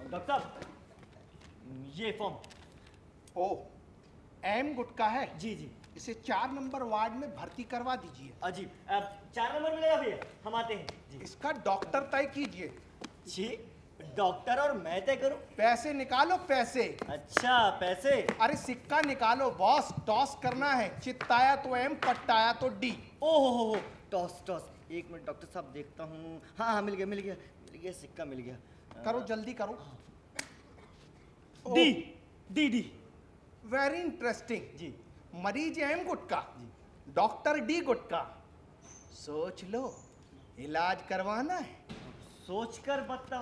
डॉक्टर साहब, ये फॉर्म। ओ, M गुटका है? जी जी। इसे 4 नंबर वार्ड में भर्ती करवा दीजिए। जी, अब 4 नंबर मिलेगा भैया, हम आते हैं जी। इसका डॉक्टर तय कीजिए। जी, डॉक्टर और मैं तय करूं? पैसे निकालो, पैसे। अच्छा, पैसे? अरे सिक्का निकालो बॉस, टॉस करना है। चित्ताया तो M, पट्टाया तो D। ओहो हो, टॉस टॉस। 1 मिनट डॉक्टर साहब, देखता हूँ। हाँ हाँ, मिल गया, सिक्का मिल गया। करो जल्दी करो। D D D. Very interesting जी। मरीज M गुटका, डॉक्टर D गुटका। सोच लो, इलाज करवाना है? सोचकर बता।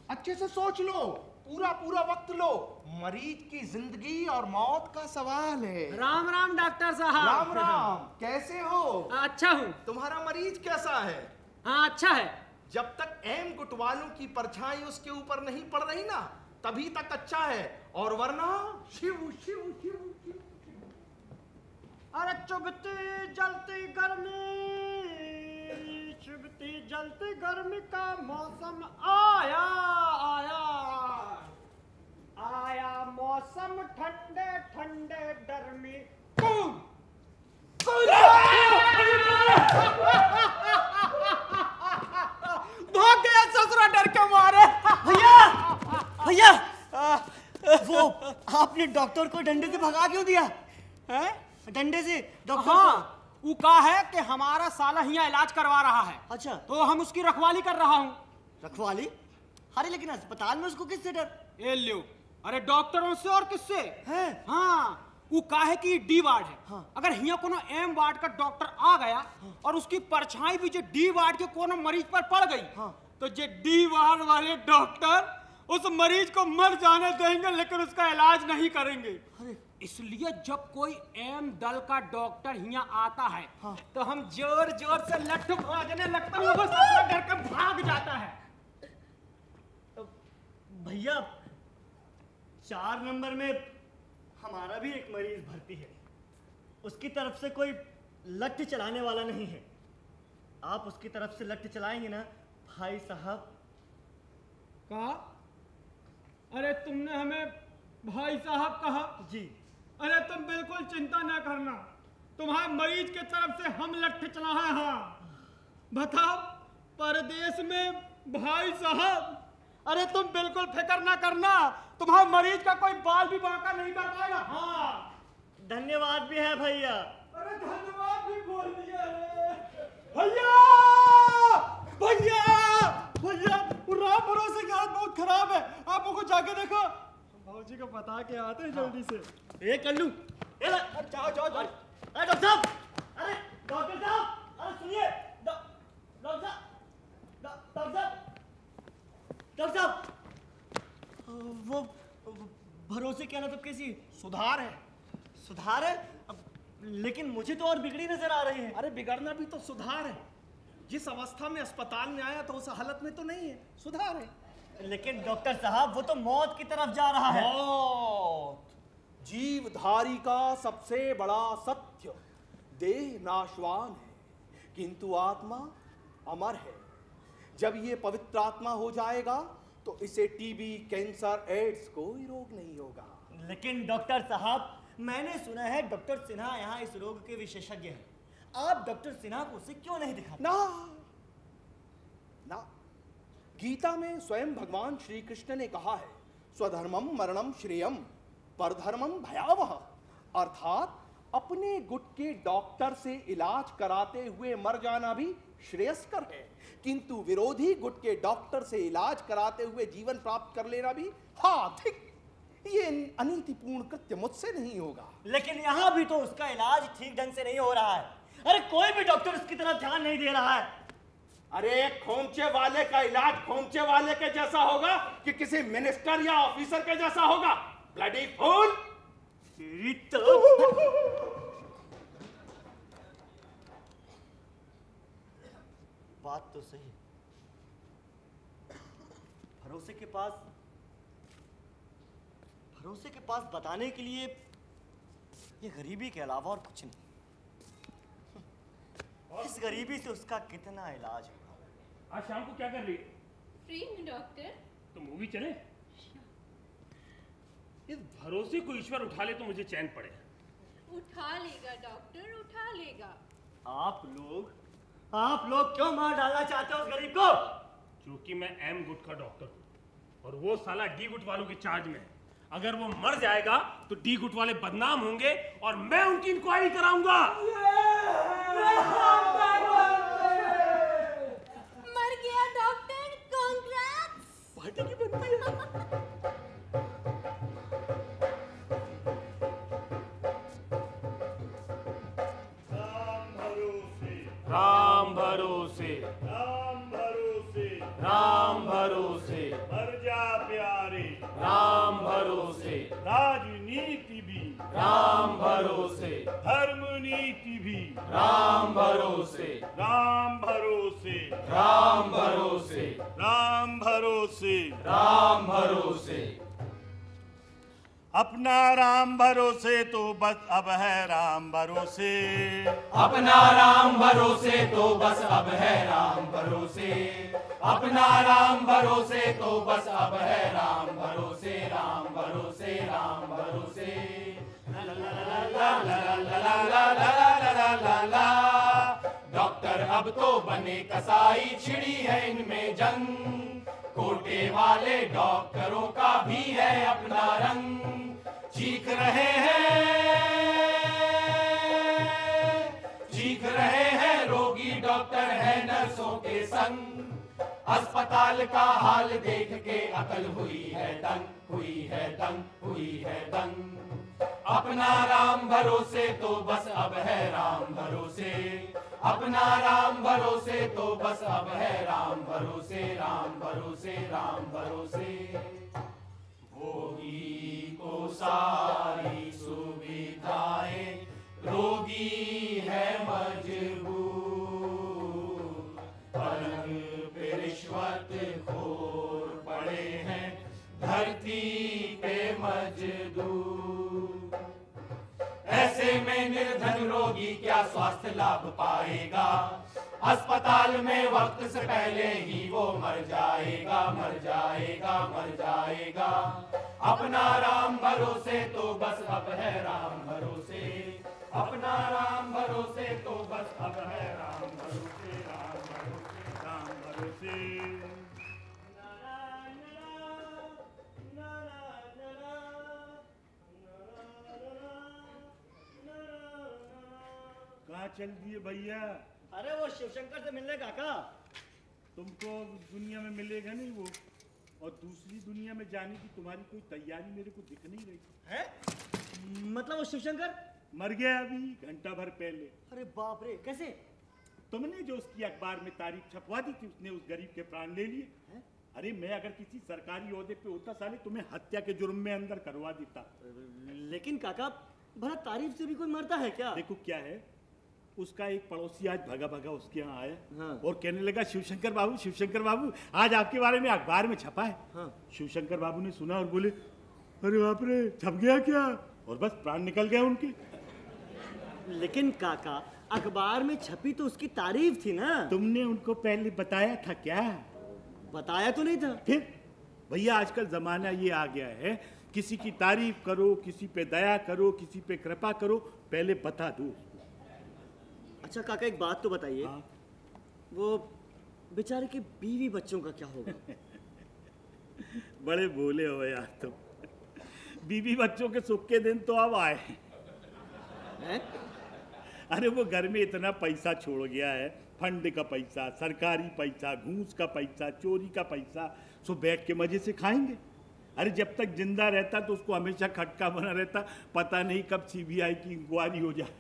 अच्छे से सोच लो, पूरा पूरा वक्त लो। मरीज की जिंदगी और मौत का सवाल है। राम राम डॉक्टर साहब। राम राम, कैसे हो? अच्छा हूँ। तुम्हारा मरीज कैसा है? हाँ अच्छा है। जब तक एम गुट वालों की परछाई उसके ऊपर नहीं पड़ रही ना, तभी तक अच्छा है, और वरना शिव शिव शिव शिव। अरे चुभती जलती गर्मी, चुभती जलती गर्मी का मौसम आया आया आया, मौसम ठंडे ठंडे गर्मी। भाग गया ससुरा डर के मारे। भैया भैया, वो आपने डॉक्टर को डंडे से भगा क्यों दिया? हैं? डंडे से डॉक्टर? हाँ, वो कहा है कि हमारा साला यहाँ इलाज करवा रहा है। अच्छा, तो हम उसकी रखवाली कर रहा हूँ। रखवाली? अरे लेकिन अस्पताल में उसको किससे डर? ये लो, अरे डॉक्टरों से और किससे है? हाँ, वो कहा है कि डी वार्ड है। हाँ। अगर यहाँ कोनो एम वार्ड का डॉक्टर आ गया और उसकी परछाई भी जो डी वार्ड के कोनो मरीज पर पड़ गई, तो जो डी वार्ड वाले डॉक्टर उस मरीज को मर जाने देंगे, लेकिन उसका इलाज नहीं करेंगे। इसलिए जब कोई एम दल का डॉक्टर यहाँ आता है, तो हम जोर जोर से लठ भाजने लगता है, वो ससुरा डर के भाग जाता है। भैया 4 नंबर में हमारा भी एक मरीज भर्ती है, उसकी तरफ से कोई लठ चलाने वाला नहीं है। आप उसकी तरफ से लठ चलाएंगे ना भाई साहब? कहा? अरे तुमने हमें भाई साहब कहा? जी। अरे तुम बिल्कुल चिंता ना करना, तुम्हारे मरीज के तरफ से हम लठ चला है। हाँ बताओ, परदेश में भाई साहब। अरे तुम बिल्कुल फिक्र ना करना, तुम्हारे मरीज का कोई बाल भी बांका नहीं कर पाएगा। हाँ धन्यवाद भी है भैया। अरे धन्यवाद भी बोल दिया भैया। भैया भैया, राम भरोसे की हालत बहुत खराब है, आप उनको जाके देखो। भाजी को बता के आते हैं जल्दी से। ये कल्लू, जाओ जाओ जाओ। अरे डॉक्टर साहब, अरे डॉक्टर साहब, अरे सुनिए, डॉक्टर साहब, वो भरोसे क्या मतलब कैसी सुधार है? सुधार है? लेकिन मुझे तो और बिगड़ी नजर आ रही है। अरे बिगड़ना भी तो सुधार है। जिस अवस्था में अस्पताल में आया तो उस हालत में तो नहीं है, सुधार है। लेकिन डॉक्टर साहब, वो तो मौत की तरफ जा रहा है। मौत जीवधारी का सबसे बड़ा सत्य। देह नाशवान है, किंतु आत्मा अमर है। जब ये पवित्र आत्मा हो जाएगा तो इसे टीबी, कैंसर, एड्स कोई रोग नहीं होगा। लेकिन डॉक्टर साहब, मैंने सुना है डॉक्टर सिन्हा यहाँ इस रोग के विशेषज्ञ हैं। आप डॉक्टर सिन्हा को उसे क्यों नहीं दिखाते? ना, गीता में स्वयं भगवान श्री कृष्ण ने कहा है, स्वधर्मम मरणम श्रेयम परधर्मम भयावह। अर्थात अपने गुट के डॉक्टर से इलाज कराते हुए मर जाना भी श्रेयस्कर है, किंतु विरोधी गुट के डॉक्टर से इलाज कराते हुए जीवन प्राप्त कर लेना भी ठीक। ये अनीतिपूर्ण कृत्य मुझसे नहीं होगा। लेकिन यहाँ भी तो उसका इलाज ठीक ढंग से नहीं हो रहा है। अरे कोई भी डॉक्टर उसकी तरफ ध्यान नहीं दे रहा है। अरे खोमचे वाले का इलाज खोमचे वाले के जैसा होगा कि किसी मिनिस्टर या ऑफिसर के जैसा होगा? Bloody fool! बात तो सही। भरोसे के पास बताने के लिए ये गरीबी के अलावा और कुछ नहीं। इस गरीबी से उसका कितना इलाज होगा। आज शाम को क्या कर रही है? फ्री में डॉक्टर। तो मूवी चले? इस भरोसे को ईश्वर उठा ले तो मुझे चैन पड़े। उठा लेगा डॉक्टर, उठा लेगा। आप लोग क्यों मार डालना चाहते हो उस गरीब को? क्योंकि मैं एम गुट का डॉक्टर हूं और वो साला डी गुट वालों के चार्ज में है। अगर वो मर जाएगा तो डी गुट वाले बदनाम होंगे और मैं उनकी इंक्वायरी कराऊंगा। मर गया डॉक्टर, कांग्रेट्स। पार्टी की बनती है। राम भरोसे, मर जा प्यारे राम भरोसे, राजनीति भी राम भरोसे, धर्म नीति भी राम भरोसे, राम भरोसे, राम भरोसे, राम भरोसे, राम भरोसे। अपना राम भरोसे तो बस अब है राम भरोसे, अपना राम भरोसे तो बस अब है राम भरोसे, अपना राम भरोसे तो बस अब है राम भरोसे, राम भरोसे, राम भरोसे। डॉक्टर अब तो बने कसाई, छिड़ी है इनमें जंग, कोटे वाले डॉक्टरों का भी है अपना रंग, चीख रहे हैं रोगी डॉक्टर है नर्सों के संग, अस्पताल का हाल देख के अकल हुई है दंग, हुई है दंग, हुई है दंग। अपना राम भरोसे तो बस अब है राम भरोसे, अपना राम भरोसे तो बस अब है राम भरोसे, राम भरोसे, राम भरोसे। भोगी को सारी सुविधाएं, रोगी है मजबूर, पलंग पे रिश्वत खोर पड़े हैं धरती पे मजदूर। ऐसे में निर्धन रोगी क्या स्वास्थ्य लाभ पाएगा, अस्पताल में वक्त से पहले ही वो मर जाएगा, मर जाएगा, मर जाएगा। अपना राम भरोसे तो बस अब है राम भरोसे, अपना राम भरोसे तो बस अब है राम भरोसे, राम भरोसे, राम भरोसे। कहाँ चल दिए भैया? अरे वो शिवशंकर से मिलने काका। तुमको दुनिया में मिलेगा नहीं वो, और दूसरी दुनिया में जाने की तुम्हारी कोई तैयारी मेरे को दिख नहीं रही है। मतलब वो शिवशंकर मर गया अभी घंटा भर पहले। अरे बाप रे, कैसे? तुमने जो उसकी अखबार में तारीख छपवा दी थी, उसने उस गरीब के प्राण ले लिए। अरे मैं अगर किसी सरकारी ओहदे पे होता साले तुम्हें हत्या के जुर्म में अंदर करवा देता। लेकिन काका भला तारीफ से भी कोई मरता है क्या? देखो क्या है, उसका एक पड़ोसी आज भगा भगा उसके यहाँ आया और कहने लगा शिवशंकर बाबू, शिवशंकर बाबू आज आपके बारे में अखबार में छपा है। शिवशंकर बाबू ने सुना और बोले अरे बाप रे छप गया क्या, और बस प्राण निकल गए उनके। लेकिन काका अखबार में छपी तो उसकी तारीफ थी ना। तुमने उनको पहले बताया था क्या? बताया तो नहीं था। फिर भैया आजकल जमाना ये आ गया है, किसी की तारीफ करो, किसी पे दया करो, किसी पे कृपा करो, पहले बता दो। अच्छा काका एक बात तो बताइए, वो बेचारे के बीवी बच्चों का क्या होगा? बड़े भोले हो यार तुम। बीवी बच्चों के सुख के दिन तो अब आए हैं? अरे वो घर में इतना पैसा छोड़ गया है, फंड का पैसा, सरकारी पैसा, घूस का पैसा, चोरी का पैसा, सो बैठ के मजे से खाएंगे। अरे जब तक जिंदा रहता तो उसको हमेशा खटका बना रहता, पता नहीं कब सीबीआई की इंक्वायरी हो जाए।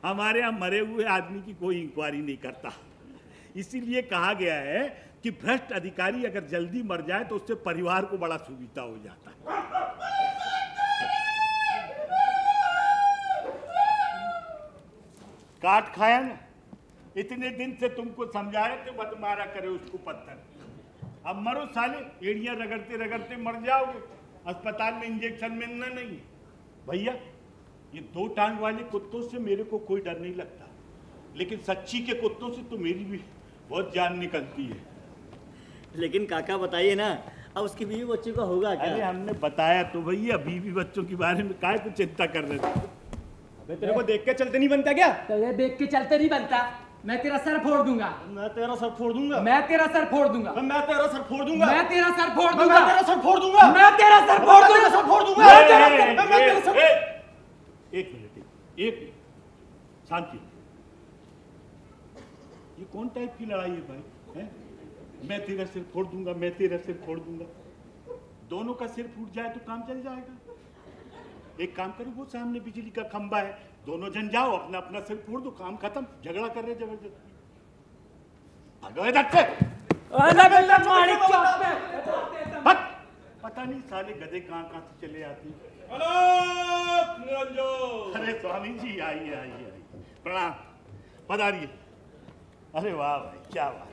हमारे यहाँ मरे हुए आदमी की कोई इंक्वायरी नहीं करता। इसीलिए कहा गया है कि भ्रष्ट अधिकारी अगर जल्दी मर जाए तो उससे परिवार को बड़ा सुविधा हो जाता है। काट खाया ना, इतने दिन से तुमको समझा रहे थे मत मारा करे उसको पत्थर। अब मरो साले, एड़ियां रगड़ते रगड़ते मर जाओगे, अस्पताल में इंजेक्शन मिलना नहीं। भैया ये दो टांग वाले कुत्तों से मेरे को कोई डर नहीं लगता, लेकिन सच्ची के कुत्तों से तो मेरी भी बहुत जान निकलती है। लेकिन काका बताइए ना, अब उसकी बीवी बच्चों का होगा क्या? अरे हमने बताया तो भैया, बीवी बच्चों के बारे में काहे को चिंता कर रहे थे? तेरे को देख के चलते नहीं बनता क्या? तेरे देख के चलते नहीं बनता, मैं तेरा सर फोड़ दूंगा। मैं तेरा सर फोड़ दूंगा। मैं तेरा सर फोड़ दूंगा। मैं तेरा सर फोड़ दूंगा। मैं तेरा सर फोड़ दूंगा। मैं तेरा सर फोड़ दूंगा। मैं तेरा सर फोड़ दूंगा। सर फोड़ दूंगा। एक मिनट शांति। ये कौन टाइप की लड़ाई है भाई? है? मैं तेरा सिर फोड़ दूंगा, मैं तेरा सिर फोड़ दूंगा। दोनों का सिर फूट जाए तो काम चल जाएगा। एक काम करो, वो सामने बिजली का खंबा है, दोनों जन जाओ अपना अपना सिर फोड़ दो, काम खत्म। झगड़ा कर रहे जबरदस्ती। पता नहीं साले गधे कहाँ कहाँ से चले आते। हेलो निरंजन। अरे स्वामी जी आइए आइए आइए, प्रणाम, पधारिए। अरे वाह भाई क्या बात,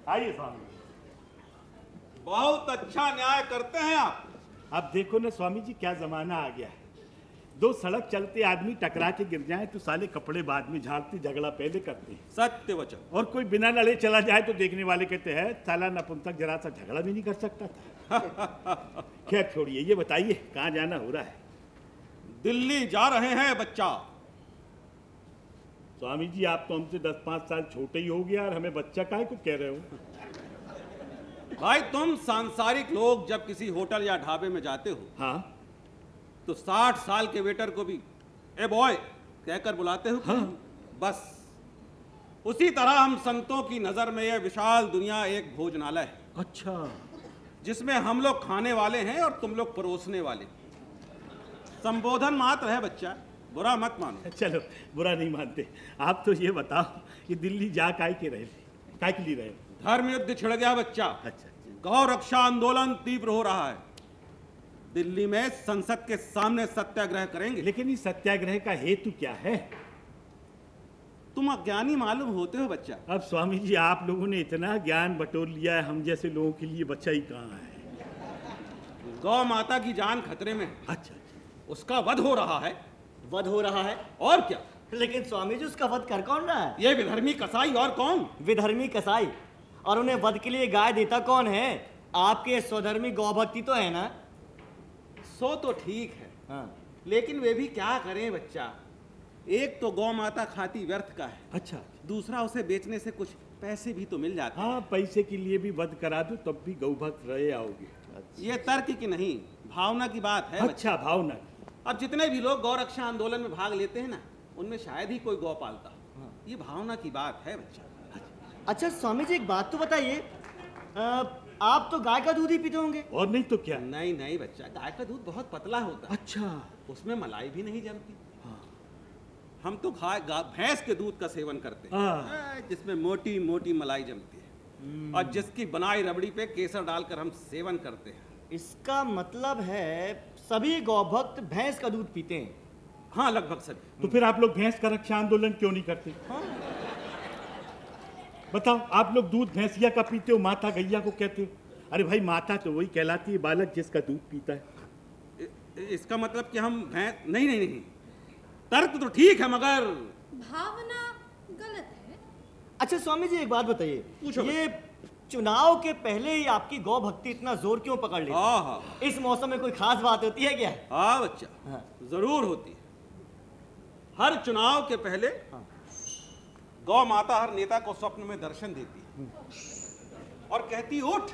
आइए स्वामी जी। बहुत अच्छा न्याय करते हैं आप। अब देखो ना स्वामी जी क्या जमाना आ गया है, दो सड़क चलते आदमी टकरा के गिर जाए तो साले कपड़े बाद में झाड़ते, झगड़ा पहले करते हैं। सत्य वचन। और कोई बिना लड़े चला जाए तो देखने वाले कहते हैं साला नपुंसक जरा सा झगड़ा भी नहीं कर सकता था। खैर छोड़िए, ये बताइए कहाँ जाना हो रहा है? दिल्ली जा रहे हैं बच्चा। स्वामी जी आप तो हमसे 10-5 साल छोटे ही हो गया और हमें बच्चा काहे को कह रहे हो? भाई तुम सांसारिक लोग जब किसी होटल या ढाबे में जाते हो, हाँ, तो 60 साल के वेटर को भी ए बॉय कहकर बुलाते हो। हाँ। बस उसी तरह हम संतों की नजर में यह विशाल दुनिया एक भोजनालय है। अच्छा, जिसमें हम लोग खाने वाले हैं और तुम लोग परोसने वाले। संबोधन मात्र है बच्चा, बुरा मत मानो। चलो बुरा नहीं मानते। आप तो ये बताओ कि दिल्ली जा काय के रहे थे, काय के लिए रहे? धर्म युद्ध छिड़ गया बच्चा। अच्छा, गौ रक्षा आंदोलन तीव्र हो रहा है। दिल्ली में संसद के सामने सत्याग्रह करेंगे। लेकिन इस सत्याग्रह का हेतु क्या है? तुम अज्ञानी मालूम होते हो बच्चा। अब स्वामी जी आप लोगों ने इतना ज्ञान बटोर लिया है, हम जैसे लोगों के लिए बच्चा ही कहाँ है। गौ माता की जान खतरे में। अच्छा, उसका वध हो रहा है। वध हो रहा है? और क्या। लेकिन स्वामी जी उसका वध कर कौन रहा है? ये विधर्मी कसाई और कौन? विधर्मी कसाई। और उन्हें वध के लिए गाय देता कौन है? आपके स्वधर्मी गौभक्ति तो है ना? सो तो ठीक है, हाँ। लेकिन वे भी क्या करें बच्चा। एक तो गौ माता खाती व्यर्थ का है। अच्छा, दूसरा उसे बेचने से कुछ पैसे भी तो मिल जाते हैं। हाँ, पैसे के लिए भी वध करा दो तब भी गौभक्त रहे आओगे। ये तर्क की नहीं, भावना की बात है। अच्छा, भावना। अब जितने भी लोग गौ रक्षा आंदोलन में भाग लेते हैं ना, उनमें शायद ही कोई गौ पालता। ये भावना की बात है बच्चा। अच्छा स्वामी जी एक बात तो बताइए, आप तो गाय का दूध ही पीते होंगे? और नहीं तो क्या? नहीं नहीं बच्चा, गाय का दूध बहुत पतला होता है। अच्छा, उसमें मलाई भी नहीं जमती। हम तो भैंस के दूध का सेवन करते हैं, जिसमें मोटी मोटी मलाई जमती है और जिसकी बनाई रबड़ी पे केसर डालकर हम सेवन करते हैं। इसका मतलब है सभी गौभक्त भैंस का दूध पीते हैं? हाँ, लगभग सभी। तो फिर आप लोग भैंस का रक्षा आंदोलन क्यों नहीं करते? हाँ? बताओ, आप लोग दूध भैंसिया का पीते हो, माता गैया को कहते हो। अरे भाई माता तो वही कहलाती है बालक जिसका दूध पीता है। इसका मतलब कि हम भैंस नहीं नहीं नहीं, तर्क तो ठीक है मगर भावना गलत है। अच्छा स्वामी जी एक बात बताइए, पूछो। ये चुनाव के पहले ही आपकी गौ भक्ति इतना जोर क्यों पकड़ लेती है? इस मौसम में कोई खास बात होती है क्या? हाँ बच्चा, जरूर होती है। हर चुनाव के पहले गौ माता हर नेता को स्वप्न में दर्शन देती है और कहती उठ,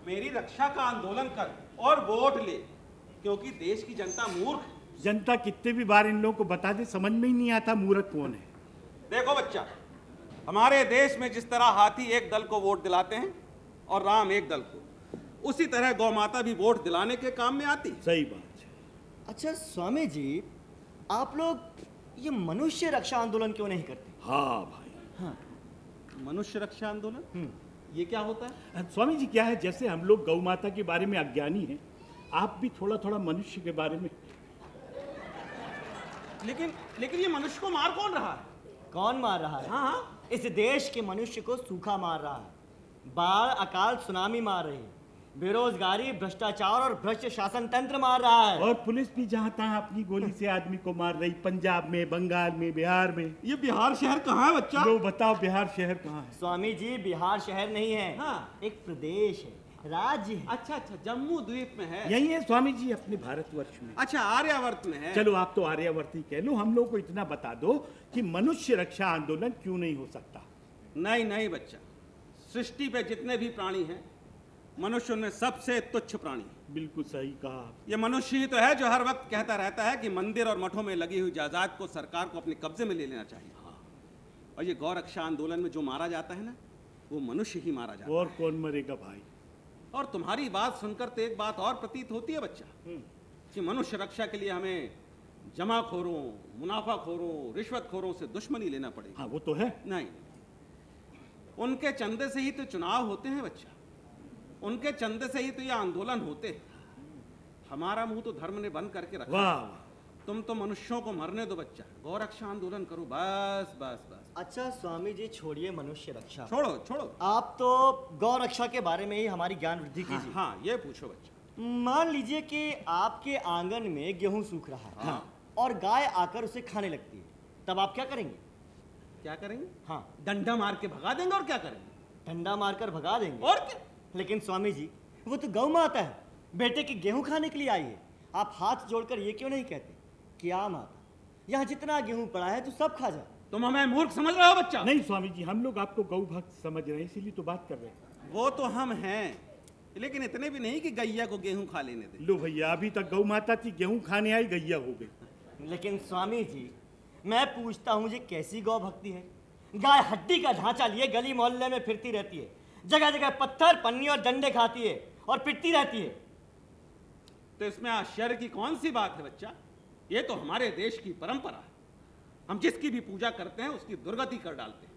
मेरी रक्षा का आंदोलन कर और वोट ले, क्योंकि देश की जनता मूर्ख। जनता कितने भी बार इन लोगों को बता दे, समझ में ही नहीं आता मूर्ख कौन है। देखो बच्चा, हमारे देश में जिस तरह हाथी एक दल को वोट दिलाते हैं और राम एक दल को, उसी तरह गौ माता भी वोट दिलाने के काम में आती। सही बात है। अच्छा स्वामी जी, आप लोग ये मनुष्य रक्षा आंदोलन क्यों नहीं करते? हाँ भाई, हाँ। मनुष्य रक्षा आंदोलन ये क्या होता है? स्वामी जी क्या है, जैसे हम लोग गौ माता के बारे में अज्ञानी हैं, आप भी थोड़ा थोड़ा मनुष्य के बारे में। लेकिन ये मनुष्य को मार कौन रहा है? कौन मार रहा है? हाँ, इस देश के मनुष्य को सूखा मार रहा है, बाढ़, अकाल, सुनामी मार रही है, बेरोजगारी, भ्रष्टाचार और भ्रष्ट शासन तंत्र मार रहा है। और पुलिस भी जहाँ तहाँ अपनी गोली से आदमी को मार रही, पंजाब में, बंगाल में, बिहार में। ये बिहार शहर कहाँ है बच्चा? लो बताओ, बिहार शहर कहाँ है? स्वामी जी बिहार शहर नहीं है, हाँ। एक प्रदेश है, राज्य है। अच्छा अच्छा, जम्मू द्वीप में है। यही है स्वामी जी, अपने भारतवर्ष में। अच्छा, आर्यावर्त में है। चलो आप तो आर्यावर्त ही कह लो, हम लोग को इतना बता दो कि मनुष्य रक्षा आंदोलन क्यों नहीं हो सकता? नहीं नहीं बच्चा, सृष्टि पे जितने भी प्राणी हैं, मनुष्य उनमें सबसे तुच्छ प्राणी। बिल्कुल सही कहा। ये मनुष्य ही तो है जो हर वक्त कहता रहता है कि मंदिर और मठों में लगी हुई जायदाद को सरकार को अपने कब्जे में ले लेना चाहिए। और ये गौ रक्षा आंदोलन में जो मारा जाता है ना, वो मनुष्य ही मारा जाता है। और कौन मरेगा भाई? और तुम्हारी बात सुनकर तो एक बात और प्रतीत होती है बच्चा, कि मनुष्य रक्षा के लिए हमें जमाखोरों, मुनाफाखोरों, रिश्वतखोरों से दुश्मनी लेना पड़ेगी। हाँ वो तो है। नहीं, उनके चंदे से ही तो चुनाव होते हैं बच्चा, उनके चंदे से ही तो ये आंदोलन होते हैं। हमारा मुंह तो धर्म ने बंद करके रखा। वाह, तुम तो मनुष्यों को मरने दो बच्चा, गौरक्षा आंदोलन करो, बस बस बस। अच्छा स्वामी जी, छोड़िए मनुष्य रक्षा, छोड़ो छोड़ो। आप तो गौ रक्षा के बारे में ही हमारी ज्ञान वृद्धि कीजिए। हाँ, ये पूछो बच्चा। मान लीजिए कि आपके आंगन में गेहूं सूख रहा है, और गाय आकर उसे खाने लगती है, तब आप क्या करेंगे? क्या करेंगे? हाँ, डंडा मार के भगा देंगे। और क्या करेंगे? डंडा मारकर भगा देंगे। और क्या? लेकिन स्वामी जी, वो तो गौ माता है, बेटे की गेहूं खाने के लिए आई है। आप हाथ जोड़कर ये क्यों नहीं कहते, क्या माता, यहाँ जितना गेहूं पड़ा है तो सब खा जाए। तुम हमें मूर्ख समझ रहे हो बच्चा? नहीं स्वामी जी, हम लोग आपको गौ भक्त समझ रहे हैं, इसीलिए तो बात कर रहे हैं। वो तो हम हैं, लेकिन इतने भी नहीं कि गैया को गेहूं खा लेने दे। लो भैया, अभी तक गौ माता थी, गेहूं खाने आई, गैया हो गई। लेकिन स्वामी जी, मैं पूछता हूँ, ये कैसी गौ भक्ति है? गाय हड्डी का ढांचा लिए गली मोहल्ले में फिरती रहती है, जगह जगह पत्थर, पन्नी और डंडे खाती है और पिटती रहती है। तो इसमें आश्चर्य की कौन सी बात है बच्चा? ये तो हमारे देश की परंपरा है। हम जिसकी भी पूजा करते हैं उसकी दुर्गति कर डालते हैं।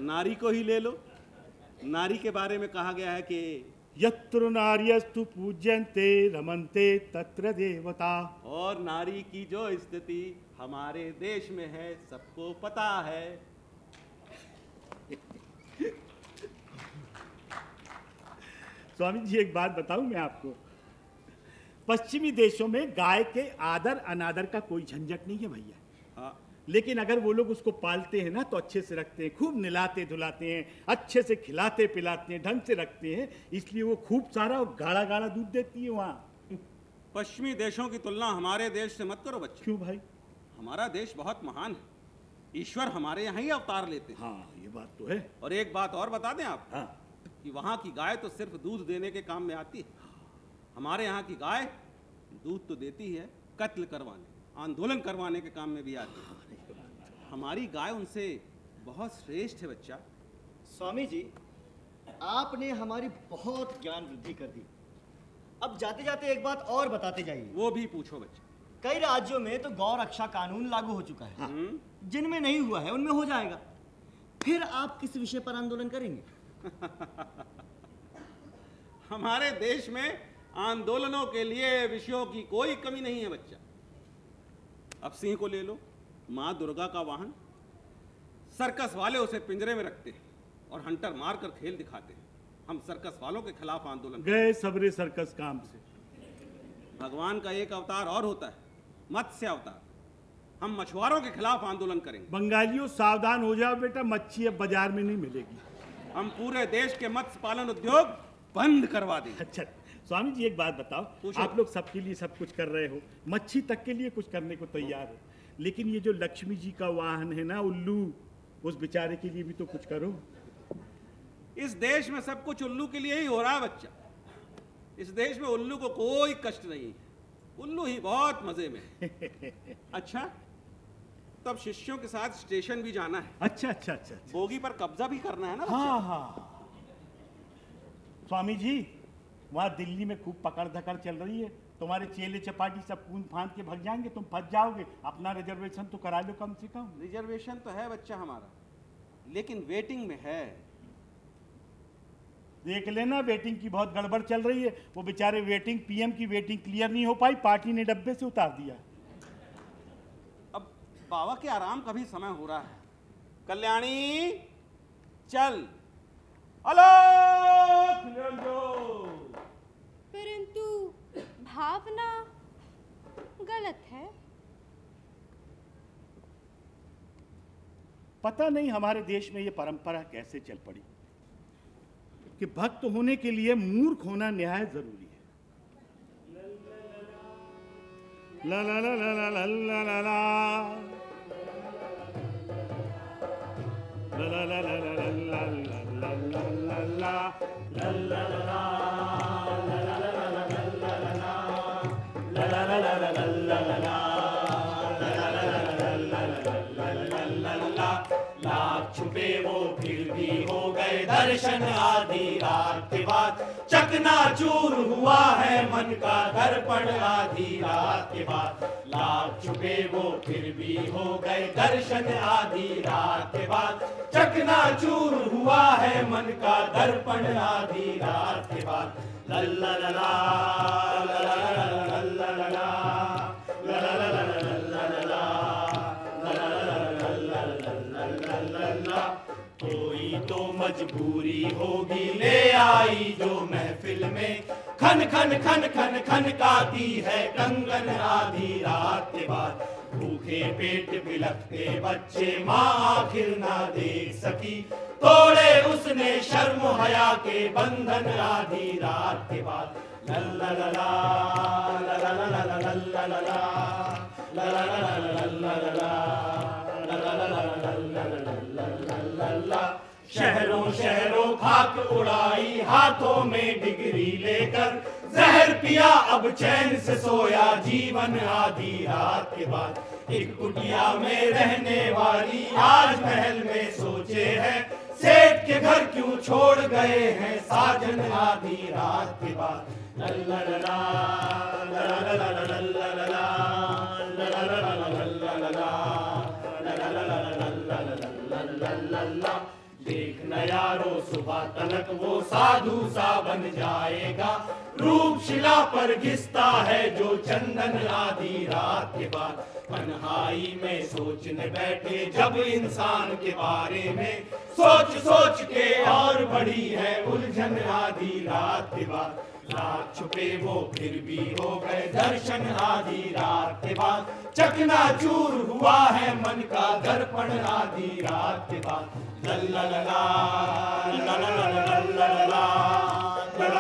नारी को ही ले लो, नारी के बारे में कहा गया है कि यत्र नार्यस्तु पूज्यन्ते रमन्ते तत्र देवता। और नारी की जो स्थिति हमारे देश में है सबको पता है। स्वामी जी, एक बात बताऊं मैं आपको, पश्चिमी देशों में गाय के आदर अनादर का कोई झंझट नहीं है भैया। हाँ। लेकिन अगर वो लोग उसको पालते हैं ना तो अच्छे से रखते हैं, खूब नहलाते धुलाते हैं, अच्छे से खिलाते पिलाते हैं, ढंग से रखते हैं, इसलिए वो खूब सारा और गाढ़ा गाढ़ा दूध देती है वहाँ। पश्चिमी देशों की तुलना हमारे देश से मत करो बच्चे। क्यों भाई? हमारा देश बहुत महान है, ईश्वर हमारे यहाँ ही अवतार लेते हैं। हाँ, ये बात तो है। और एक बात और बता दें आप, हाँ, कि वहाँ की गाय तो सिर्फ दूध देने के काम में आती है। हमारे यहाँ की गाय दूध तो देती है, कत्ल करवाने, आंदोलन करवाने के काम में भी आती है। हमारी गाय उनसे बहुत श्रेष्ठ है बच्चा। स्वामी जी, आपने हमारी बहुत ज्ञान वृद्धि कर दी। अब जाते जाते एक बात और बताते जाइए। वो भी पूछो बच्चा। कई राज्यों में तो गौ रक्षा कानून लागू हो चुका है, जिनमें नहीं हुआ है उनमें हो जाएगा। फिर आप किस विषय पर आंदोलन करेंगे? हमारे देश में आंदोलनों के लिए विषयों की कोई कमी नहीं है बच्चा। अब सिंह को ले लो, माँ दुर्गा का वाहन। सर्कस वाले उसे पिंजरे में रखते हैं और हंटर मारकर खेल दिखाते हैं। हम सर्कस वालों के खिलाफ आंदोलन गए सबरे सर्कस काम से। भगवान का एक अवतार और होता है, मत्स्य अवतार। हम मछुआरों के खिलाफ आंदोलन करेंगे। बंगालियों सावधान हो जाओ बेटा, मच्छी अब बाजार में नहीं मिलेगी। हम पूरे देश के मत्स्य पालन उद्योग बंद करवा देंगे। अच्छा स्वामी जी, एक बात बताओ, आप लोग सबके लिए सब कुछ कर रहे हो, मच्छी तक के लिए कुछ करने को तैयार हो, लेकिन ये जो लक्ष्मी जी का वाहन है ना उल्लू, उस बेचारे के लिए भी तो कुछ करो। इस देश में सब कुछ उल्लू के लिए ही हो रहा है बच्चा। इस देश में उल्लू को कोई कष्ट नहीं है, उल्लू ही बहुत मजे में है। अच्छा, तब शिष्यों के साथ स्टेशन भी जाना है। अच्छा अच्छा अच्छा, अच्छा। बोगी पर कब्जा भी करना है ना बच्चा? हाँ हाँ स्वामी जी, वहाँ दिल्ली में खूब पकड़ धकड़ चल रही है, तुम्हारे चेले चपाटी सब कूद फांद के भाग जाएंगे, तुम फंस जाओगे। अपना रिजर्वेशन तो करा लो कम से कम। रिजर्वेशन तो है बच्चा हमारा, लेकिन वेटिंग में है। देख लेना, वेटिंग की बहुत गड़बड़ चल रही है। वो बेचारे वेटिंग, पीएम की वेटिंग क्लियर नहीं हो पाई, पार्टी ने डब्बे से उतार दिया। अब बाबा के आराम का भी समय हो रहा है। कल्याणी चल, अलोक निरंजन। परंतु भावना गलत है। पता नहीं हमारे देश में ये परंपरा कैसे चल पड़ी कि भक्त होने के लिए मूर्ख होना न्याय जरूरी है। ला ला ला ला ला ला ला ला ला ला ला ला लाख छुपे वो फिर भी हो गए दर्शन। दर्शन आधी रात के बाद, चकनाचूर हुआ है मन का दर्पण आधी रात के बाद, लाख छुपे वो फिर भी हो गए दर्शन आधी रात के बाद, चकनाचूर हुआ है मन का दर्पण आधी रात के बाद। लल्ला लला लल्ला लल्ला कोई तो मजबूरी होगी ले आई जो महफिल में, खन खन खन खन खन गाती है कंगन आधी रात के बाद, भूखे पेट बिलखते बच्चे माँ आखिर ना देख सकी, तोड़े उसने शर्म हया के बंधन आधी रात के बाद। लल्ला लला लला लला लला लला शहरों शहरों खाक उड़ाई हाथों में डिग्री लेकर, जहर पिया अब चैन से सोया जीवन आधी रात के बाद, एक कुटिया में रहने वाली आज महल में सोचे है, सेठ के घर क्यों छोड़ गए हैं साजन आधी रात के बाद। लल्ला लला लला लला लला लला देख न यारो सुबह तलक वो साधु सा बन जाएगा, रूप शिला पर घिसता है जो चंदन आधी रात के बाद, तन्हाई में सोचने बैठे जब इंसान के बारे में, सोच सोच के और बढ़ी है उलझन आधी रात के बाद, लाख छुपे वो फिर भी हो गए दर्शन आधी रात के बाद, चकनाचूर हुआ है मन का दर्पण आधी रात के बाद। लल्ला लला लला लला लला लला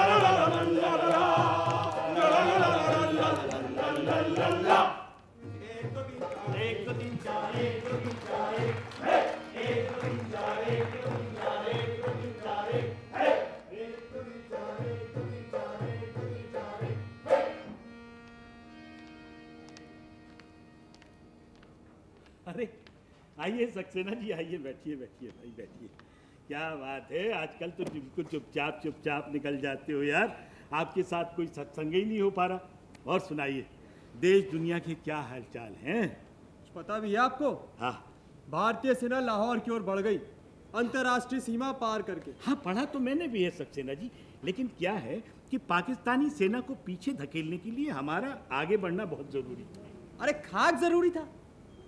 एक दो तीन चार एक दो तीन चार एक दो तीन चार एक दो तीन चार एक दो तीन चार एक दो तीन चार एक दो तीन चार एक दो तीन चार अरे आइए सक्सेना जी, आइए बैठिए बैठिए भाई बैठिए। क्या बात है, आजकल तो बिल्कुल चुपचाप निकल जाते हो यार, आपके साथ कोई सत्संग ही नहीं हो पा रहा। और सुनाइए, देश दुनिया के क्या हालचाल हैं? पता भी है आपको? हाँ, भारतीय सेना लाहौर की ओर बढ़ गई, अंतर्राष्ट्रीय सीमा पार करके। हाँ, पढ़ा तो मैंने भी है सक्सेना जी, लेकिन क्या है कि पाकिस्तानी सेना को पीछे धकेलने के लिए हमारा आगे बढ़ना बहुत जरूरी था। अरे खाक जरूरी था,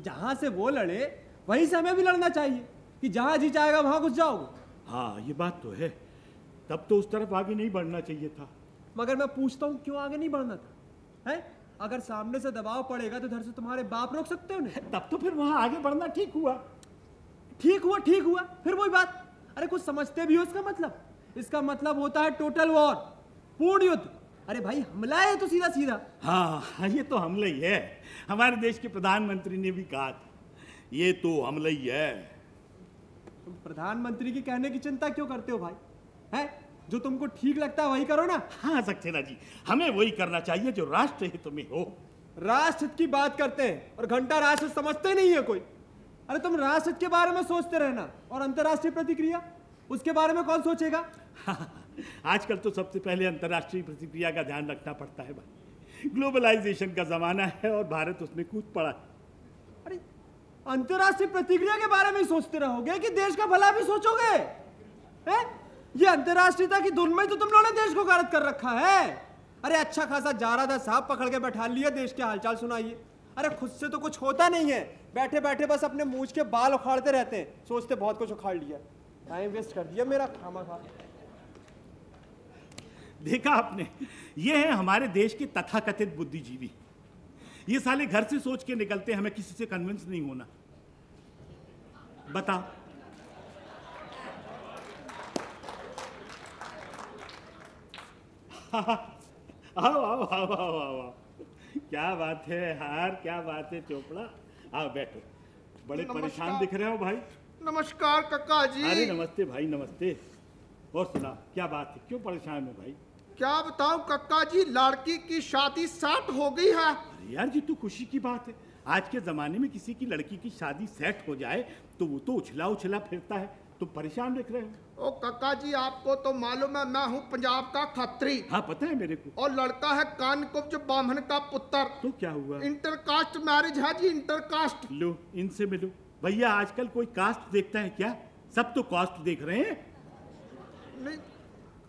जहां से वो लड़े वहीं से हमें भी लड़ना चाहिए, कि जहां जी चाहेगा वहां घुस जाओगे। हाँ, ये बात तो है, तब तो उस तरफ आगे नहीं बढ़ना चाहिए था। मगर मैं पूछता हूँ क्यों आगे नहीं बढ़ना था? है अगर सामने से दबाव पड़ेगा तो इधर से तुम्हारे बाप रोक सकते हो नहीं? तब तो फिर वहां आगे बढ़ना ठीक हुआ, फिर वही बात। अरे कुछ समझते भी हो इसका मतलब? इसका मतलब होता है टोटल वॉर, पूर्ण युद्ध। अरे भाई हमला है तो सीधा सीधा। हाँ, ये तो हमला ही है। हमारे देश के प्रधानमंत्री ने भी कहा था, ये तो हमला ही है। तुम प्रधानमंत्री की कहने की चिंता क्यों करते हो भाई? है जो तुमको ठीक लगता है वही करो ना। हाँ सक्सेना जी, हमें वही करना चाहिए जो राष्ट्र हित में हो। राष्ट्र हित की बात करते हैं और घंटा राष्ट्र समझते नहीं है कोई। अरे तुम राष्ट्र हित के बारे में सोचते रहना, और अंतर्राष्ट्रीय प्रतिक्रिया उसके बारे में कौन सोचेगा? आजकल तो सबसे पहले अंतर्राष्ट्रीय प्रतिक्रिया का ध्यान रखना पड़ता है भाई। ग्लोबलाइजेशन का जमाना है और भारत उसमें कूद पड़ा है। अरे अंतर्राष्ट्रीय प्रतिक्रिया के बारे में ही सोचते रहोगे कि देश का भला भी सोचोगे? है ये अंतर्राष्ट्रीयता की धुन में तो तुम लोगों ने देश को गारद कर रखा है। अरे अच्छा खासा जारादा साहब पकड़ के बैठा लिया, देश के हालचाल सुनाइए। अरे खुद से तो कुछ होता नहीं है, बैठे बैठे बस अपने मूंछ के बाल उखाड़ते रहते हैं, सोचते बहुत कुछ उखाड़ लिया। टाइम वेस्ट कर दिया मेरा खामा। देखा आपने, ये है हमारे देश के तथाकथित बुद्धिजीवी। ये साले घर से सोच के निकलते, हमें किसी से कन्विंस नहीं होना। बताओ, आओ आओ आओ आओ आओ, क्या बात है यार, क्या बात है चोपड़ा, आओ बैठो। बड़े परेशान दिख रहे हो भाई। नमस्कार कक्का जी। अरे नमस्ते भाई, नमस्ते। और सुना, क्या बात है, क्यों परेशान हो भाई? क्या बताऊं कक्का जी, लड़की की शादी सेट हो गई है। अरे यार ये तो खुशी की बात है। आज के जमाने में किसी की लड़की की शादी सेट हो जाए तो वो तो उछला उछला फिरता है, तुम परेशान दिख रहे हो। ओ कक्का जी, आपको तो मालूम है मैं हूँ पंजाब का खत्री। हाँ पता है मेरे को। और लड़का है कानकुब्ज ब्राह्मण का पुत्र। तो क्या हुआ? इंटरकास्ट मैरिज है जी, इंटरकास्ट। लो इनसे मिलो। भैया आजकल कोई कास्ट देखता है क्या? सब तो कास्ट देख रहे हैं। नहीं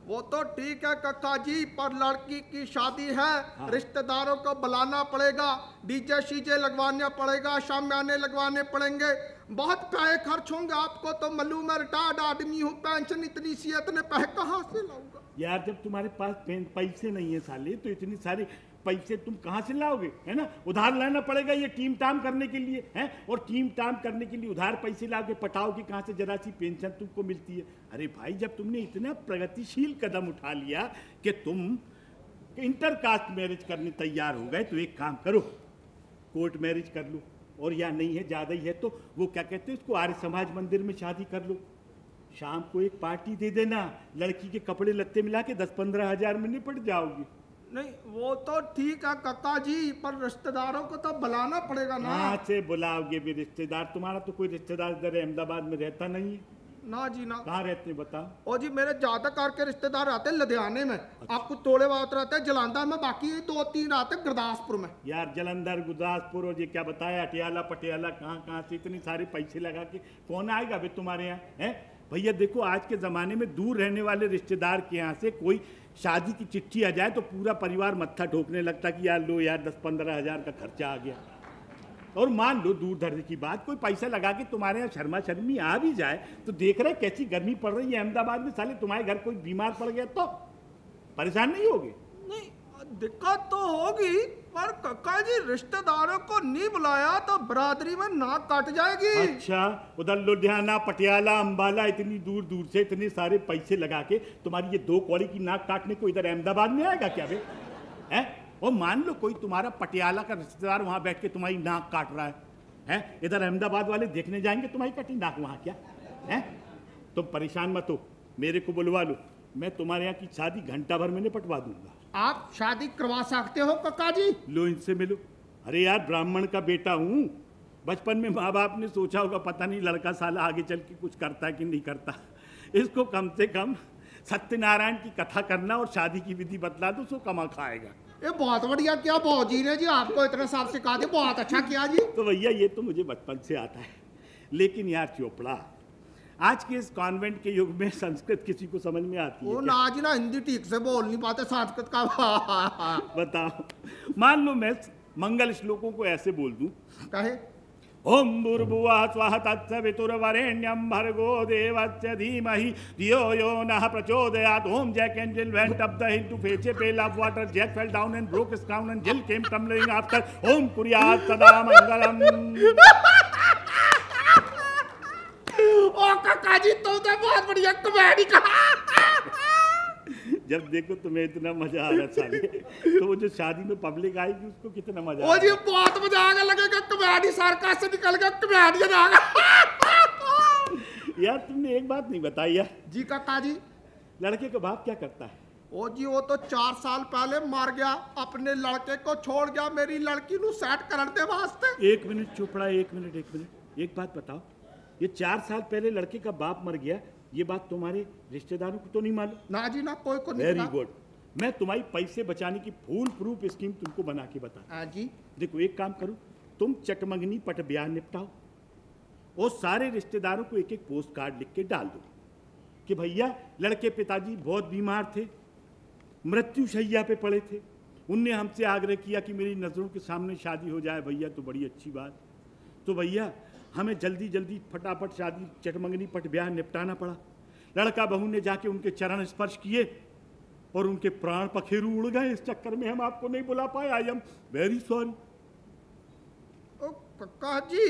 वो तो ठीक है कक्का जी, पर लड़की की शादी है। हाँ। रिश्तेदारों को बुलाना पड़ेगा, डीजे शीजे लगवाना पड़ेगा, शामियाने लगवाने पड़ेंगे, बहुत पैसे खर्च होंगे। आपको तो मालूम है रिटायर्ड आदमी हूँ, पेंशन इतनी सी है, इतने पैसे कहाँ से लाऊंगा? यार जब तुम्हारे पास पैसे नहीं है साले, तो इतनी सारी पैसे तुम कहाँ से लाओगे? है ना, उधार लाना पड़ेगा ये टीम टाम करने के लिए है। और टीम टाम करने के लिए उधार पैसे लाओगे, पटाओगे कहाँ से? जरा सी पेंशन तुमको मिलती है। अरे भाई जब तुमने इतना प्रगतिशील कदम उठा लिया कि तुम इंटरकास्ट मैरिज करने तैयार हो गए, तो एक काम करो, कोर्ट मैरिज कर लो। और या नहीं है, ज़्यादा ही है तो वो क्या कहते हैं उसको, आर्य समाज मंदिर में शादी कर लो। शाम को एक पार्टी दे देना, लड़की के कपड़े लत्ते मिला के 10-15 हजार में निपट जाओगी। नहीं वो तो ठीक है कक्का जी, पर रिश्तेदारों को तो बुलाना पड़ेगा ना। कहाँ से बुलाओगे भी रिश्तेदार? तुम्हारा तो कोई रिश्तेदार इधर अहमदाबाद में रहता नहीं है। ना जी ना। कहाँ रहते बताओ? ओ जी मेरे ज्यादा करके रिश्तेदार रहते हैं लुधियाने में। अच्छा। आपको थोड़े बहुत रहते हैं जलंधर में, बाकी 2-3 आते हैं गुरदासपुर में। यार जलंधर गुरदासपुर और ये क्या बताया, अटियाला पटियाला, कहाँ से इतने सारे पैसे लगा के कौन आएगा भाई तुम्हारे यहाँ? है भैया देखो, आज के ज़माने में दूर रहने वाले रिश्तेदार के यहाँ से कोई शादी की चिट्ठी आ जाए तो पूरा परिवार मत्था ठोकने लगता कि यार लो यार 10-15 हजार का खर्चा आ गया। और मान लो दूर दर्द की बात, कोई पैसा लगा के तुम्हारे यहाँ शर्मा शर्मी आ भी जाए तो देख रहे कैसी गर्मी पड़ रही है अहमदाबाद में, साले तुम्हारे घर कोई बीमार पड़ गया तो परेशान नहीं होगे? नहीं दिक्कत तो होगी, पर कक्का जी रिश्तेदारों को नहीं बुलाया तो बरादरी में नाक काट जाएगी। अच्छा, उधर लुधियाना पटियाला अंबाला इतनी दूर दूर से इतने सारे पैसे लगा के तुम्हारी ये 2 कौड़ी की नाक काटने को इधर अहमदाबाद में आएगा क्या बे? हैं? और मान लो कोई तुम्हारा पटियाला का रिश्तेदार वहां बैठ के तुम्हारी नाक काट रहा है, इधर अहमदाबाद वाले देखने जाएंगे तुम्हारी कटी नाक वहां क्या है? तुम परेशान मत हो, मेरे को बुलवा लो, मैं तुम्हारे यहाँ की शादी घंटा भर में निपटवा दूंगा। आप शादी करवा सकते हो कक्का जी? लो इनसे मिलो। अरे यार ब्राह्मण का बेटा हूँ, बचपन में माँ बाप ने सोचा होगा पता नहीं लड़का साला आगे चल के कुछ करता है कि नहीं करता, इसको कम से कम सत्यनारायण की कथा करना और शादी की विधि बतला दो, सो कमा खाएगा। ये बहुत बढ़िया किया भौजी ने जी, आपको इतना साफ सिखा दिया, बहुत अच्छा किया जी। तो भैया ये तो मुझे बचपन से आता है, लेकिन यार चोपड़ा आज के इस कॉन्वेंट के युग में संस्कृत किसी को समझ में आती है? वो ना जी ना, हिंदी ठीक से बोल नहीं पाते, संस्कृत का बताओ। मान लो मैं मंगल श्लोकों को ऐसे बोल दूं, कहे ओम भूर्भुवः स्वः तत्सवितुर्वरेण्यं भर्गो देवस्य धीमहि धियो यो नः प्रचोदयात्। Om Jack and Jill went up the hill to fetch a pail of water. Jack fell down and broke his crown and Jill came tumbling after. ओम कुर्यात् सदा मंगलम। ओ काका जी तुमने बहुत बढ़िया कॉमेडी कहा। जब देखो तुम्हें इतना मजा आ रहा साले, तो वो जो शादी में पब्लिक आएगी उसको कितना मजा आएगा? जी बहुत मजा आएगा, लगेगा कॉमेडी सार्कास से निकल गया, कॉमेडियन आ गया। यार तुमने एक बात नहीं बताई यार। जी काका जी। लड़के का बाप क्या करता है? ओ जी वो तो 4 साल पहले मर गया, अपने लड़के को छोड़ गया मेरी लड़की नू सेट करने दे वास्ते। 1 मिनट चुप रहा, 1 मिनट, एक बात बताओ, ये 4 साल पहले लड़के का बाप मर गया, ये बात तुम्हारे रिश्तेदारों को तो नहीं मालूम? ना जी ना, कोई को नहीं। वेरी गुड, मैं तुम्हारी पैसे बचाने की फूल प्रूफ स्कीम तुमको बना के बता। हाँ जी। देखो एक काम करो, तुम चटमंगनी पट ब्याह निपटाओ और सारे रिश्तेदारों को एक पोस्ट कार्ड लिख के डाल दो कि भैया लड़के पिताजी बहुत बीमार थे, मृत्यु शैया पे पड़े थे, उनने हमसे आग्रह किया कि मेरी नज़रों के सामने शादी हो जाए भैया, तो बड़ी अच्छी बात, तो भैया हमें जल्दी जल्दी फटाफट शादी चटमंगनी पट ब्याह निपटाना पड़ा। लड़का बहू ने जाके उनके चरण स्पर्श किए और उनके प्राण पखेरु उड़ गए, इस चक्कर में हम आपको नहीं बुला पाए। I am very sorry. ओ कक्का जी,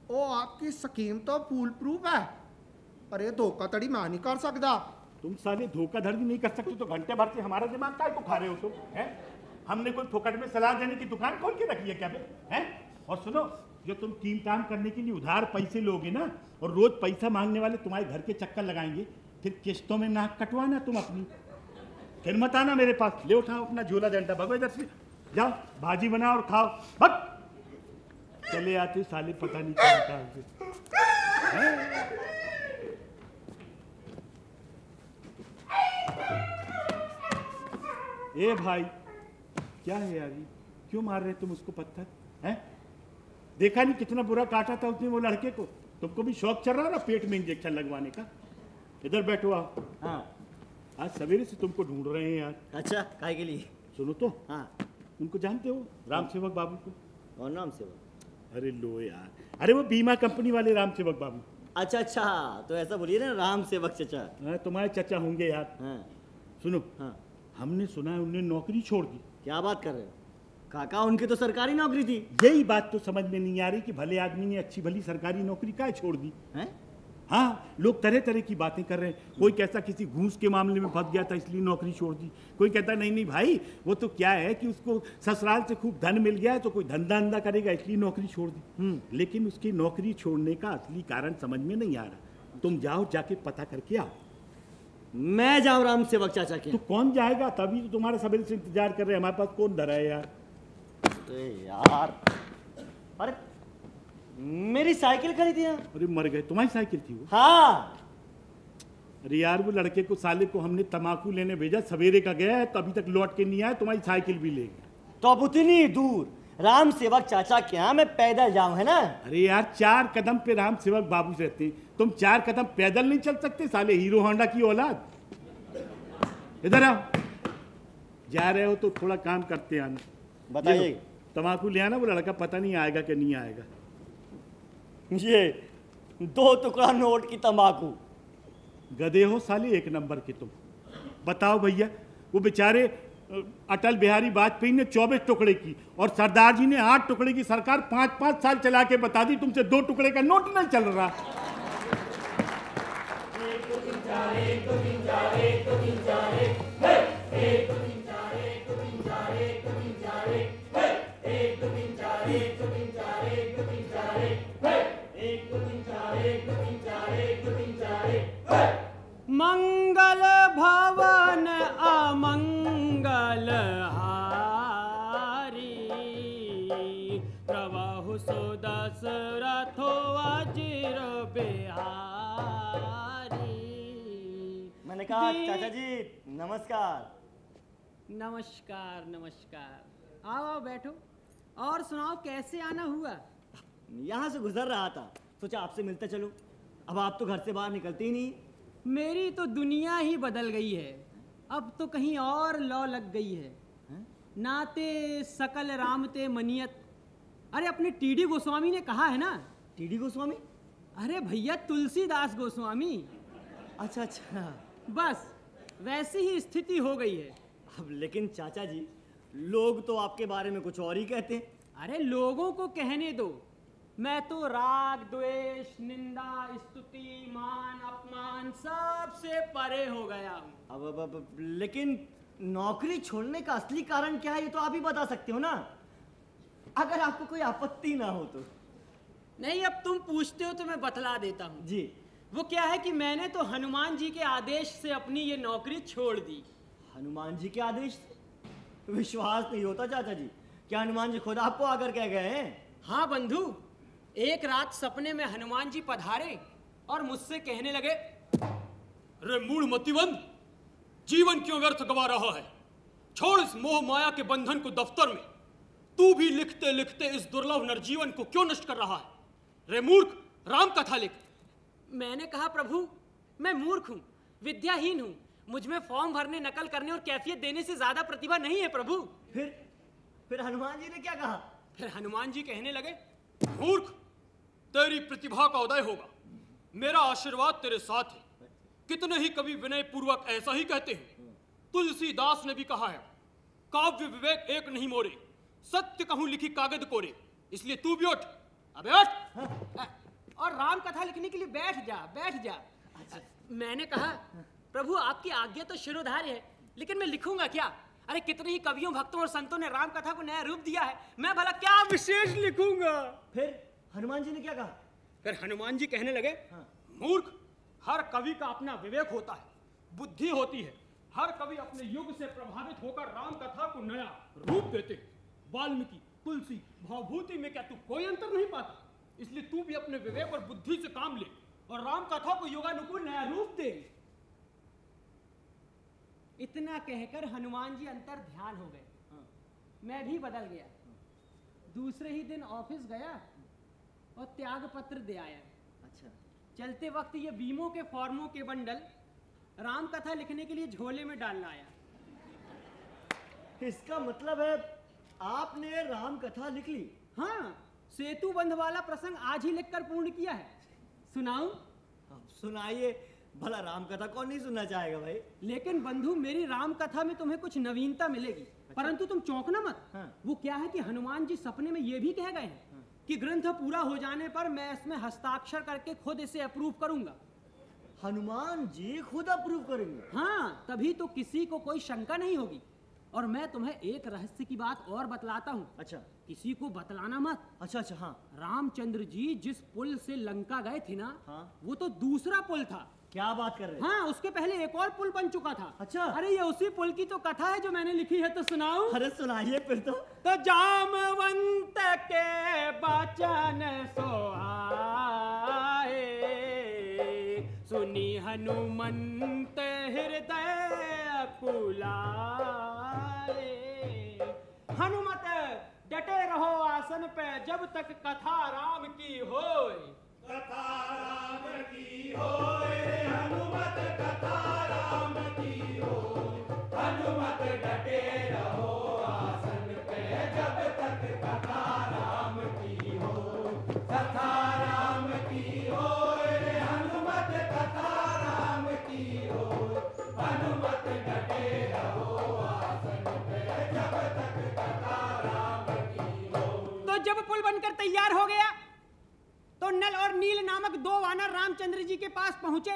ओ आपकी स्कीम तो फूल प्रूफ है, अरे धोखाधड़ी मैं नहीं कर सकता। तुम साले धोखाधड़ी नहीं कर सकते तो घंटे भर से हमारा दिमाग काय को खा रहे हो तुम? हैं? हमने कोई फोकट में सलाह देने की दुकान खोल के रखी है क्या? हैं? और सुनो, जो तुम टीम टाम करने के लिए उधार पैसे लोगे ना और रोज पैसा मांगने वाले तुम्हारे घर के चक्कर लगाएंगे, फिर किस्तों में नाक कटवाना तुम अपनी, फिर मत आना मेरे पास। ले उठाओ अपना झोला डंडा, भगो इधर से, जाओ भाजी बनाओ और खाओ, भग चले आते साले, पता नहीं क्या। ए भाई, क्या है यार ये? क्यों मार रहे तुम उसको पत्थर? हैं? देखा नहीं कितना बुरा काटा था उसने वो लड़के को? तुमको भी शौक चल रहा ना पेट में इंजेक्शन लगवाने का? इधर बैठो आप। हाँ। आज सवेरे से तुमको ढूंढ रहे हैं यार। अच्छा, काहे के लिए? सुनो तो। हाँ। उनको जानते हो, राम सेवक बाबू को? कौन राम सेवक? अरे लो यार, अरे वो बीमा कंपनी वाले राम सेवक बाबू। अच्छा अच्छा, तो ऐसा बोलिए ना, राम सेवक चचा। हाँ, तुम्हारे चचा होंगे यार। हाँ। सुनो। हाँ। हमने सुना है उन्होंने नौकरी छोड़ दी। क्या बात कर रहे हो काका? उनकी तो सरकारी नौकरी थी। यही बात तो समझ में नहीं आ रही कि भले आदमी ने अच्छी भली सरकारी नौकरी काहे छोड़ दी हैं? हाँ, लोग तरह तरह की बातें कर रहे हैं। कोई कहता किसी घूस के मामले में फंस गया था इसलिए नौकरी छोड़ दी। कोई कहता नहीं नहीं भाई, वो तो क्या है कि उसको ससुराल से खूब धन मिल गया है तो कोई धंधा अंधा करेगा इसलिए नौकरी छोड़ दी। लेकिन उसकी नौकरी छोड़ने का असली कारण समझ में नहीं आ रहा। तुम जाओ, जाके पता करके आओ। मैं जाऊं राम सेवक चाचा के? तो कौन जाएगा? तभी तो तुम्हारे सवेरे से इंतजार कर रहे हैं। हमारे पास कौन धरा है यार? यार, अरे मेरी साइकिल खरीदी है। अरे मर गए, तुम्हारी साइकिल थी वो? हाँ। अरे यार, वो लड़के को साले को हमने तमाकू लेने भेजा, सवेरे का गया है तो अभी तक लौट के नहीं आया, तुम्हारी साइकिल भी ले गया। तो अब उतनी दूर राम सेवक चाचा के यहाँ मैं पैदल जाऊं, है ना? अरे यार, 4 कदम पे राम सेवक बाबू रहते हैं, तुम 4 कदम पैदल नहीं चल सकते? साले हीरो होंडा की औलाद। इधर आओ। जा रहे हो तो थोड़ा काम करते आना। बताइए। तमाकू ले आना, वो लड़का पता नहीं आएगा कि नहीं आएगा। ये 2 टुकड़ा नोट की तंबाकू। गधे हो साले, 1 नंबर के तुम। बताओ भैया, वो बेचारे अटल बिहारी वाजपेयी ने 24 टुकड़े की और सरदार जी ने 8 टुकड़े की सरकार 5-5 साल चला के बता दी, तुमसे 2 टुकड़े का नोट नहीं चल रहा। मंगल भवन अमंगल हारी, प्रभु सुदशरथो अजिर बिहारी। मैंने कहा चाचा जी नमस्कार। नमस्कार नमस्कार। आओ आओ बैठो। और सुनाओ, कैसे आना हुआ? यहाँ से गुजर रहा था, सोचा आपसे मिलते चलो। अब आप तो घर से बाहर निकलते ही नहीं। मेरी तो दुनिया ही बदल गई है। अब तो कहीं और लौ लग गई है। नाते सकल रामते मनियत। अरे अपने टीडी गोस्वामी ने कहा है ना। टीडी गोस्वामी? अरे भैया, तुलसीदास गोस्वामी। अच्छा अच्छा। बस वैसी ही स्थिति हो गई है। अब लेकिन चाचा जी, लोग तो आपके बारे में कुछ और ही कहते हैं। अरे लोगों को कहने दो, मैं तो राग द्वेष निंदा स्तुति मान अपमान सबसे परे हो गया हूँ। अब लेकिन नौकरी छोड़ने का असली कारण क्या है ये तो आप ही बता सकते हो ना, अगर आपको कोई आपत्ति ना हो तो। नहीं, अब तुम पूछते हो तो मैं बतला देता हूँ जी। वो क्या है कि मैंने तो हनुमान जी के आदेश से अपनी ये नौकरी छोड़ दी। हनुमान जी के आदेश से? विश्वास नहीं होता चाचा जी, क्या हनुमान जी खुद आपको आकर कह गए हैं? हाँ बंधु, एक रात सपने में हनुमान जी पधारे और मुझसे कहने लगे, रे मूढ़ मतिवंत, जीवन क्यों व्यर्थ गवा रहा है? छोड़ इस मोह माया के बंधन को दफ्तर में। तू भी लिखते लिखते इस दुर्लभ नरजीवन को क्यों नष्ट कर रहा है? रे मूर्ख, राम कथा लिख। मैंने कहा, प्रभु मैं मूर्ख हूँ, विद्याहीन हूँ, मुझ में फॉर्म भरने, नकल करने और कैफियत देने से ज्यादा प्रतिभा नहीं है प्रभु। फिर हनुमान जी ने क्या कहा? फिर हनुमान जी कहने लगे, मूर्ख, तेरी प्रतिभा का उदय होगा, मेरा आशीर्वाद तेरे साथ है। कितने ही कवि विनय पूर्वक ऐसा ही कहते हैं। तुलसीदास ने भी कहा है, काव्य विवेक एक नहीं मोरे, सत्य कहूं लिखी कागज कोरे। इसलिए तू भी उठ, अबे उठ। और राम कथा लिखने के लिए बैठ जा, बैठ जा। मैंने कहा, प्रभु आपकी आज्ञा तो शिरोधार्य है, लेकिन मैं लिखूंगा क्या? अरे कितने ही कवियों, भक्तों और संतों ने राम कथा को नया रूप दिया है, मैं भला क्या विशेष लिखूंगा? फिर हनुमान जी ने क्या कहा? फिर हनुमान जी कहने लगे, मूर्ख, हर कवि का अपना विवेक होता है, बुद्धि होती है। हर कवि अपने युग से प्रभावित होकर राम कथा को नया रूप देते हैं। वाल्मीकि, तुलसी, भावभूति में क्या तू कोई अंतर नहीं पाता? इसलिए तू भी अपने विवेक और बुद्धि से काम ले और राम कथा को योगानुकूल नया रूप दे। इतना कहकर हनुमान जी अंतर ध्यान हो गए। मैं भी बदल गया। दूसरे ही दिन ऑफिस गया और त्याग पत्र दे आया। अच्छा। चलते वक्त ये बीमों के फॉर्मों के बंडल राम कथा लिखने के लिए झोले में डालना आया। इसका मतलब है आपने राम कथा लिख ली? हाँ, सेतु बंध वाला प्रसंग आज ही लिखकर पूर्ण किया है। सुनाऊं? सुनाइए। भला राम कथा कौन नहीं सुनना चाहेगा भाई। लेकिन बंधु, मेरी राम कथा में तुम्हें कुछ नवीनता मिलेगी। परंतु तुम चौंकना मत। वो क्या है कि हनुमान जी सपने में ये भी कह गए हैं कि ग्रंथ पूरा हो जाने पर मैं इसमें हस्ताक्षर करके खुद इसे अप्रूव करूंगा। हनुमान जी खुद अप्रूव करेंगे? हाँ, तभी तो किसी को कोई शंका नहीं होगी। और मैं तुम्हें एक रहस्य की बात और बतलाता हूँ। अच्छा। किसी को बतलाना मत। अच्छा अच्छा। हाँ। रामचंद्र जी जिस पुल से लंका गए थे ना, हाँ। वो तो दूसरा पुल था। क्या बात कर रहे हैं? हाँ, उसके पहले एक और पुल बन चुका था। अच्छा। अरे ये उसी पुल की तो कथा है जो मैंने लिखी है, तो सुनाऊं? अरे सुनाइए फिर तो। जामवंत के बचन सोहाए, सुनी हनुमंत हृदय कुलाए। हनुमत डटे रहो आसन पे जब तक कथा राम की होए। कथा राम की होए, हनुमत कथा राम की हो। हनुमत डटे रहो आसन पे जब तक कथा राम की हो। कथा राम की होए, हनुमत कथा राम की हो। हनुमत डटे रहो आसन पे जब तक कथा राम की हो। तो जब पुल बनकर तैयार हो गया तो नल और नील नामक दो वानर रामचंद्र जी के पास पहुंचे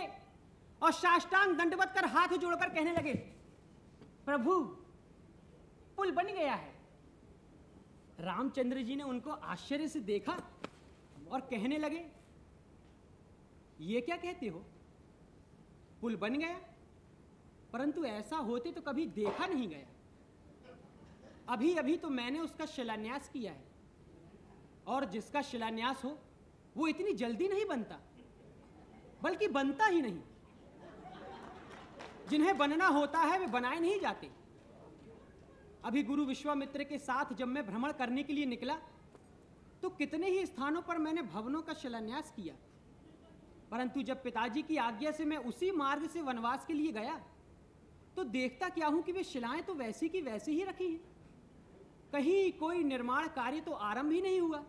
और साष्टांग दंडवत कर हाथ जोड़कर कहने लगे, प्रभु पुल बन गया है। रामचंद्र जी ने उनको आश्चर्य से देखा और कहने लगे, ये क्या कहते हो? पुल बन गया, परंतु ऐसा होते तो कभी देखा नहीं गया। अभी अभी तो मैंने उसका शिलान्यास किया है, और जिसका शिलान्यास हो वो इतनी जल्दी नहीं बनता, बल्कि बनता ही नहीं। जिन्हें बनना होता है वे बनाए नहीं जाते। अभी गुरु विश्वामित्र के साथ जब मैं भ्रमण करने के लिए निकला तो कितने ही स्थानों पर मैंने भवनों का शिलान्यास किया, परंतु जब पिताजी की आज्ञा से मैं उसी मार्ग से वनवास के लिए गया तो देखता क्या हूं कि वे शिलाएं तो वैसी की वैसी ही रखी हैं। कहीं कोई निर्माण कार्य तो आरंभ ही नहीं हुआ।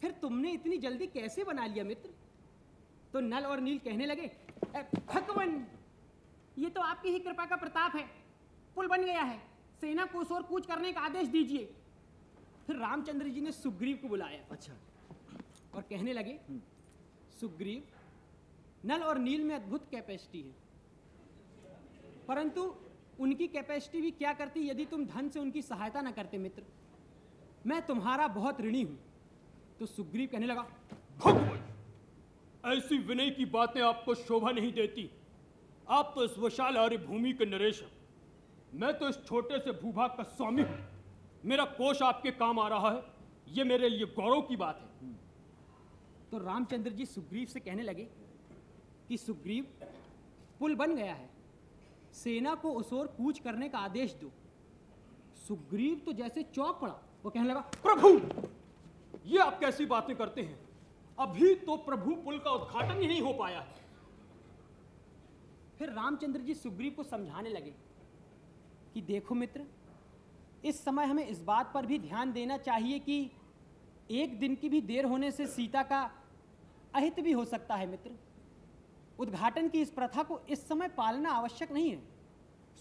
फिर तुमने इतनी जल्दी कैसे बना लिया मित्र? तो नल और नील कहने लगे, भगवान ये तो आपकी ही कृपा का प्रताप है। पुल बन गया है, सेना को उस ओर कूच करने का आदेश दीजिए। फिर रामचंद्र जी ने सुग्रीव को बुलाया। अच्छा। और कहने लगे, सुग्रीव, नल और नील में अद्भुत कैपेसिटी है, परंतु उनकी कैपेसिटी भी क्या करती यदि तुम धन से उनकी सहायता न करते मित्र। मैं तुम्हारा बहुत ऋणी हूं। तो सुग्रीव कहने लगा, भगवान, ऐसी विनय की बातें आपको शोभा नहीं देती। आप तो इस विशाल आर्य भूमि के नरेश हैं, मैं तो इस छोटे से भूभाग का स्वामी हूं। मेरा कोष आपके काम आ रहा है, ये मेरे लिए गौरव की बात है। तो रामचंद्र जी सुग्रीव से कहने लगे कि सुग्रीव, पुल बन गया है, सेना को उस ओर कूच करने का आदेश दो। सुग्रीव तो जैसे चौंक पड़ा। वो कहने लगा, प्रभु ये आप कैसी बातें करते हैं? अभी तो प्रभु पुल का उद्घाटन ही नहीं हो पाया। फिर रामचंद्र जी सुग्रीव को समझाने लगे कि देखो मित्र, इस समय हमें इस बात पर भी ध्यान देना चाहिए कि एक दिन की भी देर होने से सीता का अहित भी हो सकता है मित्र। उद्घाटन की इस प्रथा को इस समय पालना आवश्यक नहीं है।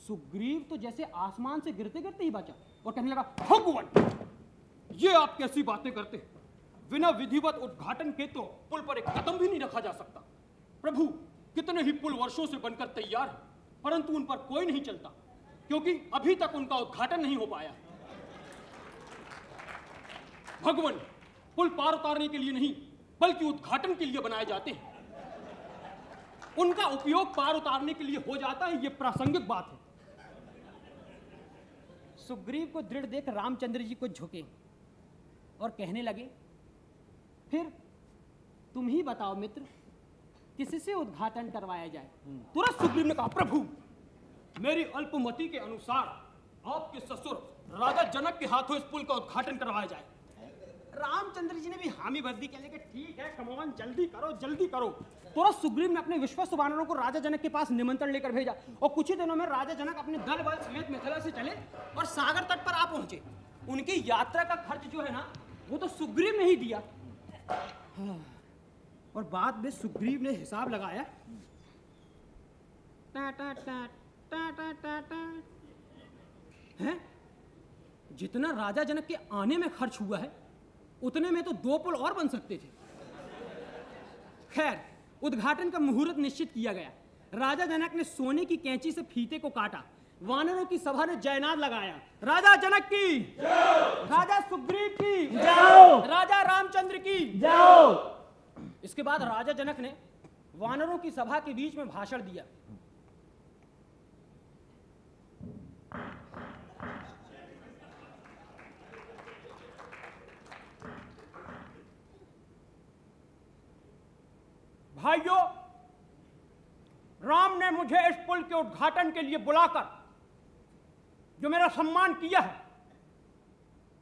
सुग्रीव तो जैसे आसमान से गिरते गिरते ही बचा और कहने लगा, भगवान ये आप कैसी बातें करते हैं? बिना विधिवत उद्घाटन के तो पुल पर एक कदम भी नहीं रखा जा सकता। प्रभु कितने ही पुल वर्षों से बनकर तैयार हैं, परंतु उन पर कोई नहीं चलता, क्योंकि अभी तक उनका उद्घाटन नहीं हो पाया। भगवान पुल पार उतारने के लिए नहीं बल्कि उद्घाटन के लिए बनाए जाते हैं। उनका उपयोग पार उतारने के लिए हो जाता है, यह प्रासंगिक बात है। सुग्रीव को दृढ़ देख रामचंद्र जी को झुके और कहने लगे, फिर तुम ही बताओ मित्र, किससे उद्घाटन करवाया जाए? तुरंत सुग्रीव ने कहा, प्रभु मेरी अल्पमति के अनुसार आपके ससुर राजा जनक के हाथों इस पुल का उद्घाटन करवाया जाए। रामचंद्र जी ने भी हामी भर दी, कहने के ठीक है, कमोन जल्दी करो जल्दी करो। तुरंत सुग्रीव ने अपने विश्वस्त वानरों को राजा जनक के पास निमंत्रण लेकर भेजा और कुछ ही दिनों में राजा जनक अपने दल बल समेत मिथिला से चले और सागर तट पर आ पहुंचे। उनकी यात्रा का खर्च जो है ना, वो तो सुग्रीव ने ही दिया। और बाद में सुग्रीव ने हिसाब लगाया, टा टा टा टा टा टा टा, हैं? जितना राजा जनक के आने में खर्च हुआ है उतने में तो 2 पुल और बन सकते थे। खैर, उद्घाटन का मुहूर्त निश्चित किया गया। राजा जनक ने सोने की कैंची से फीते को काटा, वानरों की सभा ने जयनाद लगाया, राजा जनक की जाओ, राजा सुग्रीव की जाओ, राजा रामचंद्र की जाओ। इसके बाद राजा जनक ने वानरों की सभा के बीच में भाषण दिया। भाइयों, राम ने मुझे इस पुल के उद्घाटन के लिए बुलाकर जो मेरा सम्मान किया है,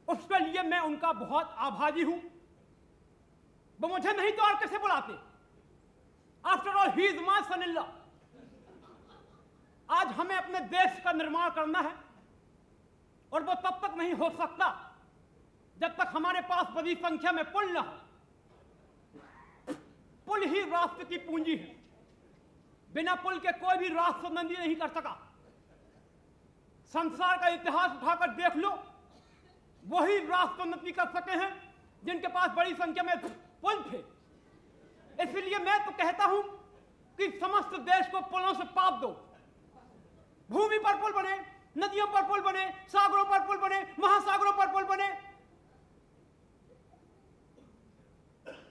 उसके लिए मैं उनका बहुत आभारी हूं। वो मुझे नहीं तो और कैसे बुलाते? After all he is my son in law. आज हमें अपने देश का निर्माण करना है और वो तब तक नहीं हो सकता जब तक हमारे पास बड़ी संख्या में पुल न हो। पुल ही राष्ट्र की पूंजी है। बिना पुल के कोई भी राष्ट्र उन्नति नहीं कर सका। संसार का इतिहास उठाकर देख लो, वही राष्ट्र उन्नति कर सके हैं जिनके पास बड़ी संख्या में पुल थे। इसलिए मैं तो कहता हूं कि समस्त देश को पुलों से पाप दो। भूमि पर पुल बने, नदियों पर पुल बने, सागरों पर पुल बने, महासागरों पर पुल बने,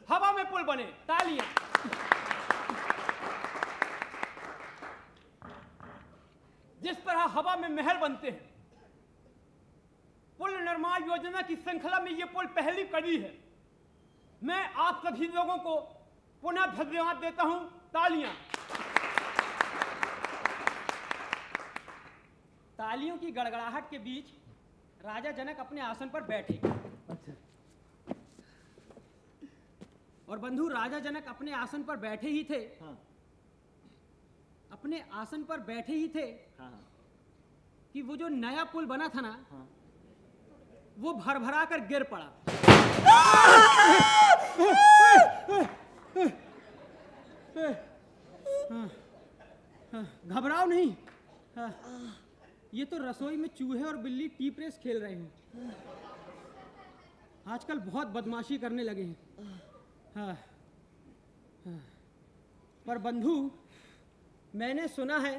हवा में पुल बने। तालियां। जिस तरह हवा में महल बनते हैं, पुल निर्माण योजना की श्रृंखला में यह पुल पहली कड़ी है। मैं आप सभी लोगों को पुनः धन्यवाद देता हूं। तालियां। तालियों की गड़गड़ाहट के बीच राजा जनक अपने आसन पर बैठे। और बंधु, राजा जनक अपने आसन पर बैठे ही थे। हाँ। अपने आसन पर बैठे ही थे। हाँ। कि वो जो नया पुल बना था ना, हाँ। वो भरभरा कर गिर पड़ा। घबराओ नहीं। ये तो रसोई में चूहे और बिल्ली टीप रेस खेल रहे हैं। आजकल बहुत बदमाशी करने लगे हैं। हाँ। हाँ। पर बंधु, मैंने सुना है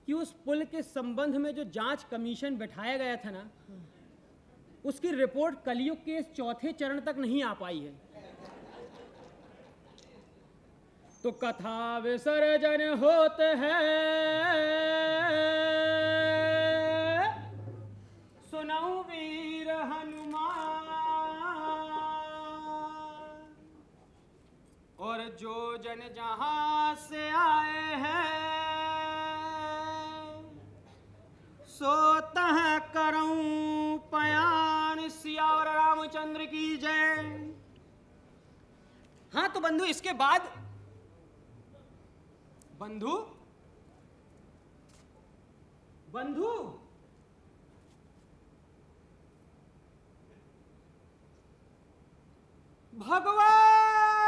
कि उस पुल के संबंध में जो जांच कमीशन बैठाया गया था ना, उसकी रिपोर्ट कलयुग के इस 4थे चरण तक नहीं आ पाई है। तो कथा विसर्जन होते हैं, सुनाऊं वीर हनुमान, और जो जन जहां से आए हैं, सोता है करूं पयान, सियावर रामचंद्र की जय। हाँ तो बंधु, इसके बाद बंधु बंधु भगवान,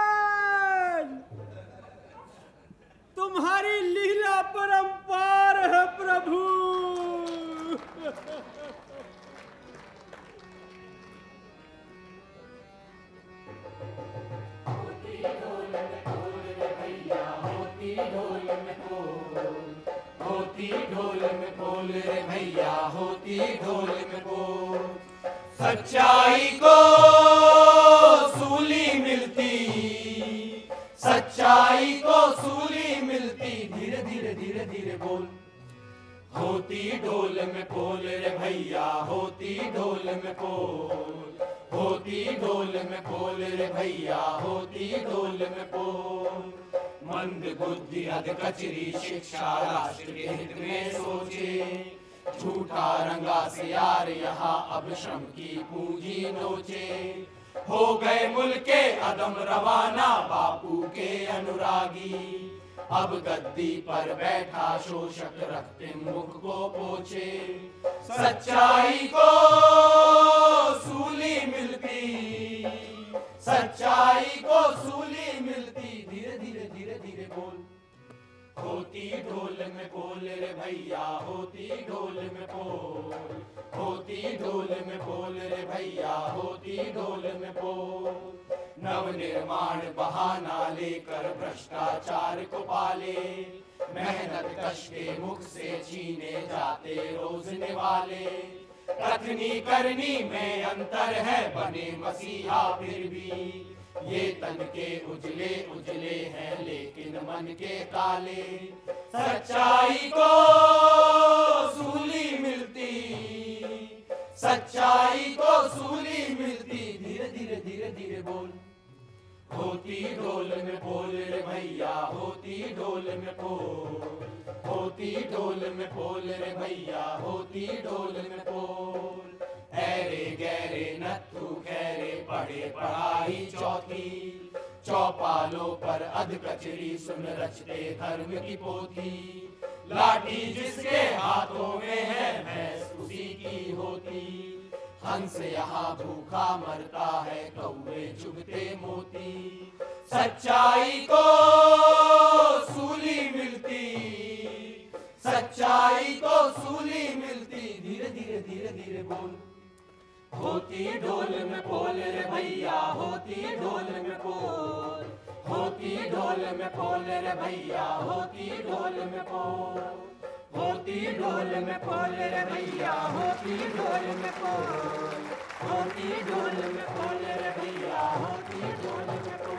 तुम्हारी लीला परंपार है प्रभु। होती ढोल में बोल रे भैया, होती ढोल में बोल। सच्चाई को सूली मिलती, सच्चाई को सूली मिलती, धीरे धीरे धीरे धीरे बोल। होती ढोल में बोल रे भैया, होती ढोल में बोल। होती ढोल में बोल रे भैया, होती ढोल में बोल। मंद बुद्धि अध कचरी शिक्षा राष्ट्र के हित में सोचे। झूठा रंगा से यार यहाँ अब श्रम की पूंजी नोचे। हो गए मुल्क के अदम रवाना बापू के अनुरागी। अब गद्दी पर बैठा शोषक रखते मुख को पोछे। सच्चाई को सूली मिलती, सच्चाई को सूली मिलती। धीरे धीरे धीरे धीरे बोल। होती ढोल में बोल रे भैया, होती ढोल में बोल। होती ढोल में बोल रे भैया, होती ढोल में बोल। नव निर्माण बहाना लेकर भ्रष्टाचार को पाले। मेहनत कश के मुख से छीने जाते रोजने वाले। कथनी करनी में अंतर है बने मसीहा फिर भी। ये तन के उजले उजले हैं लेकिन मन के काले। सच्चाई को सूली मिलती, सच्चाई को सूली मिलती। धीरे धीरे धीरे धीरे बोल। होती ढोल में बोल रे भैया, होती ढोल में बोल। होती ढोल में बोल रे भैया, होती ढोल में बोल। ऐरे गहरे नत्थु खैरे पढ़े पढ़ाई चौथी। चौपालों पर अध कचरी सुन रचते धर्म की पोथी। लाठी जिसके हाथों में है भैंस उसी की होती। हंस यहाँ भूखा मरता है कौवे चुगते मोती। सच्चाई को सूली मिलती, सच्चाई को सूली मिलती। धीरे धीरे धीरे धीरे बोल। होती ढोल में बोल रे भैया, होती ढोल में बोल। होती ढोल में बोल रे भैया, होती ढोल में बोल। होती ढोल में बोल रे भैया, होती ढोल में बोल। होती ढोल में बोल रे भैया, होती ढोल में बोल।